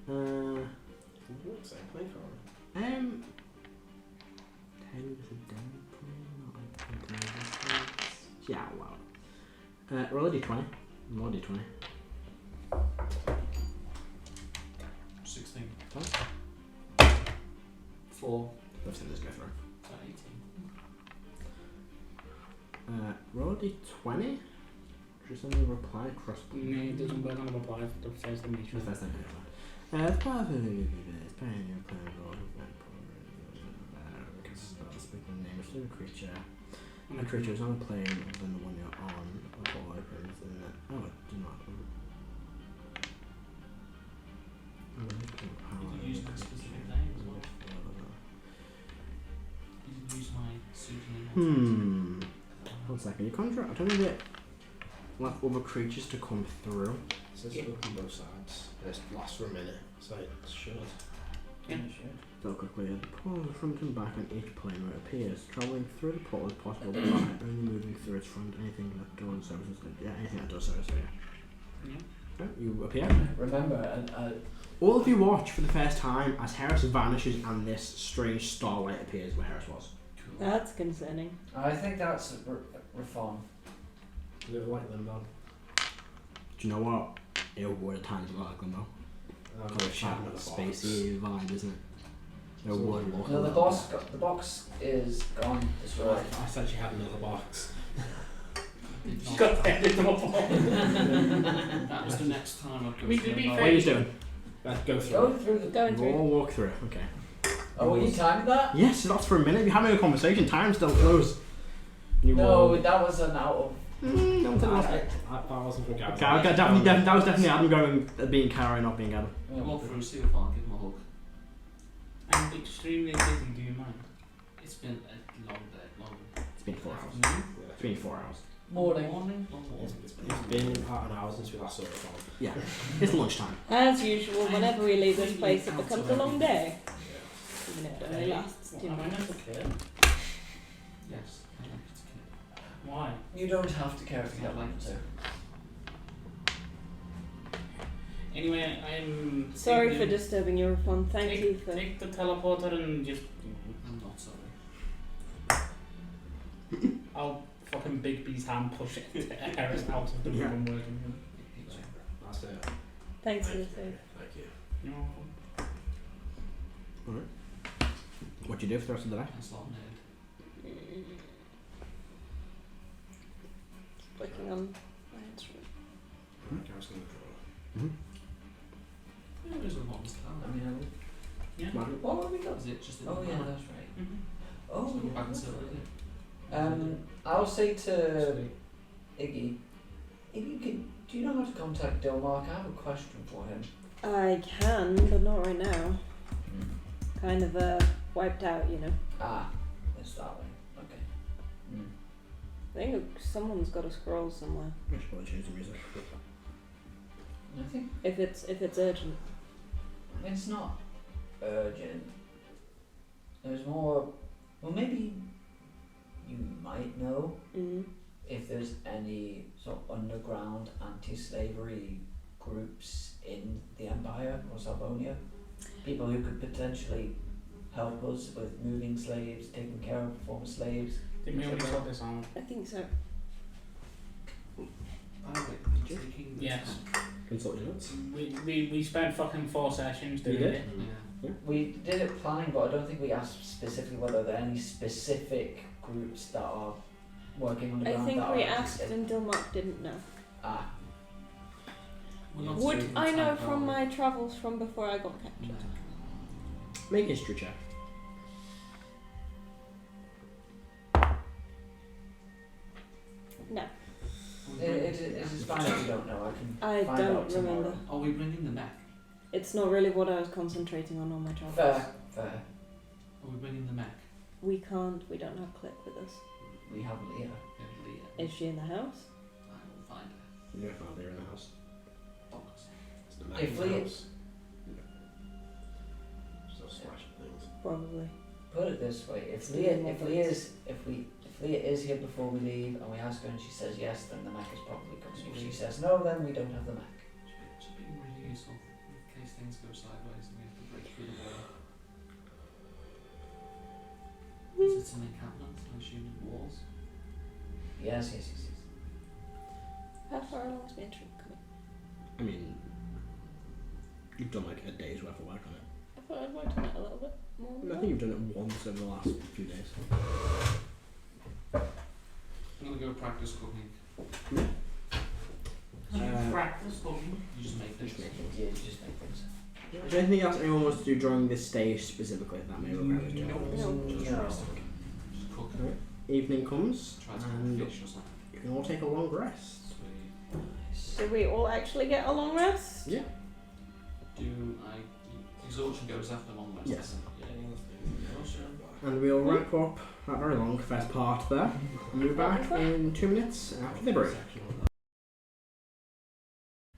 What's that play for? 10 is a down plane, not a plane of existence. Yeah, wow. Roll a d20. Roll a d20. 16. 4. Let's see this go through. 18. Roll a d20. Just only reply cross. No, it doesn't work on the reply. It says the The nature. first thing I the part of it is paying your plan roll. Speaking the name of a creature. A creature is on a plane other than the one you're on. A portal opens in that. Oh, it do not. Did you use my specific name as well? You didn't use my pseudonym. 1 second. Your contract. I don't know that. Like other creatures to come through. It says it on both sides. It lasts for a minute, so it should. Yeah. So quickly, the portal is front and back on each plane where it appears. Travelling through the portal is possible, but only moving through its front. Anything that does services, anything that does services, yeah. Yeah. You appear. Remember, All of you watch for the first time as Heris vanishes and this strange starlight appears where Heris was. Cool. That's concerning. I think that's Rrfon. A little like Limbo. Do you know what? It would at times look like Limbo. Kind of chat with a spacey vibe, isn't it? It would look No, like the box is gone. It's right. I said you had another box. Got that in the ball. That was the next time I've We did be What are you doing? Let's go through. Go through the. Going We'll through. all walk through. Okay. Oh, were you timing that? Yes, that's for a minute. You're having a conversation. Time's still closed. You No, all- that was an out of. Don't tell us. That wasn't for guys. Okay, that was definitely Adam going being Karo, not being Adam. I walk through, see the farm, give him a hug. I'm extremely busy, do you mind? It's been a long day, It's been 4 hours. afternoon. It's been 4 hours. Morning. Long morning. It's been about an hour since we last saw the phone. Yeah, it's lunchtime. As usual, whenever we leave this place, it becomes a long day. Even if it only Okay. lasts 2 Am I minutes. not a kid? Yes, I like it to care. Why? You don't have to care if you don't like to. Anyway, I'm... Sorry for taking- disturbing your fun. Thank you for. Take the teleporter and just... I'm not sorry. I'll fucking Big B's hand push it Heris out of the room Yeah. I'm working in. That's it. Thanks for the save. Thank you. You know, Alright. What you do for the rest of the day? That's not nerd. Clicking on my instrument. I was going to draw. Yeah, there's a monster. I mean, yeah. what have we got? Is it just in Oh the yeah, corner? that's right. Mhm. Oh, So go yeah, back and that's sit right. over I'll say to there. Iggy, do you know how to contact Dilmark? I have a question for him. I can, but not right now. Kind of wiped out, you know. Ah, it's that way. Okay. I think someone's got a scroll somewhere. I should probably change the music. I think If it's urgent. it's not urgent. There's more. Well, maybe you might know Mm. if there's any sort of underground anti-slavery groups in the Empire or Salvonia. People who could potentially help us with moving slaves, taking care of former slaves. Did we already sort this out? I think so. By the way, taking the Yes. time. Consult your notes. We spent fucking 4 sessions doing You did? it. Yeah. We did it planning, but I don't think we asked specifically whether there are any specific groups that are working on the I ground. think that we are asked interested. and Dilmark didn't know. Ah, We're not Would taking I the know time, from are my travels from before I got we? captured? Make a history check. No, it is fine if you don't know. I can I find don't out tomorrow. remember. Are we bringing the mech? It's not really what I was concentrating on my travels. Fair. Are we bringing the mech? We can't. We don't have Click with us. We have Leah. Yeah, Leah. Is she in the house? I will find her. You don't find her in the house. Bollocks. It's the If Magnum Leah- house. Still slashing things. Probably. Put it this way: if Still Leah, in my if books. Leah is here before we leave, and we ask her and she says yes, then the mech is probably coming. If she says no, then we don't have the mech. Should be really useful in case things go sideways and we have to break through the wall. Is it an encampment? I'm assuming walls. Yes. How far along is the entry coming? I mean, you've done like a day's worth of work on it. I thought I'd worked on it a little bit more. I think you've done it once over the last few days. I'm gonna go practice cooking. Practice cooking. You just make things. Yeah, you just make things. Is there anything else anyone wants to do during this stage specifically that may require us doing? Just No. resting. Just cook. Alright. Evening comes, Try to and cook fish or something. you can all take a long rest. Sweet. Did we all actually get a long rest? Yeah. Exhaustion goes after long rest? Yes. Yeah. Exhaustion. And we'll wrap up that very long first part there. And we'll be back in 2 minutes after the break.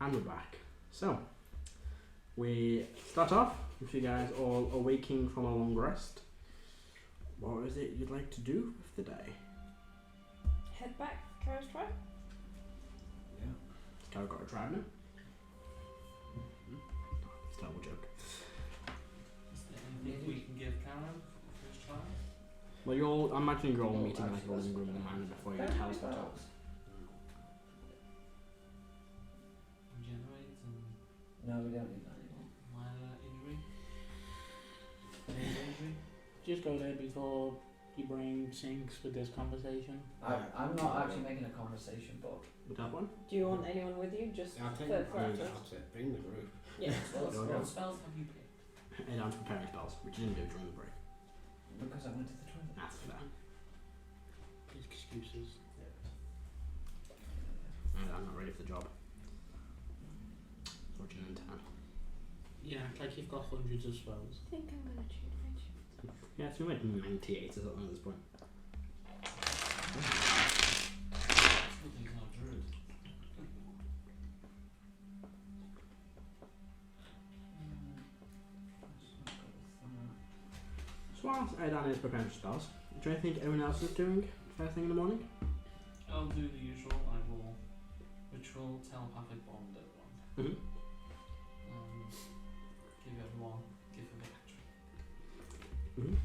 And we're back. So, we start off with you guys all awaking from a long rest. What is it you'd like to do with the day? Head back, Karo's tribe. Yeah. Has Karo got a tribe now? It's a terrible joke. Is there anything we can give Karen for his trial? Well, you're all, I'm imagining you're all meeting like a living room in the manor before you tell us what to Regenerate and No, we don't need that anymore. minor injury? Major injury? Just go there before your brain sinks with this conversation. I'm not actually making a conversation, but Would that one? Do you want anyone with you? Just Yeah, I'll take for the group. afterwards? I'll say, bring the group. Yeah. What spells have you picked? And I'm preparing spells, which you didn't do during the break. because I went to the toilet. That's fair. Excuses. And I'm not ready for the job. Fortune and 10. Yeah, like you've got hundreds of spells. I think I'm gonna choose Rich. Yeah, it's been like 98 or something at this point. It's good he's not a druid. So whilst Erdan is preparing spells, do you think anyone else is doing first thing in the morning? I'll do the usual. I will ritual telepathic bond everyone. Give him a victory.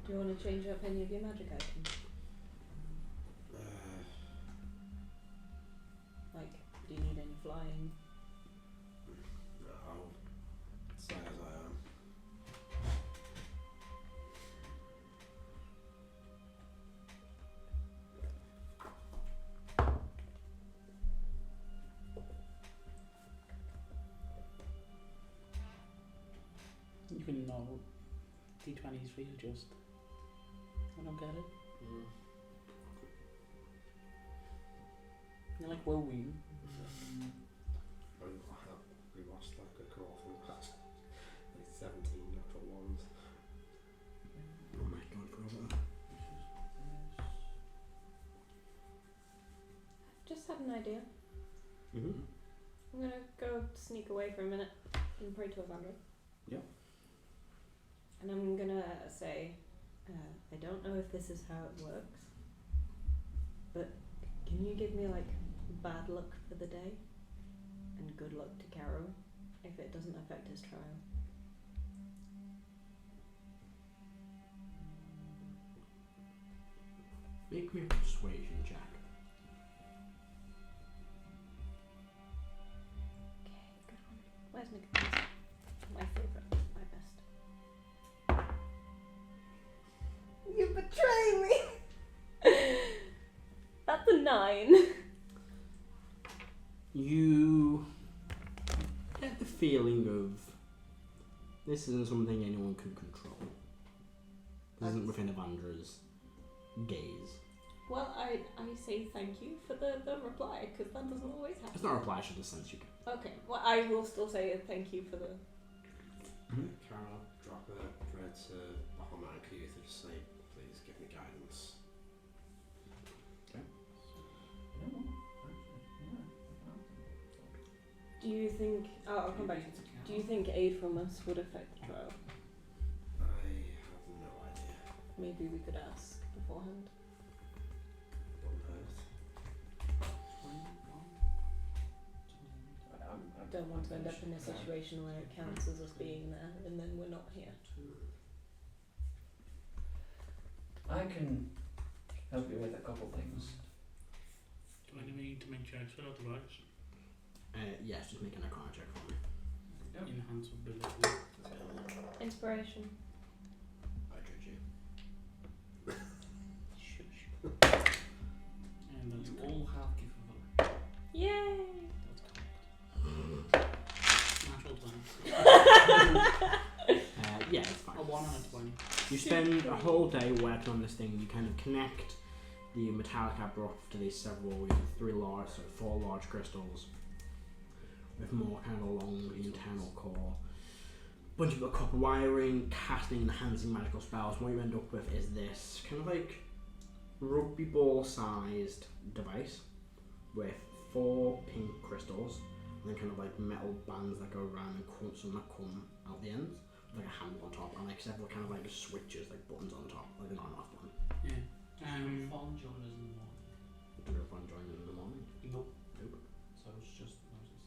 Do you want to change up any of your magic items? Like, do you need any flying? No, I'll stay as I am. You can know D20s for you just. I don't get it. You're like whirlwind. We lost like a colourful class. Like 17 natural ones. Oh my god, brother. Just had an idea. Mm-hmm. I'm gonna go sneak away for a minute and pray to Evandro. Yep. And I'm gonna say, I don't know if this is how it works, but can you give me like bad luck for the day and good luck to Karo if it doesn't affect his trial? Make me a persuasion check. Okay, good one. Where's my computer? My favourite. My best. You betray me! That's a 9. You get the feeling of this isn't something anyone can control. This isn't within Evandra's gaze. Well, I say thank you for the reply, because that doesn't always happen. It's not a reply, it's just a sense you get. Okay, well, I will still say a thank you for the... Karo, drop a bread to Bahamut and Kuyutha to say, please give me guidance. Do you think... Oh, I'll come back. Do you think aid from us would affect the trial? I have no idea. Maybe we could ask beforehand. I don't want to end up in a situation where it counts as us being there and then we're not here. I can help you with a couple things. Do I need to make checks for that device? Yes, just make an arcana check for me. Enhance ability. Inspiration. I judge you. Shush. And that's You good. all have gift of valor. Yay! Natural 20. Yeah, it's fine. A 1 and a 20. You spend a whole day working on this thing. You kind of connect the metallic abroth to these four large crystals with more kind of along the internal core. Bunch of copper wiring, casting, enhancing magical spells. What you end up with is this kind of like rugby ball sized device with 4 pink crystals and then kind of like metal bands that go around and some that come out the ends, like a handle on top, and like several kind of like switches, like buttons on top, like an on-off one. Yeah. Fun join us in the morning. Do you want to join in the morning? Nope. Nope. So it's just Moses.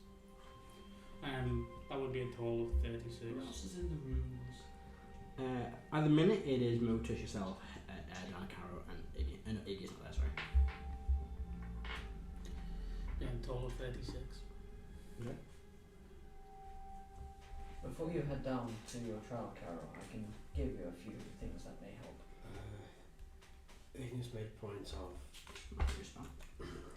That would be a total of 36. Who else is in the rooms? At the minute, it is Motus, yourself, Erdan, Karo, and Iggy. No, Iggy's not there, sorry. Yeah, a total of 36. Okay. Before you head down to your trial, Karo, I can give you a few things that may help. Igneous made points of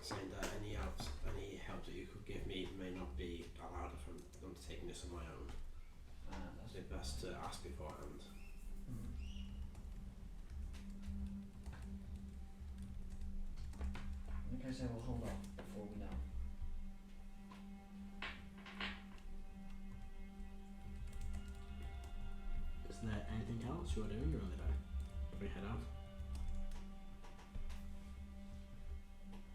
saying that any help that you could give me may not be allowed if I'm undertaking this on my own. That's It's best to ask beforehand. I think I say we'll hold off before we know. Is there anything else you are doing during the day before you head out?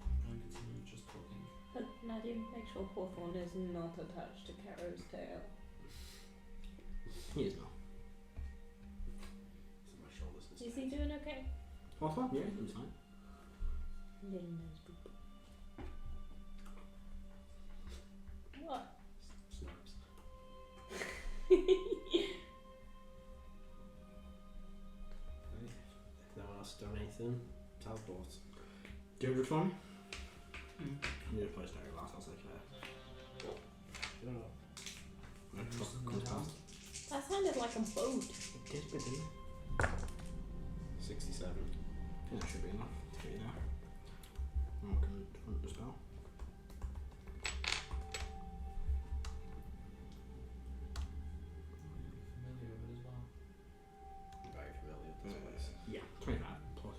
I continue just talking. But Nadia, make sure Hawthorne is not attached to Karo's tail. He is not. So my shoulders and Is he doing okay? Hawthorne? Yeah, he's fine. Little nose boop. What? snaps. If no one else has done anything, teleport. Do you respond? Mm. You just play Stereo Glass, I'll say I don't know. When a truck comes past. That sounded like a boat. It did, but didn't. 67. Yeah, that should be enough to get you there. And we can front the spell. Familiar with it as well. I'm very familiar with this place. Yeah, 25 plus.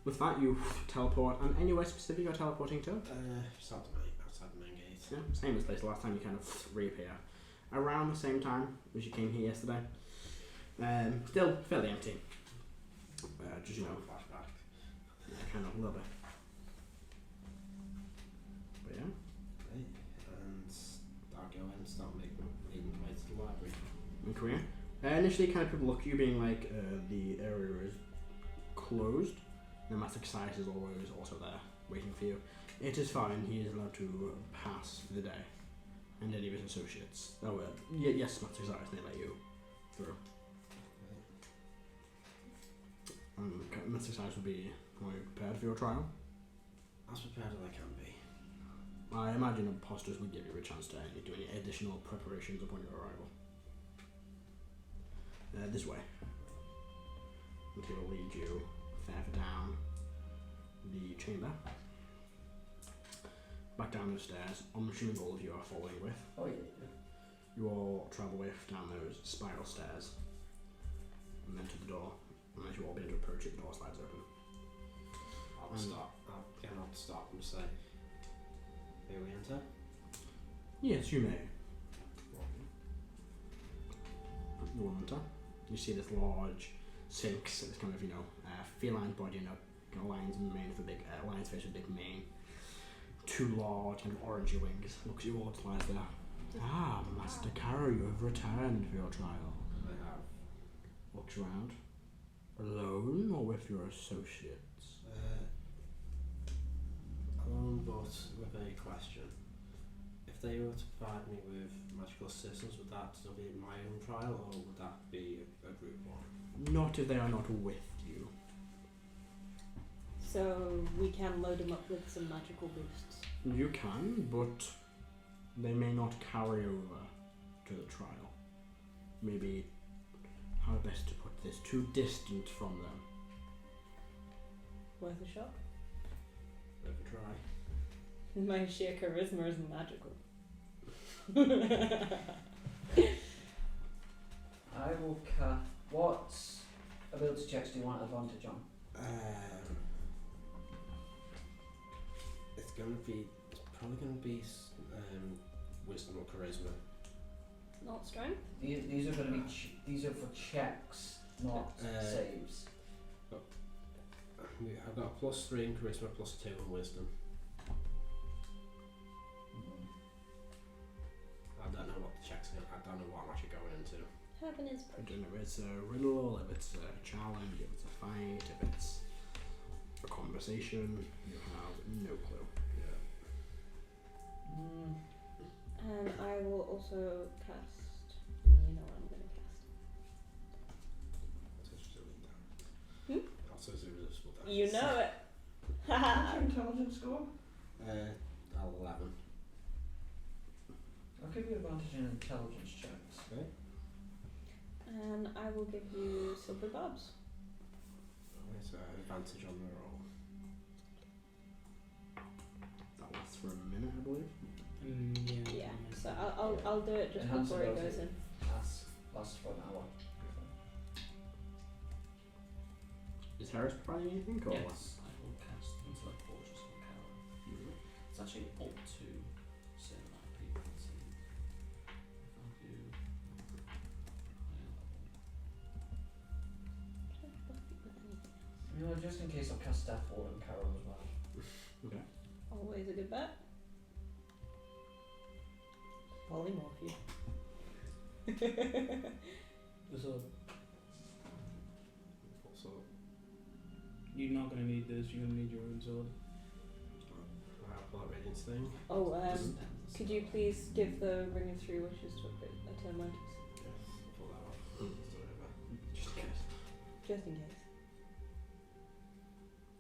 With that, you teleport, and anywhere specific you're teleporting to? Outside the main gate. Yeah, same as place. Last time you kind of reappear. Around the same time as you came here yesterday. Still fairly empty. Just, you know, Flashback. yeah, kind of a little bit. But yeah. Right. And I'll go in and start leading the way to the library. In Korea. Initially, kind of people look at you being like, the area is closed. The Master Canis is always also there, waiting for you. It is fine, he is allowed to pass for the day. And any of his associates. Oh, yes, Master Canis, they let you through. And this exercise will be, are you prepared for your trial? As prepared as I can be. I imagine imposters would give you a chance to do any additional preparations upon your arrival. This way. And he will lead you further down the chamber. Back down the stairs. I'm assuming all of you are following with. Oh yeah. You all travel with down those spiral stairs. And then to the door. And as you all begin to approach it, the door slides open. I'll stop and say, here we enter. Yes, you may. You will enter. You see this large sphinx, this kind of, feline body, lion's mane with a big, lion's face with a big mane. Two large, kind of orangey wings. Looks at you all, lies there. Ah, Master Karo, you have returned for your trial. I have. Looks around. Alone or with your associates? Alone, but with a question. If they were to provide me with magical assistance, would that still be my own trial, or would that be a group one? Not if they are not with you. So we can load them up with some magical boosts. You can, but they may not carry over to the trial. Maybe, how best to put this, too distant from them. Worth a shot? Worth a try. My sheer charisma isn't magical. I will what ability checks do you want advantage on? It's probably gonna be wisdom or charisma. Not strength? These are going to be these are for checks, not saves. I've got a +3 in charisma, +2 in wisdom. I don't know what the checks are. I don't know what I'm actually going into. Have an I inspiration. don't know if it's a riddle, if it's a challenge, if it's a fight, if it's a conversation. You have no clue. And I will also cast. You know what I'm going to cast. Also, it's irresistible damage. You know it! What's your intelligence score? 11. I'll give you advantage in intelligence checks. Okay. And I will give you silver barbs. There's advantage on the roll. That lasts for a minute, I believe. Yeah. So I'll do it just Enhance before he ability. goes in. Lasts for an hour. Is Heris providing anything? Or Yes, I will cast Intellect Fortress on Karo. It's actually up to a certain amount of people. Let's see. If I do higher level. Just in case I'll cast Death Ward on Karo as well. Okay. Always a good bet. Polymorph you. So So, you're not going to need this, you're going to need your own sword. I'll pull that radiance thing. Oh, Depends. could you please give the Ring of Three Wishes to a Mantis? Yes, I'll pull that off. Just in case. Just in case.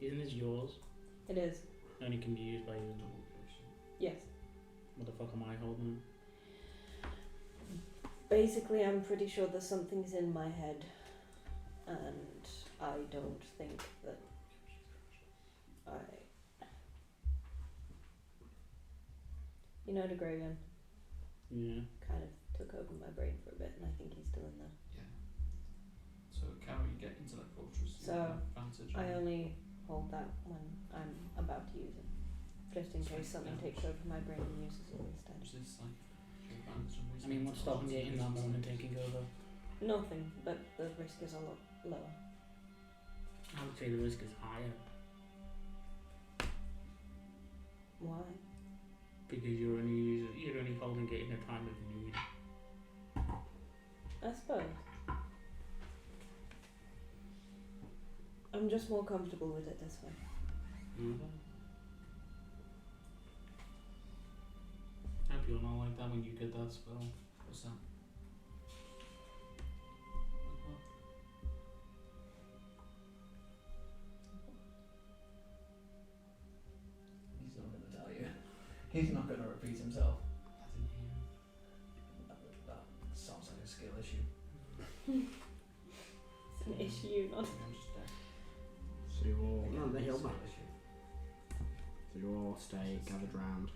Isn't this yours? It is. Only can be used by you. Double potion. Yes. What the fuck am I holding? Basically, I'm pretty sure that something's in my head, and I don't think that You know, the Dragon Yeah. kind of took over my brain for a bit, and I think he's still in there. Yeah. So Karo, you get Intellect Fortress. You So, have advantage. I only hold that when I'm about to use it, just in case something takes over my brain and uses it instead. Which is like advantage on I wisdom, mean, what's stopping it in that moment taking over? Nothing, but the risk is a lot lower. I would say the risk is higher Why? because you're only holding it in a time of need. I suppose. I'm just more comfortable with it this way. Hope you're not like that when you get that spell. What's that? He's not going to repeat himself. I didn't hear him. That sounds like a skill issue. It's an issue, not. I'm just dead. So you all Again, no, they healed skill back. issue. So you all stay gathered round.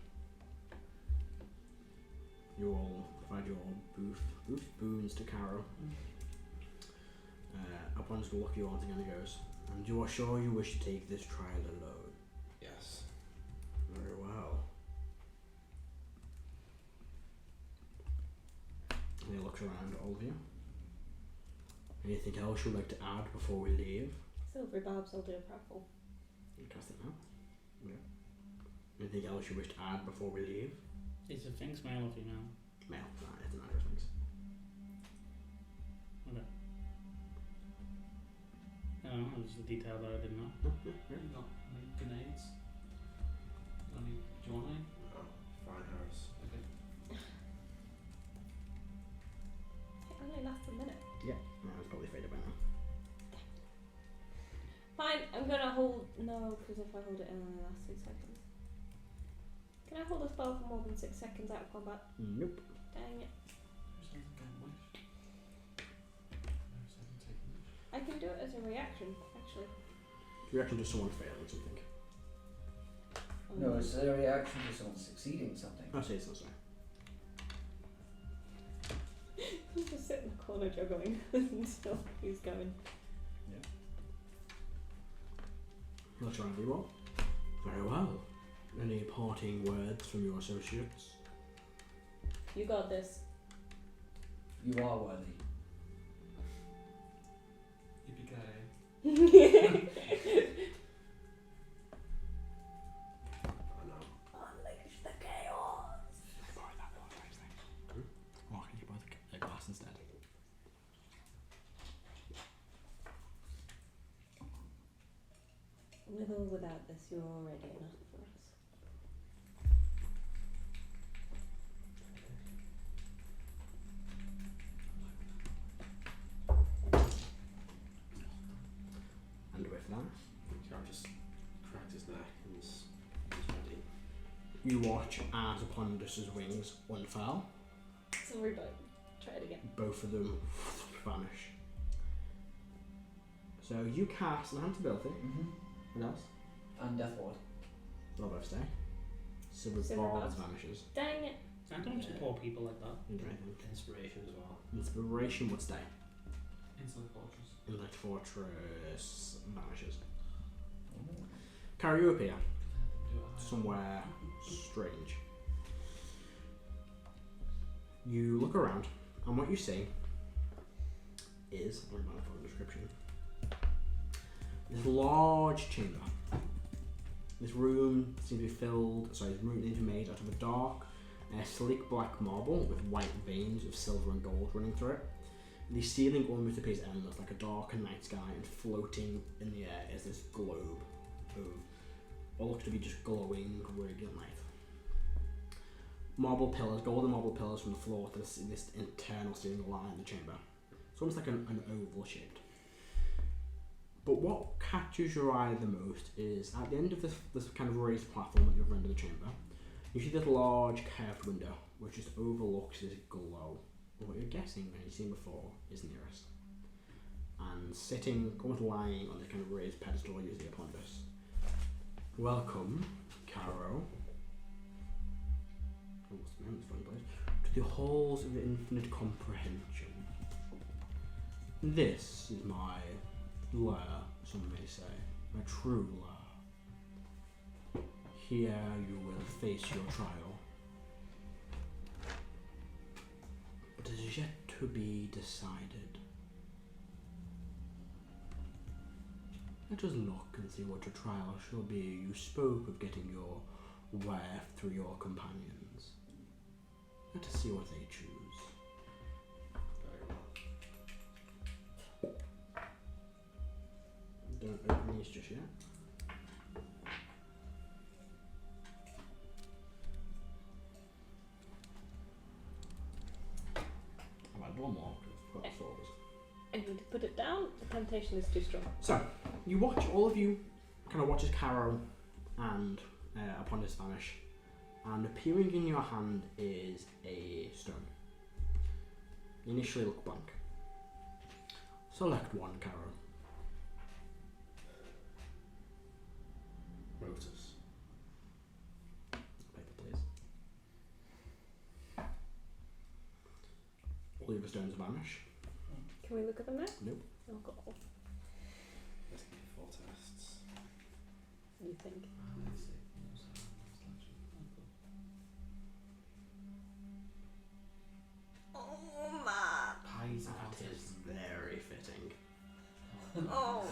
You all provide your boost boons to Karo. Apondis will look at you all and he goes, and you are sure you wish to take this trial alone? Yes. Very well. And he looks around at all of you. Anything else you'd like to add before we leave? Silvery barbs, I'll do a pratfall. You cast it now. Okay. Anything else you wish to add before we leave? Is it things male or female? Male. No, it doesn't matter things. Okay. No, that was a detail that I didn't know. You got any grenades? Got any? Do you want any? No. Fine, Heris. Okay. It only lasts a minute. Yeah. No, it's probably faded by now. Fine, I'm gonna hold. No, because if I hold it, it only lasts 6 seconds. Can I hold a spell for more than 6 seconds out of combat? Nope. Dang it. Who's hasn't got wish? Who's hasn't taken wish? I can do it as a reaction, actually. Reaction to someone failing something. No, it's a reaction to someone succeeding something. I'll say it's not so. He's just sitting in the corner juggling until he's going. Let's try and do what? Very well. Any parting words from your associates? You got this. You are worthy. Yippee-ki-yay. I know. Unleash the chaos. I borrow that large thing. Or can you borrow the glass instead? With or without this, you're already enough for us. And with that, Karo just cracked his neck and he's ready. you watch as Apondis' wings unfurl. Sorry, but try it again. Both of them vanish. So you cast Enhanced Ability. Mm-hmm. What else? And Death Ward. They'll both stay. Silver Silver Barbs Barbs. vanishes. Dang it. I don't support people like that. You do anything. Inspiration as well. Inspiration would stay. Into the fortress. Intellect Fortress vanishes. Karo, you appear Could have them do it higher. somewhere strange. You look around, and what you see is, I'll remind you of the description, this large chamber. This room seems to be filled, sorry, this room seems to be made out of a dark, sleek black marble with white veins of silver and gold running through it. The ceiling almost appears endless, like a dark night sky, and floating in the air is this globe of what looks to be just glowing, radiant light. Marble pillars, golden marble pillars from the floor to this internal ceiling line the chamber. It's almost like an oval shaped. But what catches your eye the most is at the end of this kind of raised platform at the other end of the chamber, you see this large curved window which just overlooks this glow. What you're guessing, and you've seen before, is nearest. And sitting, almost lying on this kind of raised pedestal, is the Apondis. Welcome, Karo. Oh, what's the name of this funny place? To the halls of infinite comprehension. This is my lair, some may say, my true lair. Here you will face your trial. But it is yet to be decided. Let us look and see what your trial shall be. You spoke of getting your way through your companions. Let us see what they choose. Very well. Don't open these just yet. I've had one more because I've got swords. I need to put it down. The temptation is too strong. So, you watch, all of you kind of watch as Karo and Apondis vanish. and appearing in your hand is a stone. You initially look blank. Select one, Karo. Rotus. Paper, please. All the other stones vanish. Can we look at them now? Nope. Oh god. Let's give you 4 tests. You think? Oh man. Pies and That is very fitting. Oh.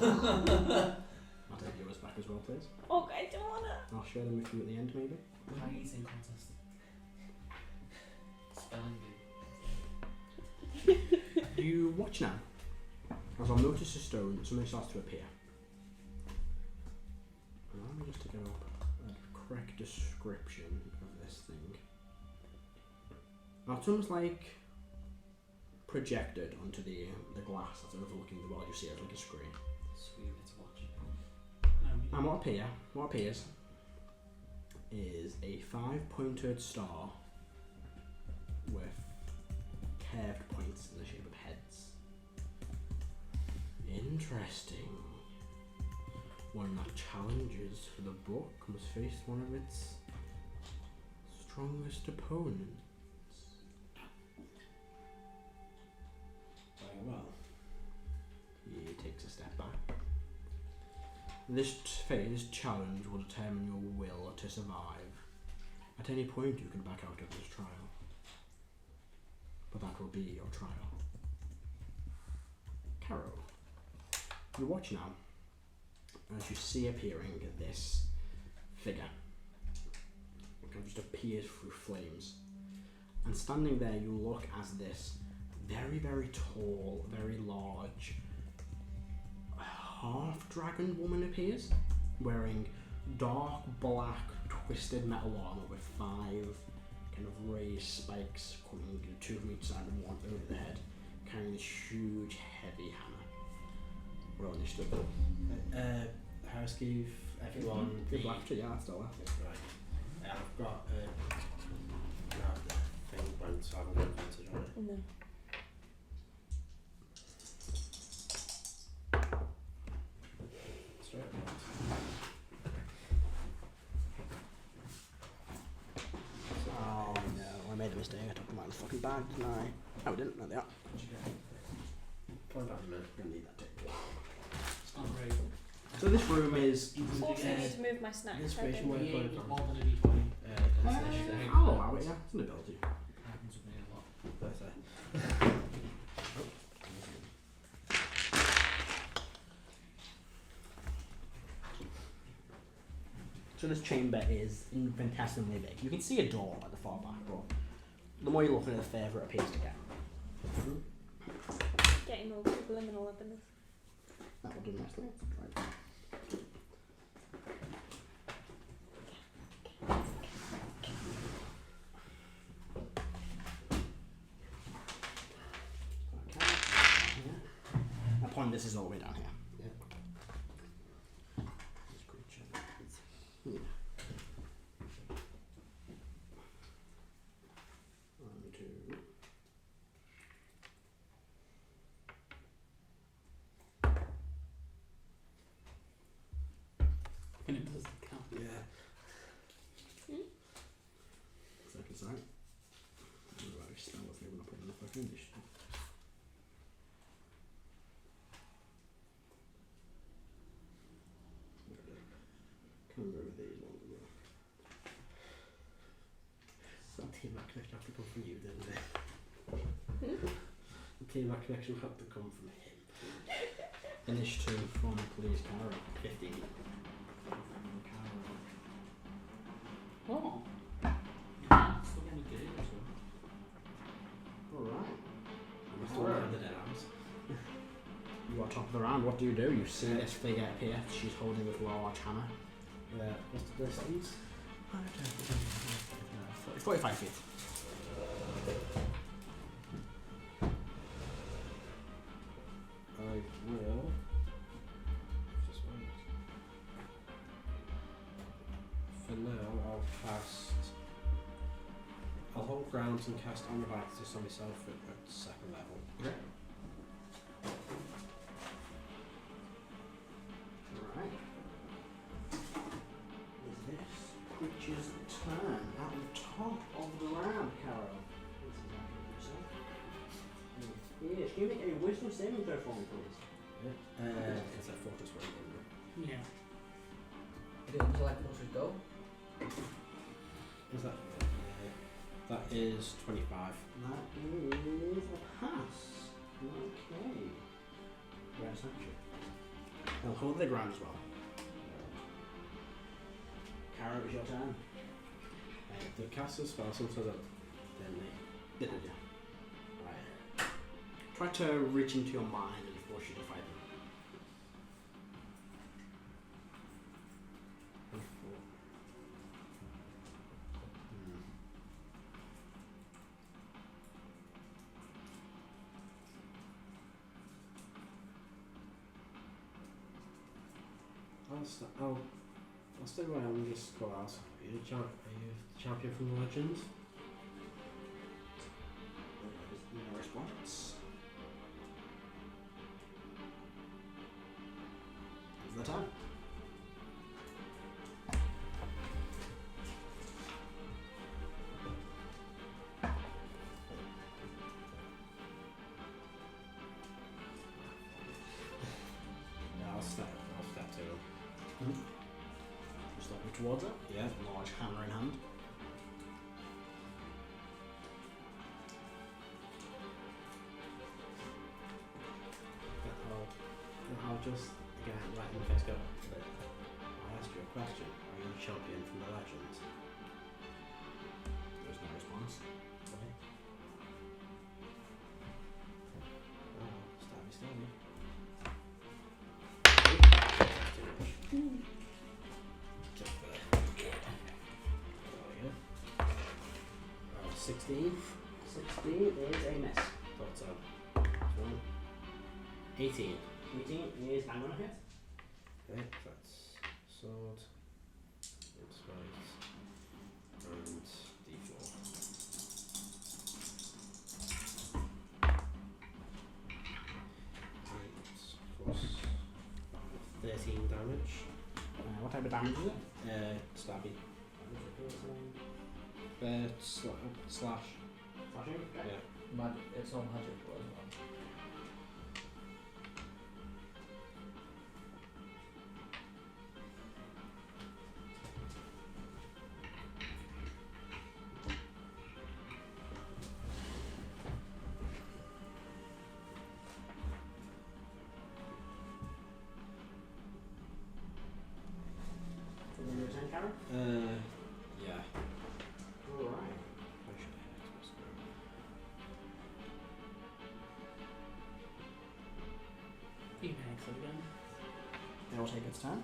I'll take yours back as well, please. Oh, I don't wanna. I'll share them with you at the end, maybe. Pies in contest. Spelling bee. You watch now, as I'll notice a stone, something starts to appear. Let me just get up a correct description of this thing. Now it's almost like projected onto the glass that's overlooking the world. You see it like a screen. Sweet, it's watching. And what appears is a 5-pointed star with curved points in the shape of heads. Interesting. One that challenges for the book must face one of its strongest opponents. Very well. He takes a step back. This challenge will determine your will to survive. At any point you can back out of this trial. But that will be your trial. Karo, you watch now as you see appearing this figure. It kind of just appears through flames. And standing there you look as this very, very tall, very large half-dragon woman appears, wearing dark black twisted metal armor with 5 kind of raised spikes coming 2 from each side and 1 over the head, carrying this huge heavy hammer. Roll initiative. Heris gave everyone Good laughter, yeah, that's still left. Right. I've got now the thing went, so I haven't got advantage on it. No. Straight up. Oh no, I made a mistake. I took them out of the fucking bag, didn't I? Oh, I didn't. No, they are. Point back a minute. I'm gonna need that table. It's not great. So this room is. Also need to move my snacks. Inspiration I word. Yeah, more than a D20. I'll allow it, yeah. It's an ability. Happens with me a lot. Birthday. So this chamber is infinitesimally big. You can see a door at the far back, but the more you look at it, the further it appears to get. Getting more subliminal up in this. That will do nicely. Right. Okay. Apondis is all the way down here. Yeah. This creature is here. 1, 2. And it doesn't count. Yeah. Second sight. Right, spell if when I put in the fucking initiative. Can't remember these ones as well. So teamwork connection have to come from you, didn't it? The teamwork connection had to come from him. Initiative from please, Karo. 15. Oh. That's the one we gave as well. Alright. I'm still wearing the dead arms. You are top of the round. What do? You see this figure appear. She's holding this large hammer. Yeah. What's the distance? 45 feet. I will. Just wait. For now, I'll cast I'll hold grounds and cast on Revitalist on myself at 2nd level. Okay. Right. Is this creature's turn at the top of the round, Karo? This is actually yourself. Yes, can you make a wisdom saving throw for me, please? It's a fortress where I'm Yeah. Did intellect monsters go? Is that? That is 25. That is a pass. Okay. Where's action? I'll hold the ground as well. Karo, it's your turn. The caster spell sometimes didn't they? Did it, yeah. Right. Try to reach into your mind and force you to fight them. 24. I'll stay where I am and just go out. Are you the champion from the Legends? No response. It's the time. I'll step to him. Just looking towards it. Yeah. Large hammer in hand. I'll just again right in the face go. I asked you a question. Are you a champion from the Legends? There's no response. Okay. Oh, stabby. Just there. There we go. 16. 16 is a miss. Thought so. 18. 18 is bang on a hit. Okay, that's sword, and spikes, and d4. 8 plus 13 damage. What type of damage is it? Stabby. Slash. Slashing? Okay. Yeah. It's not magical as well. Karo? Yeah. Alright. I should have had to go. You can exit again. It will take its turn.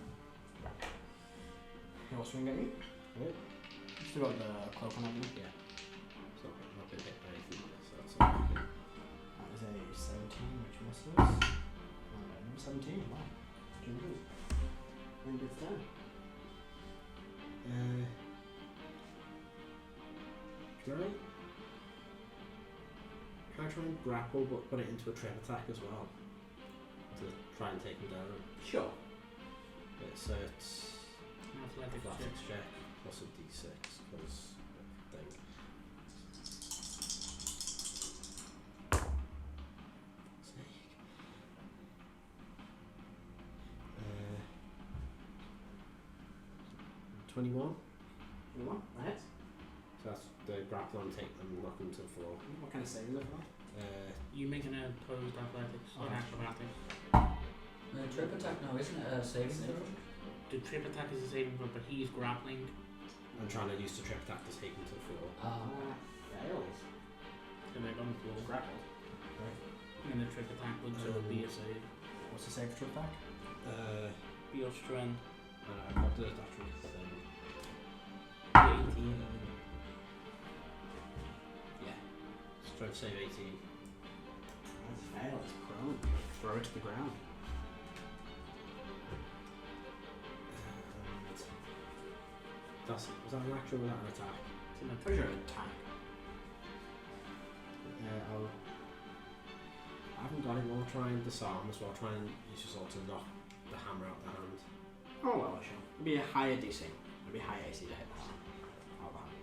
It will swing at you. Right. Still got the cloak on, haven't you? Yeah. So I'm not going to hit by anything on this, so that's okay. That is a 17, which misses. Number 17, wow. Two moves. And it's done. Can I try and grapple but put it into a trip attack as well? To try and take him down. Sure. It's athletics check plus a d6 because thing. Snake. 21. 21, that hits. So that's the grapple and take them, knock them to the floor. What kind of save is it for? You making a opposed athletics or acrobatics? Trip attack now, isn't it a saving throw? The trip attack is a saving throw, but he's grappling. I'm trying to use the trip attack to take them to the floor. Yeah, it always. So they're on the floor. Grappled. And the trip attack would so be a save. What's the save for trip attack? Be your strength. I've got the actual thing. 18. Yeah. Strength save 18. That's fail, it's prone. Throw it to the ground. Was that an action or was that an attack? It's an treasure attack. I think we'll try and disarm as well. Try and use your sword to knock the hammer out the hand. Oh well, sure. It'd be a higher DC. It'd be higher AC to hit that. Out of the hand.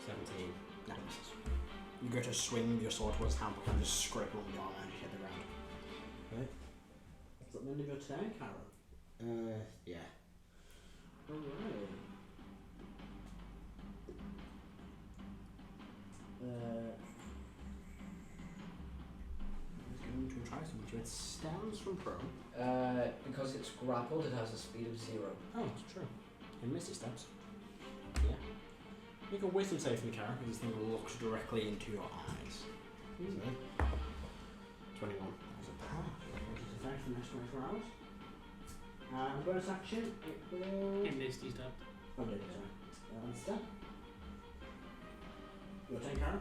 17. That misses. You go to swing your sword towards the hand, but kind of just scrape along the arm and hit the ground. Right. Is that the end of your turn, Karo? Yeah. Alright. He's going to try something to it. Stands from prone. Because it's grappled, it has a speed of 0. Oh, that's true. In misty steps. Yeah. Make a wisdom save for me, Karo, because this thing looks directly into your eyes. So, 21. That's a pass. Which is effect for the next 24 hours. Bonus action, it will... In Misty step. Oh, no, sorry. One step. Your turn, Karo.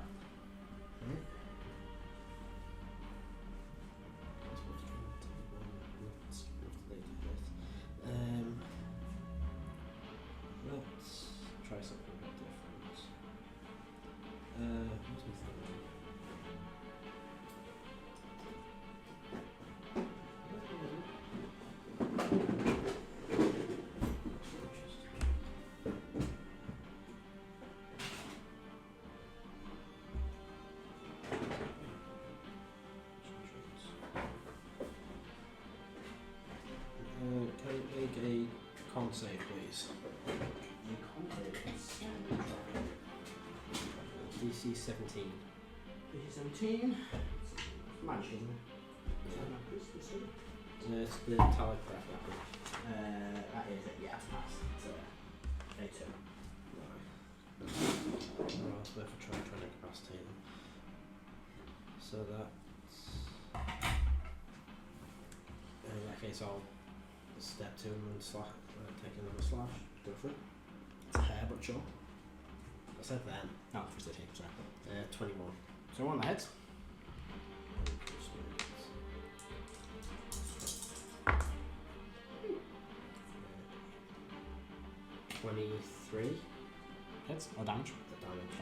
Let's try something a bit different. What's my thing? Can you make a con save, please? DC 17. DC 17. Magic, isn't it? It's the metallic breath weapon. That is it, yeah, pass. It's A2. Well, it's worth a try trying to incapacitate them. So that's... In that case, I'll step to him and take another slash. Go for it. It's a hair, but sure. I said then. No, for the team, sorry. 21. So one that hits. 23. Hits or damage? The damage. I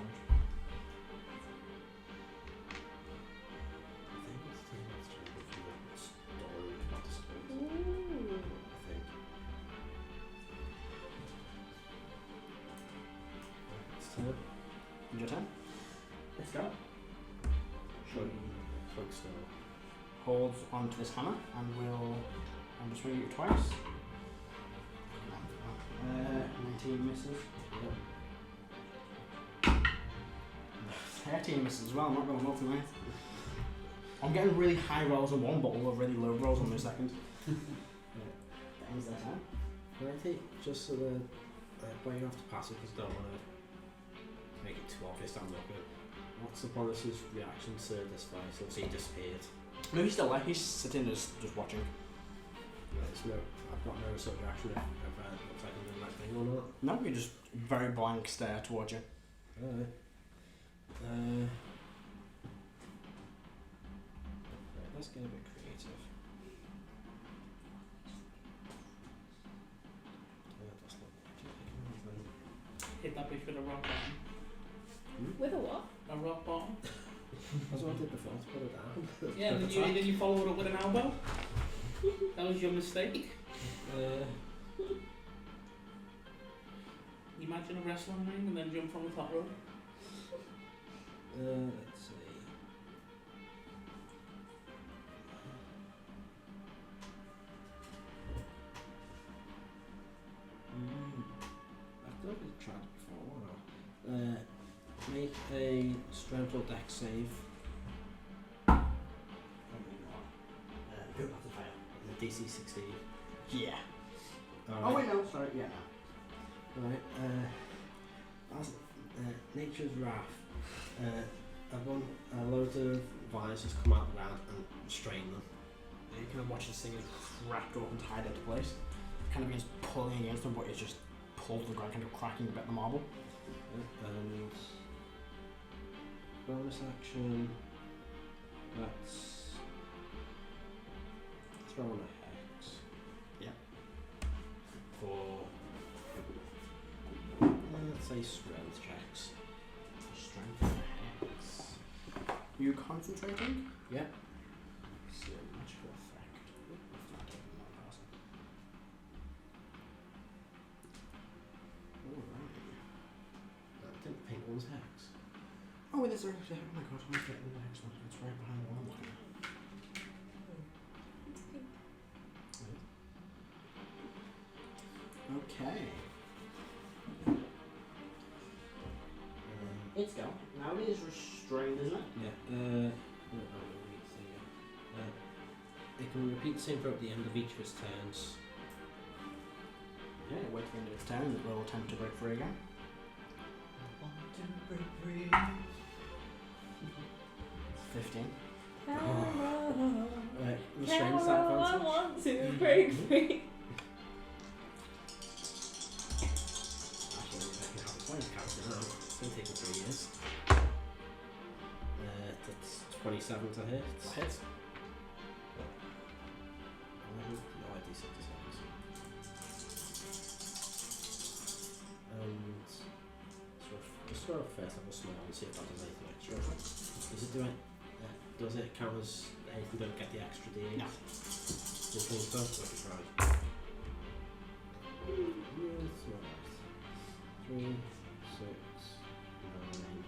think it's the next from the story participant. Ooh. I think. It's turn. Your turn. Let's go. Quick still. Holds onto this hammer and will. I'm just swinging it twice. 19 misses. Yep. 13 misses as well. I'm not going well tonight. I'm getting really high rolls on one, but all really low rolls on the second. That ends their turn. Righty, just so that playing off the passive because I don't want to make it too obvious that I'm looking. What's the Apondis' reaction to this fight? Obviously he disappeared. No, he's still there. He's sitting just watching. I've got no sort of reaction if it looks like I'm doing the right thing or not. No, you just very blank stare towards you. Alright. Right, let's get a bit creative. That's not anything. Hit that bitch with a rock bottom. With a what? A rock bottom. That's what I did before, to put it down. Yeah, and then you follow it up with an elbow. That was your mistake. Imagine a wrestling ring and then jump from the top rope. Let's see. I've thought we've tried it before, or make a strength or dex save. Go back to fire. DC 16. Yeah. Alright. Oh wait, no, sorry, yeah. Right, as Nature's Wrath, a load of vines just come out of the ground and strain them. And you kind of watch this thing is wrapped up and tied into place. Kind of begins pulling against them, but it's just pulled to the ground, kind of cracking a bit of the marble. And bonus action, that's throwing a hex. Yeah. For let's say say strength checks. Strength Hex. You concentrating? Yeah. See a magical effect. It's not taking one person. Alright. I think pink one's hex. Oh, wait, there's a. Oh my god, I'm getting the next one. It's right behind the one line. Okay. It's go. Now it is restrained, isn't it? Yeah. It can repeat the same throughout the end of each of its turns. Yeah, wait till the end of its turn and it will attempt to break free again. I want to break free. 15. Right, restraints that I advantage. want to break free. Actually, I can have a point character now. It's going to take me 3 years. That's 27 to hit. That hits. No, I D6 seconds. And just throw a first level small and see if that does anything extra. Does it do it? Does it count as anything? Don't get the extra D8? No. You think so? Let me try. It's alright. 3, 6, 9.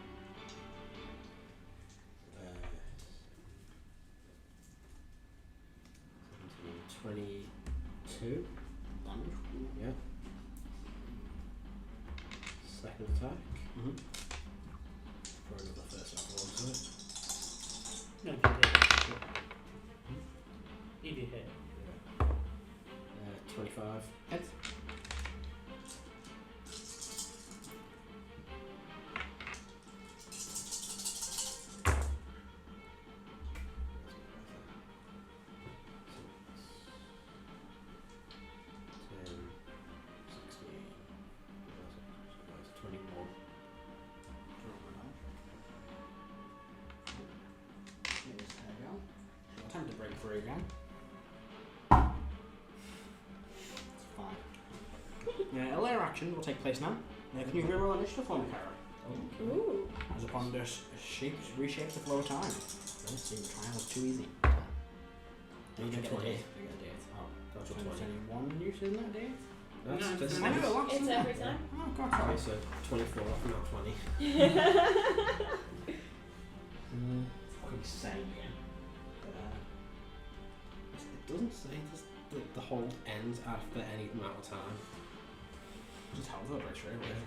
22. Damage. Yeah. Second attack. Mm-hmm. For another first level onto it. No, if you hit. Yeah. 25. Hits. Attempt to break free again. It's fine. A layer action will take place now. Can you reroll initiative for me, Karo? Ooh. As Apondis reshapes the flow of time. Let's see, the trial is too easy. You get a 20. date. You get a date. Oh, That's there's 20. only one use in that date? That's No, just I know it locks It's in every there. time. Oh, God, Okay, sorry. so 24 off, not 20. Fucking same again. It doesn't say the hold ends after any amount of time. Just how the breaks free, really.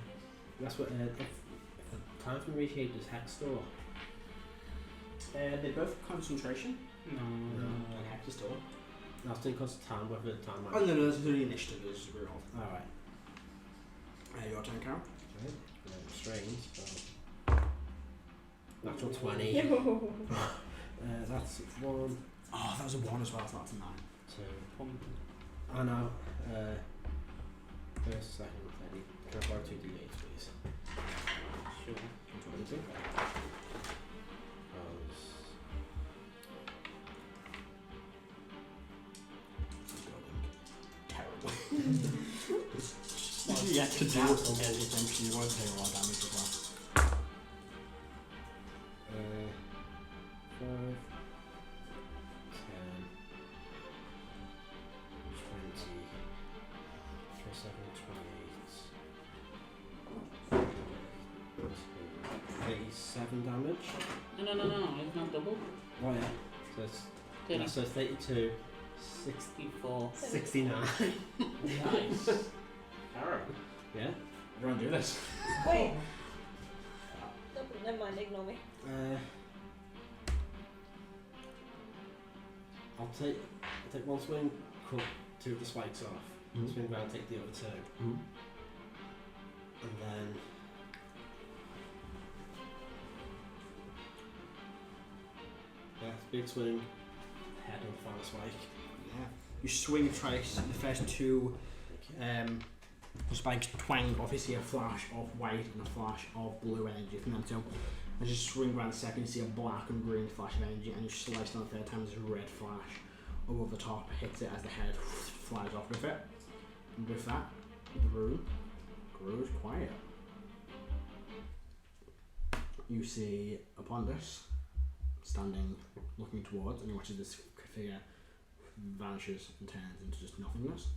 That's what, if the time from reshape is hex store. They're both concentration. No. And hex is still. That's because of time, whether the time might Oh, no, this is the initiative is rerolled. Alright. Your turn, Karo. Okay. Strange, so. Natural 20. That's 1, Oh, that was a 1 as well, so that's a 9. 2. Pump. I know. First, second, third. Can I borrow 2 D8s, please? Sure. Terrible. You have to do it so well, essentially. You won't take a lot of damage as well. 5, 10, 27, 28. 37 damage. No, it's not double. Oh yeah. So it's 30. so 32, 64. 69. Nice. Karo. Yeah. Everyone do this. Wait. Never mind, ignore me. I'll take one swing, cut 2 of the spikes off. Swing round, take the other 2. And then big swing, head on the final spike. Yeah. You swing twice. The first 2 spikes twang. Obviously, a flash of white and a flash of blue energy from them 2. As you swing around the second, you see a black and green flash of energy, and you slice on the third time. There's a red flash over the top, hits it as the head flies off with it. And with that, the room grows quiet. you see Apondis standing, looking towards, and you watch as this figure vanishes and turns into just nothingness.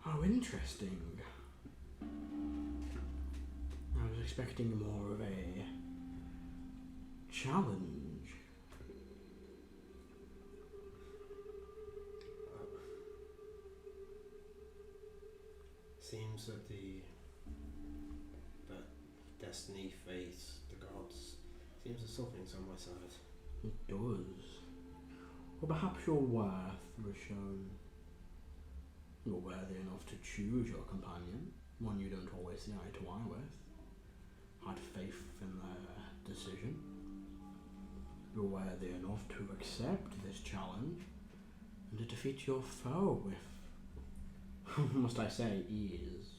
How interesting. I was expecting more of a challenge. Seems that the destiny, fate, the gods, seems that something's on my side. It does. Or perhaps your worth was shown. You're worthy enough to choose your companion, one you don't always see eye to eye with. Had faith in their decision. You're worthy enough to accept this challenge and to defeat your foe with, must I say, ease.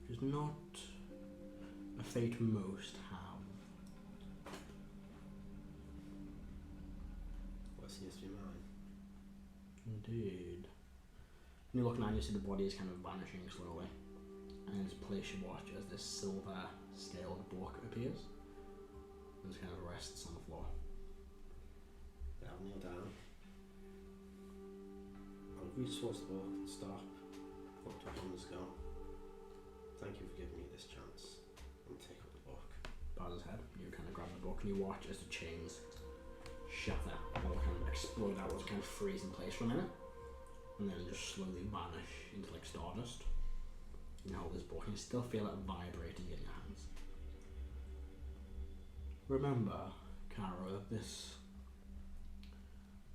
It is not a fate most have. What seems to be mine? Indeed. When you look now, you see the body is kind of vanishing slowly. And in its place you watch as this silver scaled book appears. And just kind of rests on the floor. Yeah, I'll kneel down. I'll reach towards the book and stop. Look to Apondis go. Thank you for giving me this chance. And take up the book. Bows his head. You kind of grab the book and you watch as the chains shatter. They'll kind of explode out, kind of freeze in place for a minute. And then just slowly vanish into like stardust. You hold this book and you still feel it vibrating in your hands. Remember, Karo, that this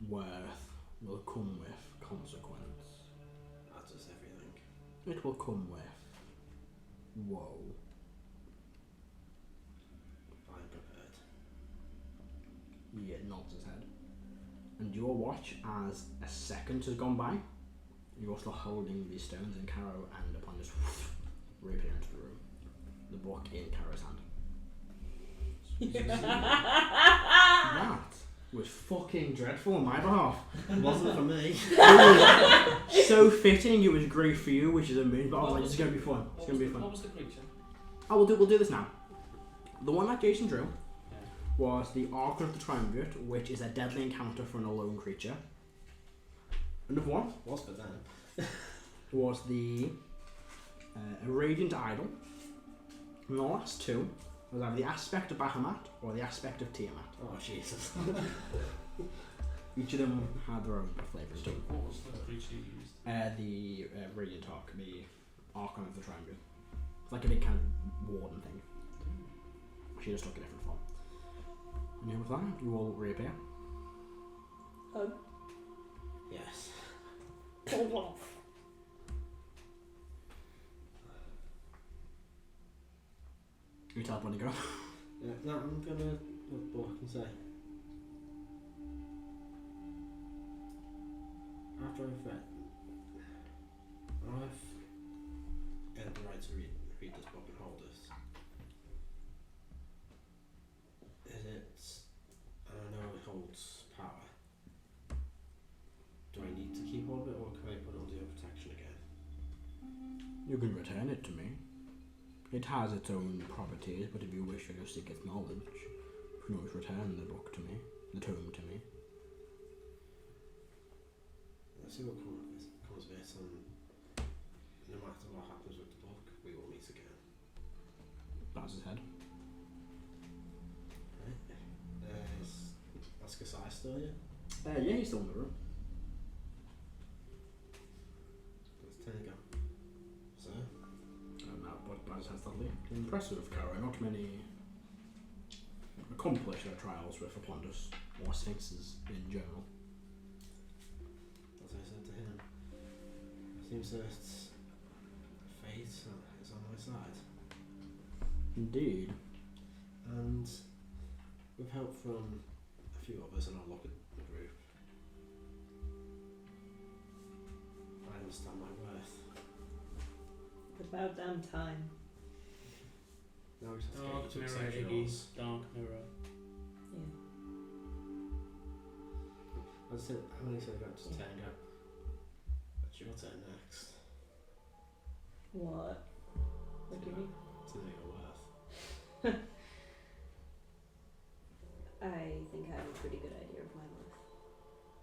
worth will come with consequence. That's just everything. It will come with woe. I'm prepared. He nods his head. And you'll watch as a second has gone by. You're still holding these stones, and Karo and Apondis reappear into the room. The book in Karo's hand. That was fucking dreadful on my behalf. It wasn't for me. It was so fitting. It was great for you, which is amazing. But I was like, it's gonna be fun. It's gonna be fun. What was the creature? Oh, we'll do this now. The one that Jason drew was the Archon of the Triumvirate, which is a deadly encounter for an alone creature. Another one Was for them. was the Radiant Idol. And the last two was either the aspect of Bahamut or the aspect of Tiamat. Oh, Jesus. Each of them had their own flavour So to them. what was the creature you used? The Radiant Arc, the Archon of the Triumvirate. It's like a big kind of warden thing. She just took a different form. And here with that, you all reappear. Oh. Yes. Hold off. You tell when you go. Yeah, no, I'm gonna look at the book and say, after I've read, I've earned the right to read this book and hold it. Is it? I know it holds power. Do I need to keep hold of it, or can I put it under your protection again? You can return it to me. It has its own properties, but if you wish to seek its knowledge, you can always return the book to me, the tome to me. Let's see what comes of it, and no matter what happens with the book, we will meet again. Bows his head. Right. Is Akrasiel still here? Yeah, he's still in the room. Let's turn it go. So, Now, but bows his head slightly. Impressive, Karo. Not many accomplish their trials with Apondis or Sphinxes in general. as I said to him, seems that fate is on my side. Indeed. And with help from a few others, and I'll look at the group, I understand my worth. It's about damn time. Now we just have Dark to mirror, accept Iggy. yours. Dark mirror. Yeah. I said, how many said about just turning up? It's your turn next. What? What do you mean? To know your worth. I think I have a pretty good idea of my life.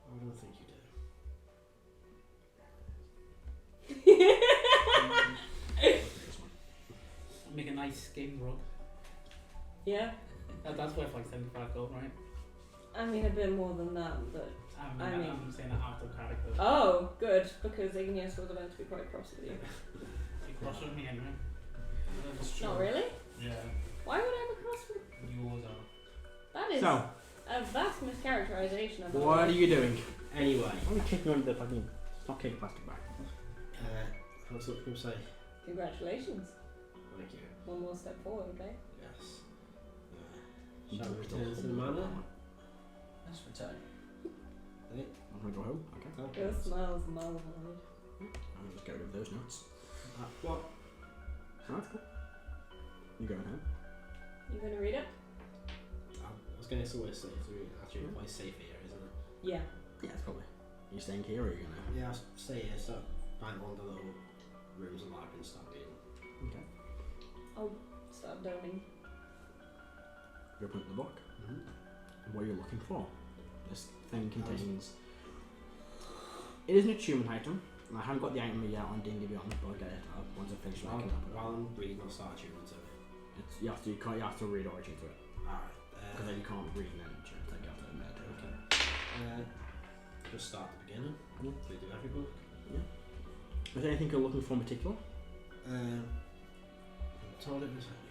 I don't think you do. Make a nice game rug. Yeah, That's worth like 75 gold, right? I mean a bit more than that, but I'm saying that out of character. oh, good, because Igneous was about to be quite cross with you. You cross with me anyway. That's true. Not really. Yeah, Why would I be cross with? yours are. That is So, a vast mischaracterization of what are you doing? Anyway, I'm kicking under the fucking. Stop kicking plastic back. what's up from say? Congratulations. Thank you. One more step forward, okay? Yes. Shall we return to the manor? Let's return. Hey, I'm gonna go home. Okay. Your smile's a mile wide. I'm just get rid of those notes. What? Oh, that's cool. You going home? You gonna read it? I was going to say safe. Actually, quite safe here, isn't it? Yeah. Yeah, it's probably. Are you staying here or are you gonna? Yeah, I'll stay here. So find one of the little rooms and I can start reading. Okay. I'll start doning. You open up the book. Mm-hmm. What are you looking for? This thing contains. It is an attunement item. I haven't got the item yet on D&D Beyond, but I'll get it once I finish While, making it. while I'm reading, I'll start tuning to it. It's, you have to read Origin to it. Alright. Because then you can't read and then tune it, like you have to meditate. Okay. Just start at the beginning. Yeah. We do every book. Is there anything you're looking for in particular? I'm told it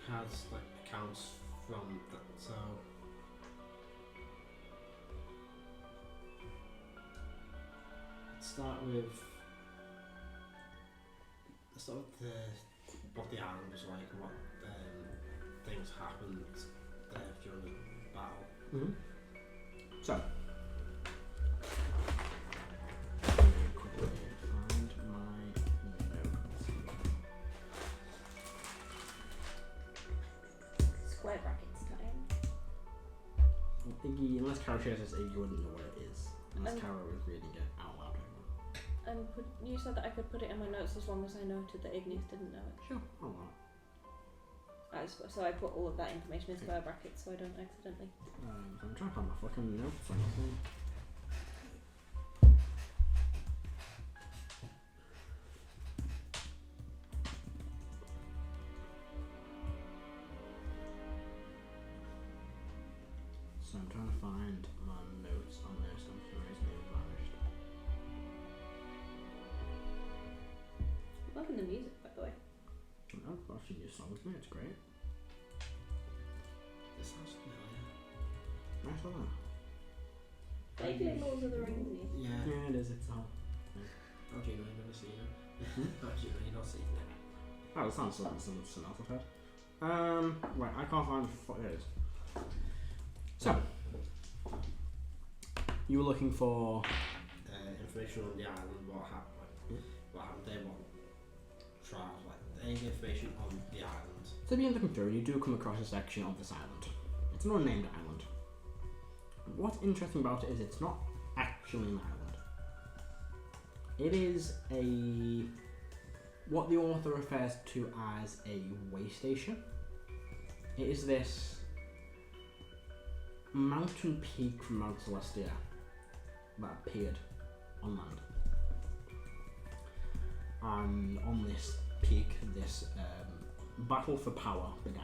has like accounts from that, so let's start with what the island was like and what things happened there during the battle. Mm-hmm. So. Quickly find my notes. Square brackets time. Iggy, unless Karo shares this, Iggy wouldn't know what it is. Unless Um, Karo was reading it out loud. You said that I could put it in my notes as long as I noted that Igneous didn't know it. Sure. Oh, well. So I put all of that information in square brackets so I don't accidentally. I'm trying to find my fucking notes on this thing. So I'm trying to find my notes on this and for some reason they've vanished. Loving the music, by the way. I've got a few new songs in it, it's great. This sounds familiar. Nice one. Vaguely Lord of the Rings. Yeah. Yeah, it is, it's all. How do you know you've never seen it? How do you know you've not seen it? Oh, it sounds something else I've heard. Right, I can't find what it is. So, you were looking for Information on the island, what happened there, what trials, like any information on the island. So you're looking through and you do come across a section of this island. It's an unnamed island. What's interesting about it is it's not actually an island. It is what the author refers to as a way station. It is this mountain peak from Mount Celestia that appeared on land. And on this peak, this battle for power began.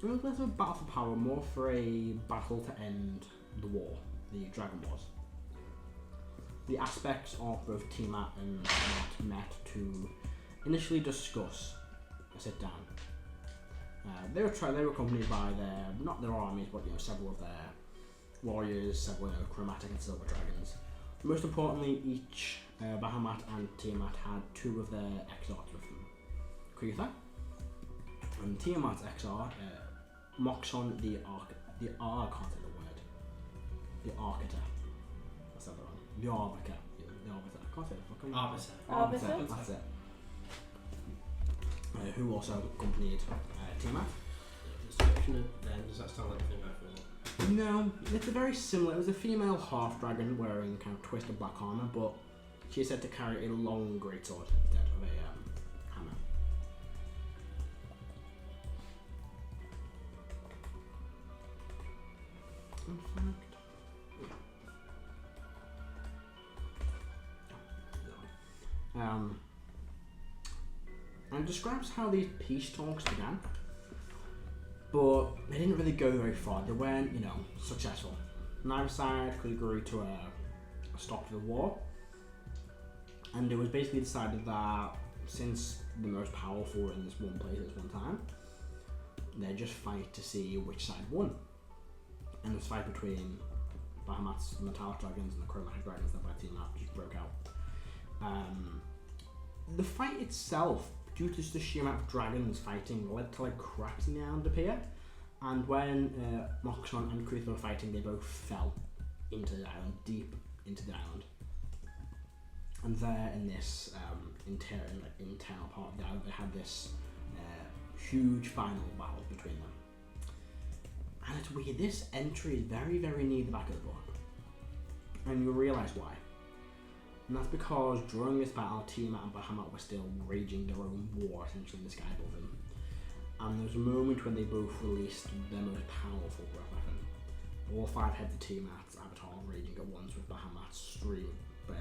It was less of a battle for power, more for a battle to end the war, the Dragon Wars. The aspects of both Tiamat and Matt met to initially discuss a sit down. They were accompanied by not their armies, but several of their warriors, several chromatic and silver dragons. Most importantly, each Bahamut and Tiamat had two of their exarchs with them. Kretha and Tiamat's exarch, Moxon the I can't say the word. The Architer. That's the other one. The Arbiter. The Arbiter. I can't say the fucking Arbiter. Arbiter? That's it. Who also accompanied Tiamat. Description of them, does that sound like a thing I thought? No, it's a very similar. It was a female half dragon wearing kind of twisted black armor, but she is said to carry a long greatsword instead of a hammer. And it describes how these peace talks began, but they didn't really go very far. They weren't, successful. Neither side could agree to a stop to the war, and it was basically decided that since the most powerful were in this one place at this one time, they'd just fight to see which side won. And this fight between Bahamut's metallic dragons and the chromatic dragons that by team up just broke out. The fight itself, due to the sheer amount of dragons fighting, led to cracks in the island appear, and when Moxon and Kruth were fighting, they both fell into the island, deep into the island. And there in this internal part of the island, they had this huge final battle between them. And it's weird, this entry is very, very near the back of the book. And you'll realise why. And that's because during this battle, Tiamat and Bahamut were still raging their own war, essentially, in the sky above them. And there was a moment when they both released their most powerful breath weapon. All 5 heads of Tiamat's avatar raging at once with Bahamut's stream of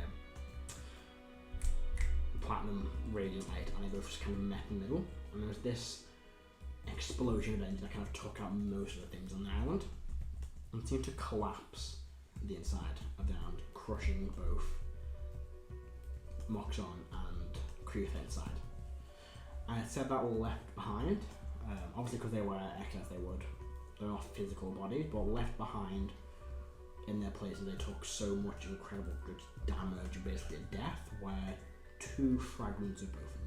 platinum radiant light, and they both just kind of met in the middle. And there was this explosion of energy that kind of took out most of the things on the island and seemed to collapse the inside of the island, crushing both Moxon and Kruth inside. And it said that were left behind, obviously because they were excess, they're not physical bodies, but left behind in their places. They took so much incredible good damage and basically death, where 2 fragments of both of them.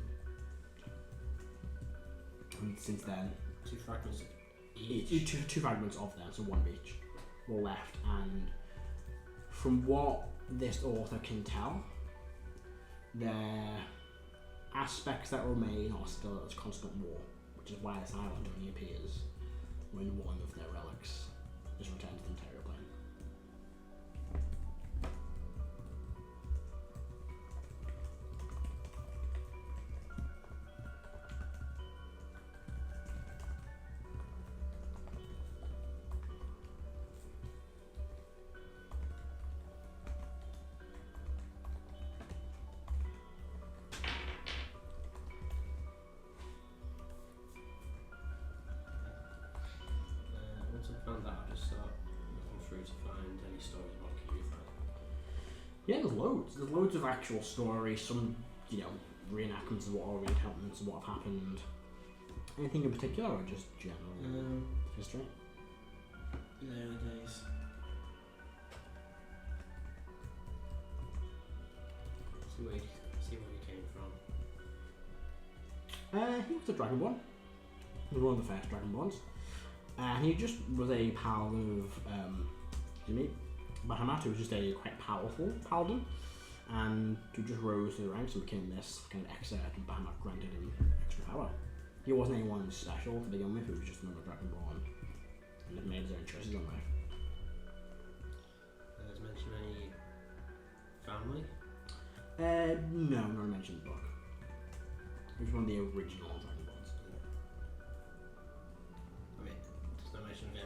And since then, 2 fragments each. Two fragments of them, so 1 of each, were left. And from what this author can tell, their aspects that remain are still at this constant war, which is why this island only appears when one of their relics is returned to the interior plane. Once I've found that, I'll just start looking through to find any stories about Kruth. Yeah, there's loads. There's loads of actual stories, some, reenactments of what recounts of what have happened. Anything in particular, or just general history? In the early days. See where he came from. He was a Dragonborn. He was one of the first Dragonborns. And he just was a paladin of Bahamut, who was just a quite powerful paladin, and who just rose to the ranks and became this kind of expert, and Bahamut granted him extra power. He wasn't anyone special to begin with, he was just another Dragonborn, and had made his own choices in life. Did you mention any family? No, not mentioned in the book. He was one of the original Dragonborns. I mean, there's no mention of him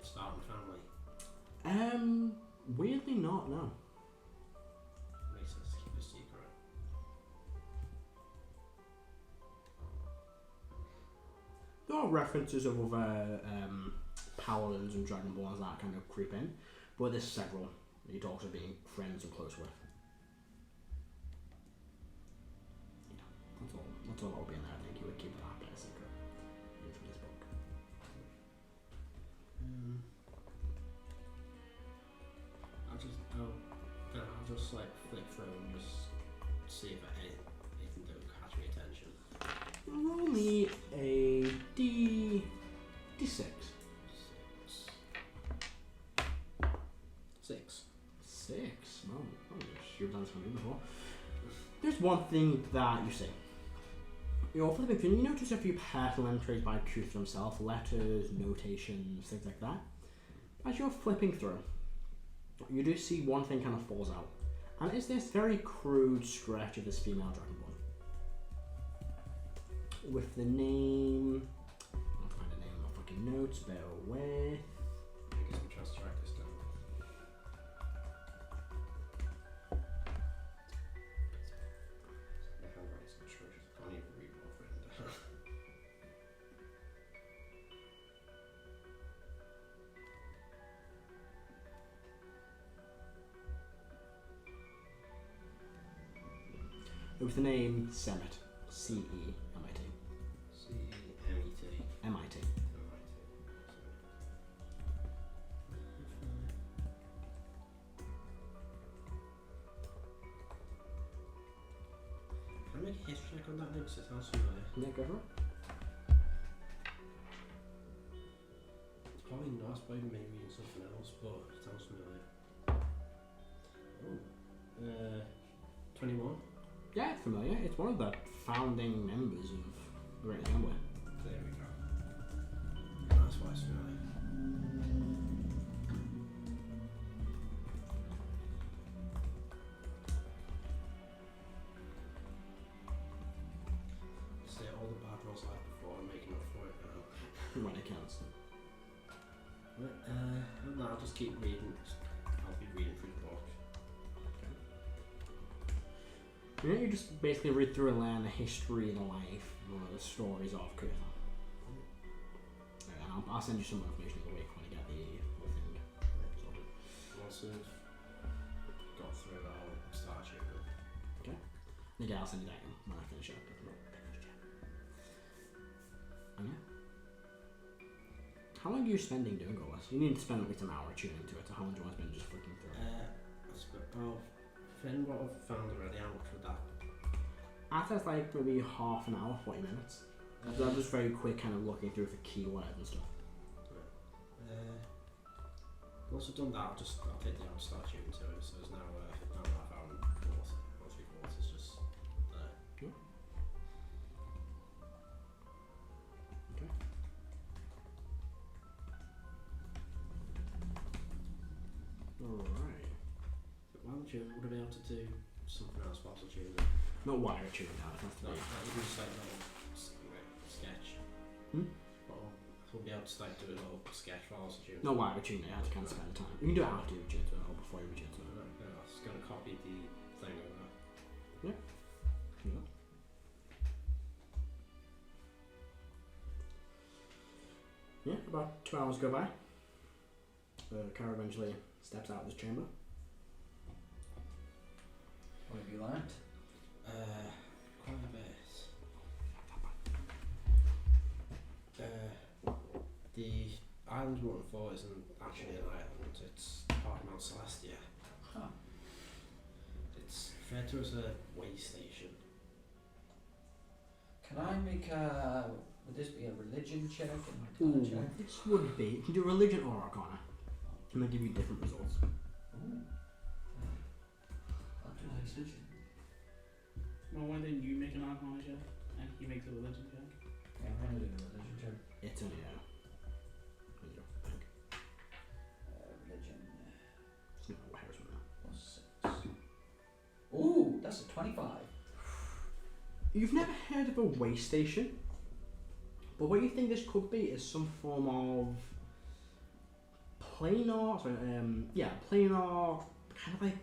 starting a family. Weirdly not, no. Makes sense to keep a secret. There are references of other paladins and Dragonborns that kind of creep in, but there's several that he talks of being friends and close with. Yeah, that's all that would be in there. I think he would keep that bit a secret in this book. I'll just flick through and just see if anything that would catch my attention. Roll me a D6. 6. 6? No, you've done something before. There's one thing that you see. You're flipping through, you notice a few personal entries by Kruth himself, letters, notations, things like that. As you're flipping through, you do see one thing kind of falls out, and it's this very crude sketch of this female Dragonborn with the name. I'll find a name in my fucking notes. Bear with. I guess we trust to write this down. with the name Semet. C-E-M-I-T. C-E-M-E-T. M-I-T. Can I make a history check on that name? Because it sounds familiar. Yeah, go for it. It's probably not, it's probably maybe in something else, but it sounds familiar. Oh. 21. Yeah, it's familiar. It's one of the founding members of Great Assembly. There we go. That's why it's familiar. Say all the bad rolls I had before, I'm making up for it now. When it counts. But, no, I'll just keep reading. I'll be reading through the book. You know, you just basically read through and learn the history and the life, the stories of Kuth. And I'll send you some more information in the week when I get the thing sorted. Once I've got through the whole Star Chamber. And again, I'll send you that when I finish up. And yeah. How long are you spending doing all this? You need to spend at least an hour tuning to it. So how long do you want to spend just flicking through it? From what I've found already, how much would that? I'd say it's like maybe half an hour, 40 minutes. So I'm just very quick kind of looking through for keywords and stuff. Once I've done that, I'll take the hour start tuning to it, so it's now an hour and a half, hour and 3/4, it's just there. Cool. Okay. Alright. Why would you be able to do something else whilst I tune it? Not wire tuning now, it has to That be. would be just like a little sketch. Well, we'll be able to like do a little sketch whilst I tune it. No wire tuning, you have to kind of spend the time. You can do it after you tune to it or before you tune to it. I was going to copy the thing over. Yeah. Yeah, about 2 hours go by. Karo eventually steps out of this chamber. What have you learnt? Quite a bit. The island we're on for isn't actually an island, it's part of Mount Celestia. Huh. It's referred to as a way station. Can I make a... Would this be a religion check? Ooh, this would be. You can do religion or arcana. And they give you different results. Ooh. I'll do religion. Well, why didn't you make an arcana check? And he makes a religion check? Yeah, I'm going to do a religion check. It's only Religion. it's not what Heris would know. Plus 6. Ooh, that's a 25. You've never heard of a way station, but what you think this could be is some form of planar, planar kind of like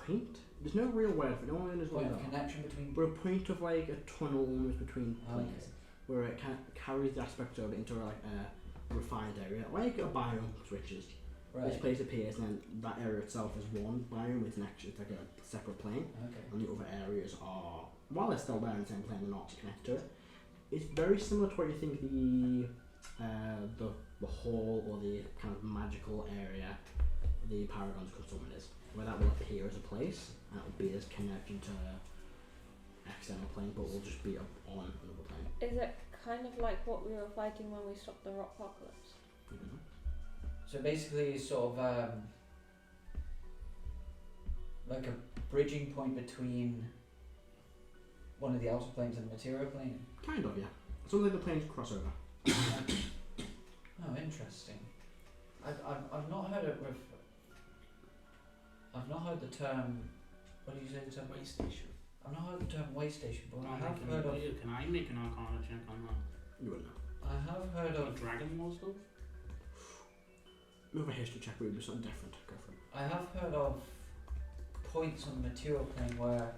point. There's no real word for it. No one knows what Point it of is. connection between... But a point of like a tunnel almost between Okay. planes, where it carries the aspect of it into like a refined area, like a biome switches. Right. This place appears, and then that area itself is one biome. It's like a separate plane. Okay. And the other areas are, while they're still there in the same plane, they're not connected to it. It's very similar to what you think the hall or the kind of magical area the Paragon's consummate is, where that will appear as a place and it will be as connection to external plane, but will just be up on another plane. Is it kind of like what we were fighting when we stopped the rock apocalypse? You don't know. So basically, it's sort of like a bridging point between one of the outer planes and the material plane. Kind of, yeah. Something like the planes cross over. Oh, interesting. I've not heard it with. I've not heard the term. What do you say the term? Way station. I've not heard the term way station, but I have Can heard of. Can I make an arcana check on that? You wouldn't know. I have heard Or of. Dragonborn stuff? Move a history check would be something different. Go for it. I have heard of points on the material plane where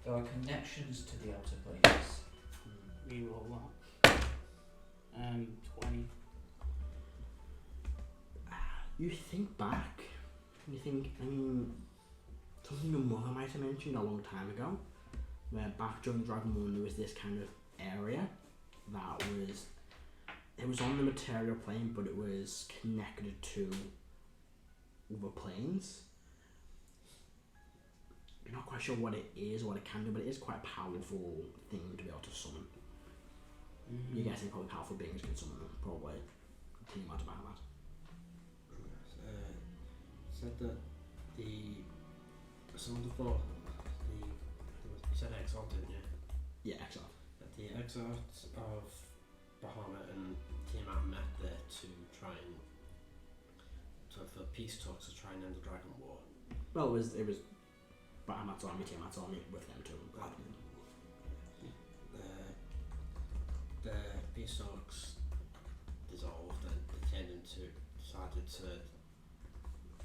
there are connections to the outer planes. Reroll that. 20. You think back, and you think, something your mother might have mentioned a long time ago. where back during the Dragonborn there was this kind of area that was, it was on the material plane, but it was connected to other planes. You're not quite sure what it is or what it can do, but it is quite a powerful thing to be able to summon. Mm-hmm. You're guessing probably powerful beings can summon them, probably. Team out about that. Said that some of the thought you said Exalt, didn't you? Yeah, excellent. That the Exalt of Bahamut and Tiamat met there to try and for peace talks to try and end the Dragon War. Well, it was Bahamut's army, Tiamat's army with them too. The peace talks dissolved and they turned into decided to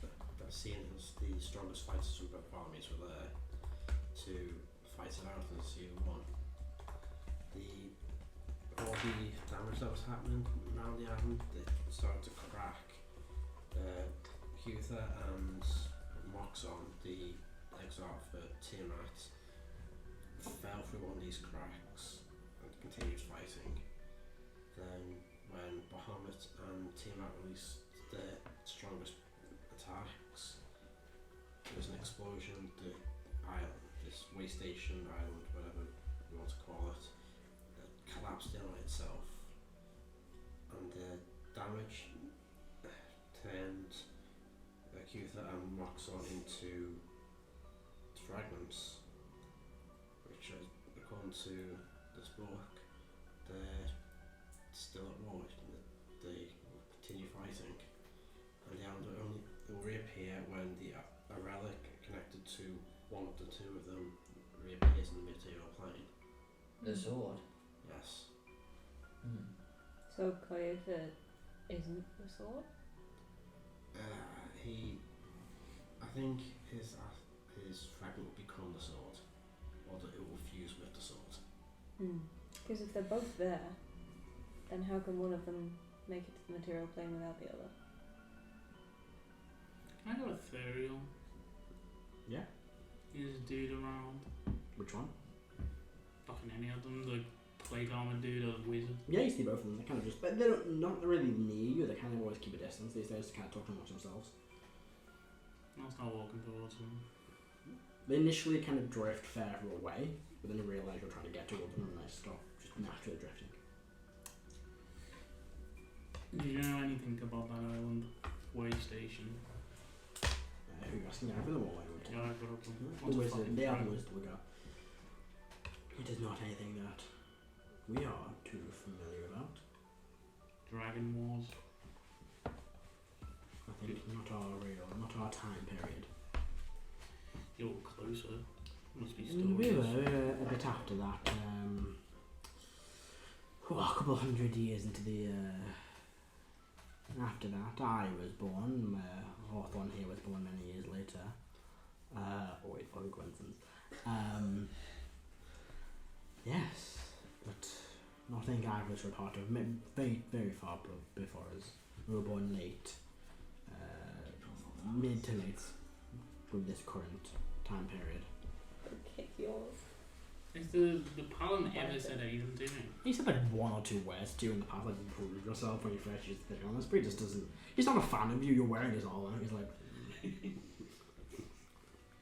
that seeing as the strongest fighters from both armies were there to fight it out and see who won. All the damage that was happening around the island, they started to crack. Huther and Moxon, the exile for Tiamat, fell through one of these cracks and continued fighting. Then when Bahamut and Tiamat released their strongest attacks, there was an explosion. The island, this way station island, whatever you want to call it, collapsed in on itself, and the damage turned Huther and Moxon into fragments, which, according to this book, they're still at war. They continue fighting, and they will reappear when a relic connected to one of the two of them reappears in the material plane. The sword. Yes. So Coyote isn't the sword? I think his fragment will become the sword, or that it will fuse with the sword. Because if they're both there, then how can one of them make it to the material plane without the other? Can I go ethereal? Yeah. Is dude around? Which one? Fucking any of them, the plate armor dude or the wizard. Yeah, you see both of them. They kind of just, but they don't not really near you. They kind of always keep a distance these days to kind of talk amongst themselves. I'll start walking towards them. They initially kind of drift further away, but then you realise you're trying to get towards them and they stop just naturally drifting. Do you know anything about that island way station? Who are you asking? Over them all over Yeah, I've got up them. the wizard. They are the wizard we got. It is not anything that we are too familiar about. Dragon Wars. I think not our time period. You're closer. Must be We stories. were a bit after that. A couple of 100 years into the. After that, I was born. Hawthorne here was born many years later. Wait, for coincidence. Yes, but nothing I was a part of. Very, very far before us. We were born late. Mid to late with this current time period. Kick yours. Has the Paladin ever said anything to me? He said like one or two words to you in the past, like improve yourself when you first used to pick on us, but he just doesn't. He's not a fan of you. You're wearing his armor. He's like,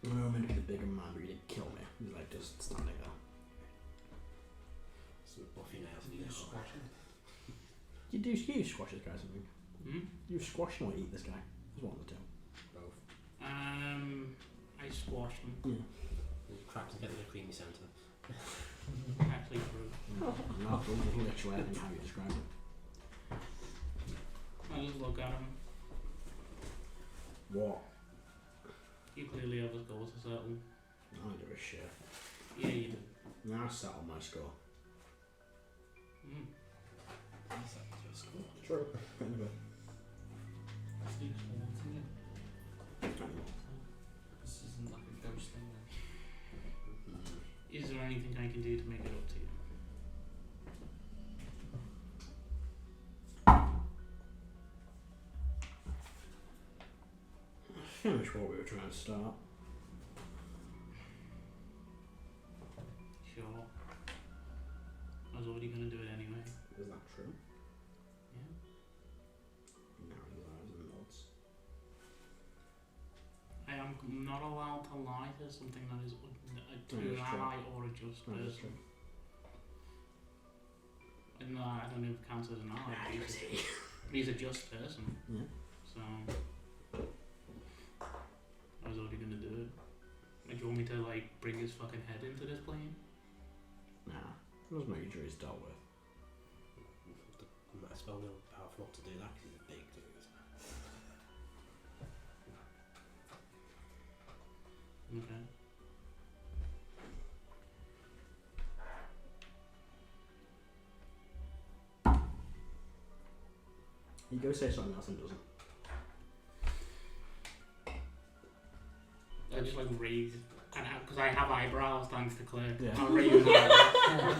I'm meant to be the bigger man, but you did kill me. He's like just standing there. Some buffy nails in You the squash him. You squash this guy or something. Hmm? You squash him or eat this guy. There's one of the two. both. I squashed them. Yeah. You cracked and get in the creamy centre. Actually through. Not literally, I think how you describe it. I just look at him. What? You clearly have a score to settle. I don't give a shit. Yeah, you do. Now settle my score. Mm. That's your score. True. Anyway. Speaks for wanting you. This isn't like a ghost thing then. Is there anything I can do to make it up to you? Finish what we were trying to start. I'm not allowed to lie to something that is to an That's true. ally or a just That is person. And I don't know if it counts as an ally, but he's a just person. Yeah. So I was already gonna do it. Like, do you want me to like bring his fucking head into this plane? Nah, those major is dealt with. Might as well know powerful to do that because he's a big dude. Okay. He goes say something else and doesn't. I just like raise, and because I have eyebrows thanks to Claire. Yeah. I'll raise my eyebrows.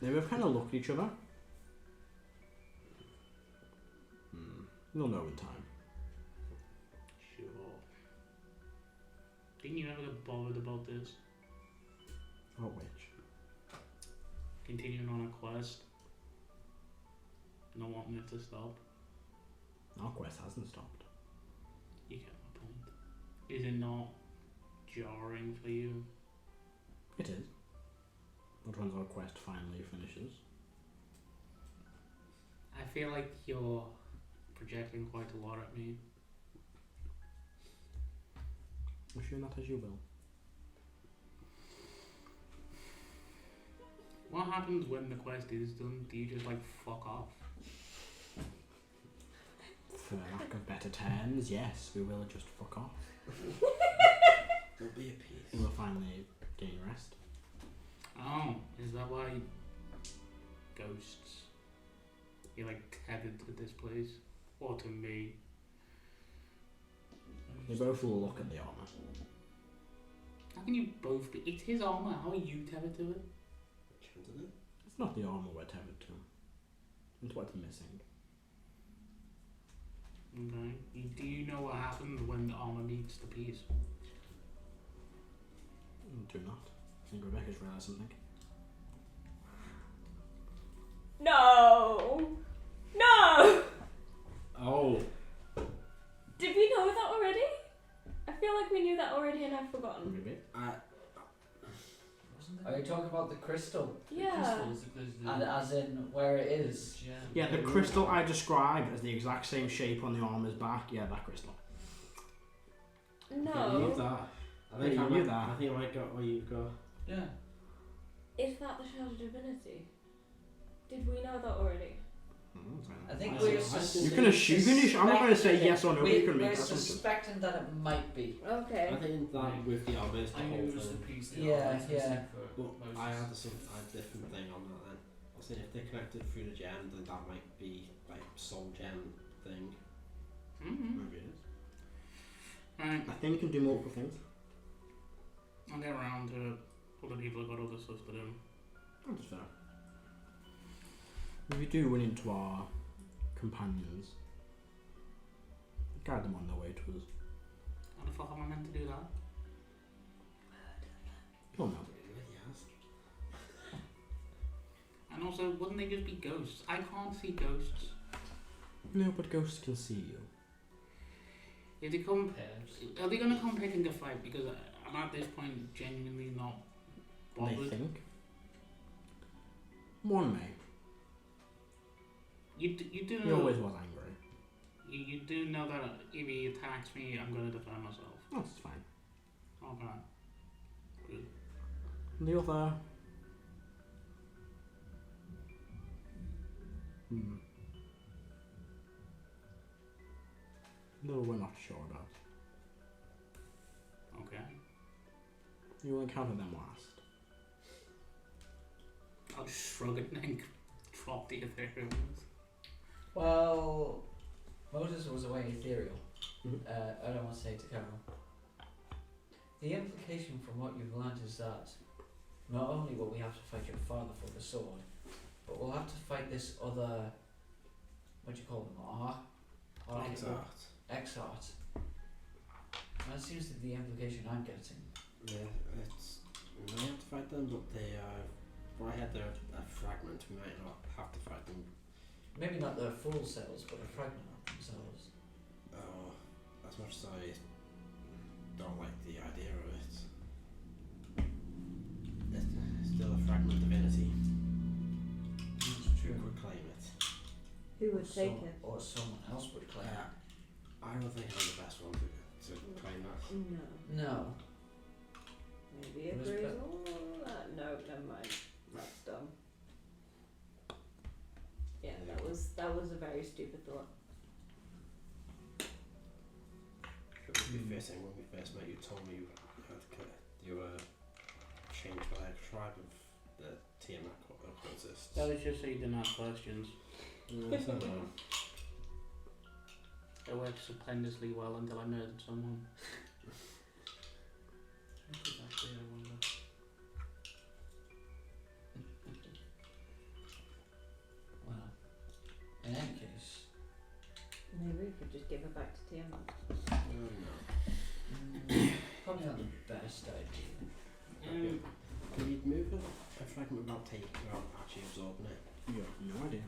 They both kind of look at each other. You'll know in time. Sure. Didn't you ever get bothered about this? About which? Continuing on a quest. Not wanting it to stop. Our quest hasn't stopped. You get my point. Is it not jarring for you? It is. But once our quest finally finishes. I feel like you're projecting quite a lot at me. Assume that as you will. What happens when the quest is done? Do you just like fuck off? For lack of better terms, yes, we will just fuck off. There'll be a peace. We'll finally gain rest. Oh, is that why ghosts? You're like tethered to this place? Or to me? They both will look at the armour. How can you both be? It's his armour, how are you tethered to it? Isn't it? It's not the armour we're tethered to. It's what's missing. Okay. Do you know what happens when the armour meets the piece? Do not. I think Rebecca's realised something. No! No! Oh! Did we know that already? I feel like we knew that already and I've forgotten. Maybe. Wasn't Are you talking about the crystal? Yeah. And as in where it is? Yeah, the crystal I described as the exact same shape on the armour's back. Yeah, that crystal. I knew No. that. I Yeah, think you I knew might, that. I think I might got where you've got. Yeah. Is that the Shard of Divinity? Did we know that already? I think I we're see. You can assume. I'm not going to say yes or no. But you can make We're that assumption. suspecting that it might be. Okay. I think that with the armour is the I knew whole it was the thing. piece that Yeah, I was yeah. missing for But Moses. I had a different thing on that then. I was saying if they're connected through the gem, then that might be like soul gem thing. Mm-hmm. Maybe it is. Right, I think you can do multiple things. I'll get around to other people have got other stuff to do. That's fair. If you do run into our companions, guide them on their way to us. How the fuck am I meant to do that? You'll know. Yes. And also, wouldn't they just be ghosts? I can't see ghosts. No, but ghosts can see you. If they come, Pairs. are they going to come picking a fight? Because I'm at this point genuinely not They bothered. think. One may. You do He know. always was angry. You do know that if he attacks me, I'm going to defend myself. That's fine. Okay. Good. The other. No, we're not sure about. Okay. You will encounter them last. I'll shrug and then drop the ethereal ones. Well, Moses was away ethereal. Mhm. I don't want to say to Karo. The implication from what you've learned is that not only will we have to fight your father for the sword, but we'll have to fight this other, what do you call them, Exart. That seems to be the implication I'm getting. Yeah, it's. We might have to fight them, but they are. Right at a fragment, we might not have to fight them. Maybe not their full selves, but a fragment of themselves. Oh, as I don't like the idea of it, it's still a fragment divinity. That's Who true. would claim it? Who would take it? Or someone else would claim it. I don't think I'm the best one to claim that. No. No. Maybe a Respect. Akrasiel? No, never mind. That's dumb. Yeah, that was a very stupid thought. It would be fitting when we first met. You told me you were changed by a tribe of the Tiamat occultists. That was just so you didn't ask questions. Yes, I know. It worked splendidly well until I murdered someone. What did that say, I wonder? Well, in any case, Maybe we could just give it back to Tiamat. No. probably not the best idea. Can you move a fragment without actually absorbing it? You have no idea.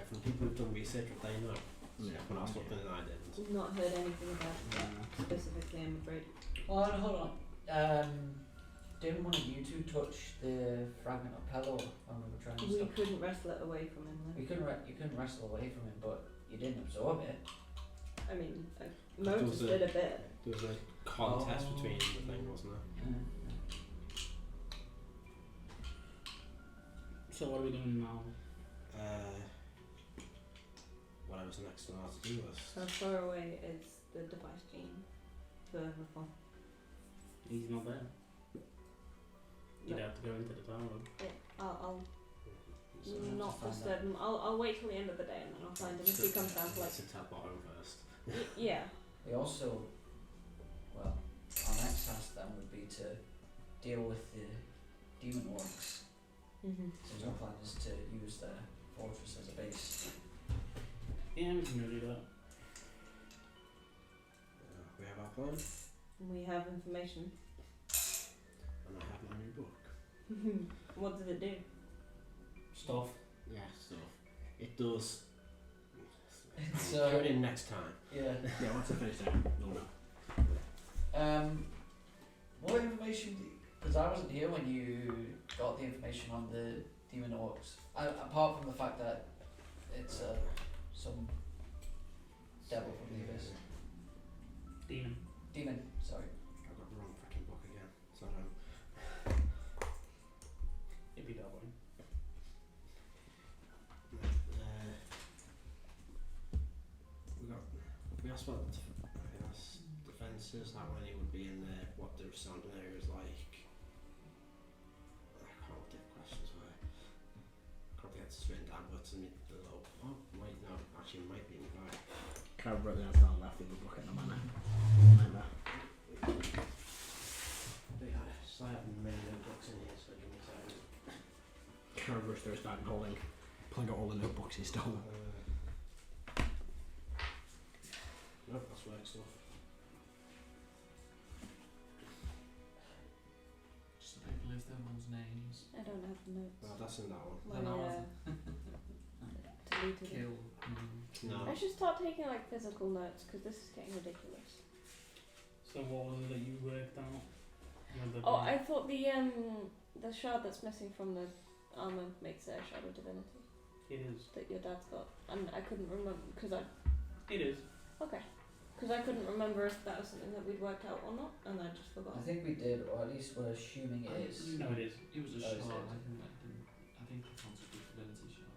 From people who've done research, what they know. Yeah, When I was no looking idea. and I didn't. We've not heard anything about that specifically, I'm afraid. Oh, hold on. Didn't one of you two touch the fragment of Pelor when we were trying to We stop? couldn't wrestle it away from him though. You couldn't wrestle away from him, but you didn't absorb it. I mean, There Moses was a- did a bit. There was a contest Oh. between the thing, wasn't there? So what are we doing now? Whatever's next on our to-do list. How far away is the device gene for Reyfron? He's not there. You'd No. have to go into the tower. I'll So we have to not find disturb him. I'll wait till the end of the day and then I'll find him if he comes down to like. Sit at bottom first. Yeah. We also, well, our next task then would be to deal with the demon orcs. Mm-hmm. Since our plan is to use their fortress as a base. Yeah, we can go do that. We have our plan, We have information. and I have my new book. What does it do? Stuff. Yeah, stuff. It does. It's, Go in next time. Yeah. Yeah, once I finish that, we'll know. What information? Because I wasn't here when you got the information on the demon orcs. Apart from the fact that it's some devil from the abyss. Demon. Sorry. I got the wrong freaking book again. So It'd be that way. we asked about defences, how many would be in there, what the surrounding area is like. I can't get questions where I can't get this written down, but to me the little actually might be in the guide. Karo wrote the notes down left in the book at the manor. Remember. But yeah, so I have many notebooks in here, so give me a second. Karo rushed through his bag and pulling out all the notebooks he stole. No, that's work stuff. Just the paper list everyone's names. I don't have the notes. Well, that's in that one. My, deleted it. Kill. No. I should start taking like physical notes because this is getting ridiculous. So what was it that you worked out? Oh, I thought the shard that's missing from the armor makes it a shard of divinity It is. that your dad's got, and I couldn't remember because It is. I couldn't remember if that was something that we'd worked out or not, and I just forgot. I think we did, or at least we're assuming it is. No, it is. It was a Oh, shard. is it? I think it was a divinity shard.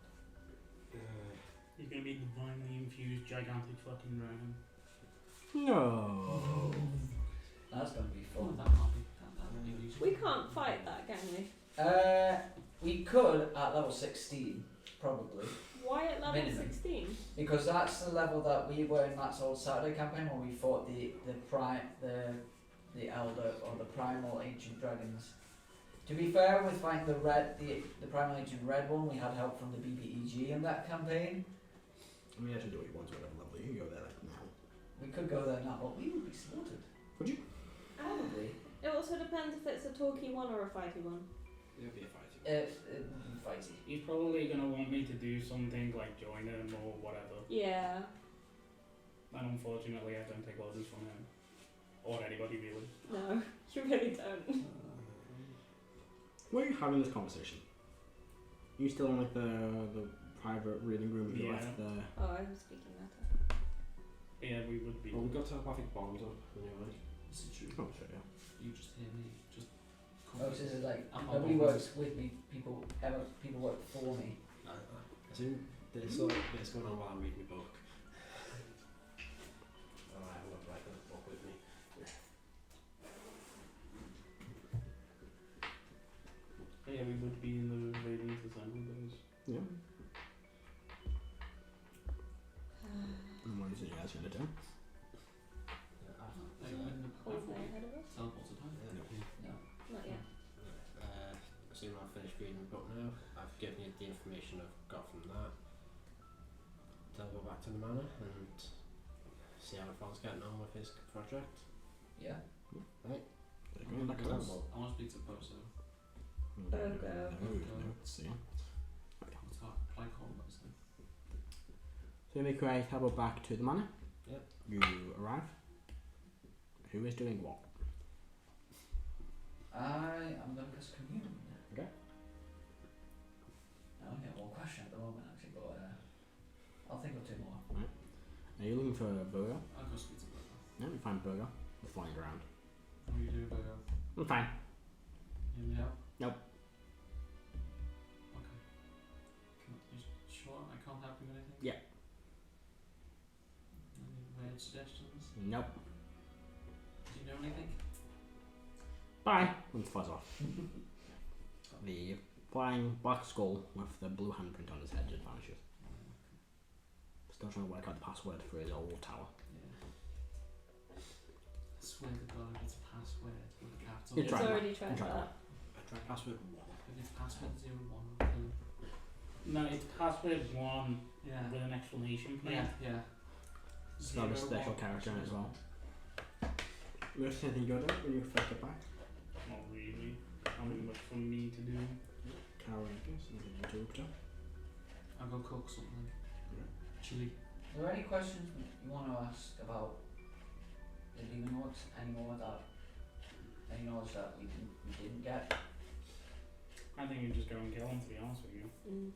He's gonna be divinely infused, gigantic fucking dragon. No. That's gonna be fun. That might be useful. We can't fight that, can we? We could at level 16, probably. Why at level Minimum. 16? Because that's the level that we were in that old Saturday campaign when we fought the elder or the primal ancient dragons. To be fair, with fighting the primal ancient red one, we had help from the BBEG in that campaign. I mean, I should do what you want to whatever level. You can go there like now. We could go there now, but we would be slaughtered. Would you? Probably. It also depends if it's a talky one or a fighty one. It'll be a fight. Fighty. He's probably gonna want me to do something like join him or whatever. Yeah. And unfortunately, I don't take orders from him. Or anybody, really. No, you really don't. Where are you having this conversation? You still in like the private reading room you Yeah. left there? Oh, I was speaking matter. Yeah, we would be. Well, we got telepathic bombs up anyway. Is it true? Oh, sure, yeah. You just hear me. Just. Oh, so it's like I'm nobody on works with me. People work for me. I assume there's sort of bits going on while I'm reading my book. Oh, I haven't got the right kind of book with me. Yeah, we would be in the Radiant Assembly days. Yeah. And what is it you guys going to do? Like, Whole day ahead of us? teleported home. No. Not yet. Assume I've finished reading my book now. I've given you the information I've got from that. I'll go back to the manor and see how everyone's getting on with his project. Yeah. Right. They're going back to the wall. I want to speak to Boso. Bogo. Let's see. What's that? Play combat, isn't So you make your way travel back to the manor. Yep. You arrive. Who is doing what? I am going to cast Commune. Okay. I only have one question at the moment, actually, but I'll think of two more. Are you looking for Burger? I'll go speak to Boso. No, you find Burger. They're flying around. What are you doing, Bogo? I'm fine. You need help? Nope. Okay. You sure I can't help you with anything? Yeah. Any weird suggestions? Nope. Do you know anything? Bye. And fuzz off. The flying black skull with the blue handprint on his head just vanishes. Still trying to work out the password for his old tower. Yeah. I swear to God, if it's password with a capital. You He's tried already that. tried You tried that. I tried password 1. If it's password 01, I'll kill him. No, it's password 1 Yeah. with an exclamation point. Yeah. It's got a 01. special character in it as well. There's anything you do when you first get back? Not really. Not much for me to do. Karo, I guess. Anything you do up to? I'll go cook something. Chili. Are there any questions you want to ask about the demon lords? Any more that? Any knowledge that we didn't get? I think you just go and kill him, to be honest with you. Mm.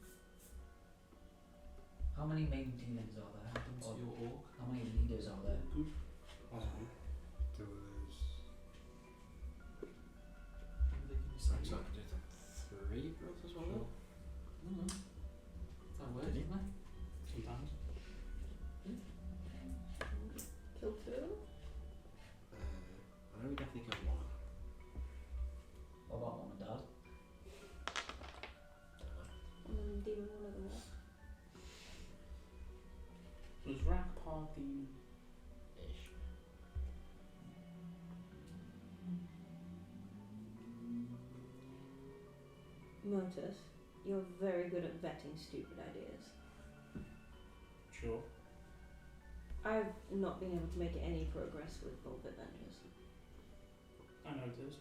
How many main demons are there? Happened to Or your orc. how many leaders are there? Possibly. There was... They can decide. So, there's 3 brothers as well? Sure. No. That works, Did he? doesn't it? Sometimes. Kill 2? I know we definitely got 1. What about mom and dad? And then demon one of them all. Was Rraks part demon? Ish. Motus, you're very good at vetting stupid ideas. Sure. I've not been able to make any progress with both Avengers. I noticed.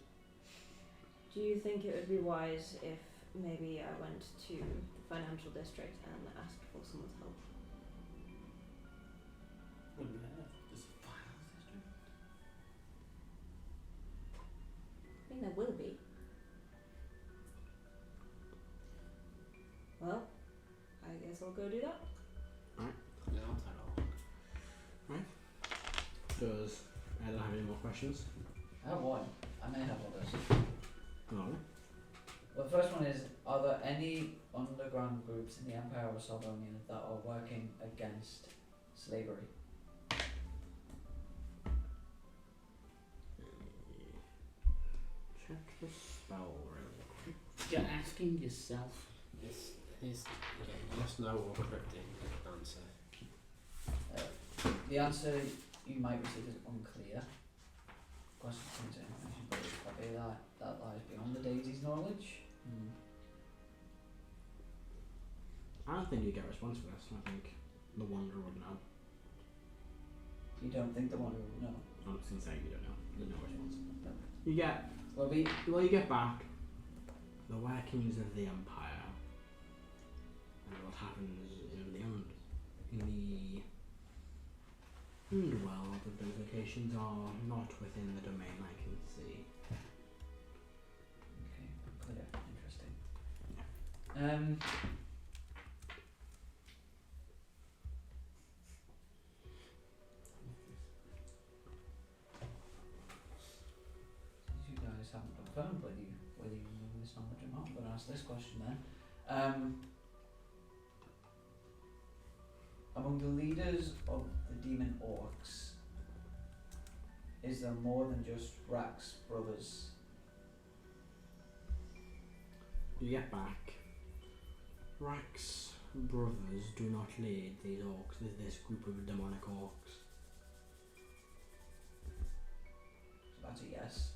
Do you think it would be wise if maybe I went to the financial district and asked for someone's help? Wouldn't have. There's a finance district. I think there will be. Well, I guess I'll go do that. Yeah, I'll tell you. Does Erdan have any more questions? I have one. I may have others. No. Well, the first one is, are there any underground groups in the Empire of Sovereign that are working against slavery? Check the spell really quick. You're asking yourself. He's yes, no, or cryptic answer. The answer you might receive is unclear. Question points of information, but it's probably that lies beyond the daisy's knowledge. I don't think you get a response for this. I think the Wanderer would know. You don't think the one will know? I'm just saying you don't know. There's no response. No. You get Well, you get back the workings of the Empire and what happens in the And well, those locations are not within the domain I can see. Okay, clear. Interesting. Since you guys haven't confirmed whether you know this knowledge or not, I'm going to ask this question then. Among the leaders of the demon orcs, is there more than just Rraks brothers? You get back. Rraks brothers do not lead these orcs. There's this group of demonic orcs. So that's a yes.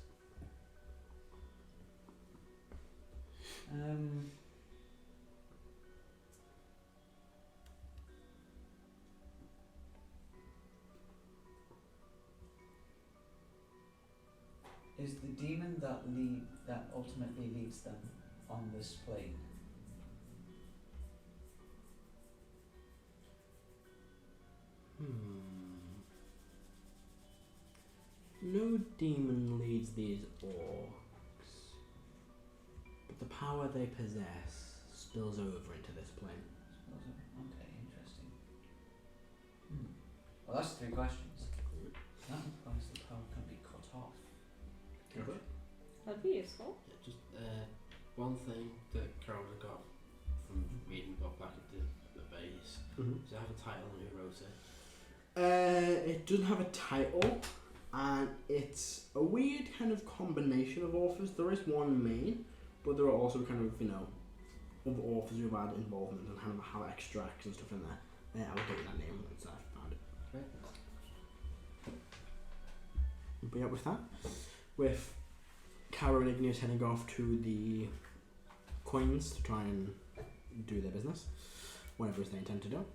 Is the demon that ultimately leads them on this plane? No demon leads these orcs, but the power they possess spills over into this plane. Okay, interesting. Well, that's 3 questions. That implies the power can be cut off. Okay. That'd be useful. Yeah, just one thing that Karo got from reading the book back at the base. Does it have a title and who wrote it? It doesn't have a title, and it's a weird kind of combination of authors. There is one main, but there are also kind of, other authors who've had involvement and kind of have extracts and stuff in there. I will get you that name once I've found it. Right. But yeah, with that, with Karo and Igneous heading off to the coins to try and do their business, whatever it is they intend to do.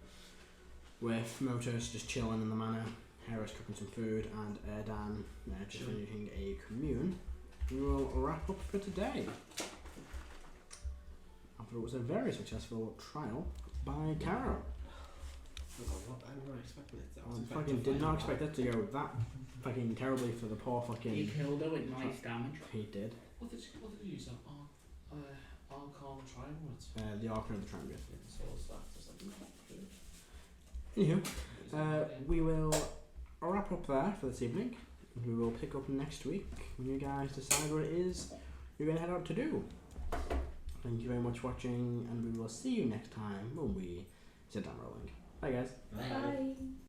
With Motos just chilling in the manor, Heris cooking some food, and Erdan just finishing a commune, we will wrap up for today. After it was a very successful trial by Karo. I did not expect it. I fucking did not expect that to go that fucking terribly for the poor fucking... He killed her with nice damage. He did. What did you use? Archon Triumvirate? The Archon of the Triumvirate. So what's that? Does that do that? Anywho, we will wrap up there for this evening. We will pick up next week when you guys decide what it is you're going to head out to do. Thank you very much for watching, and we will see you next time when we sit down rolling. Bye guys. Bye.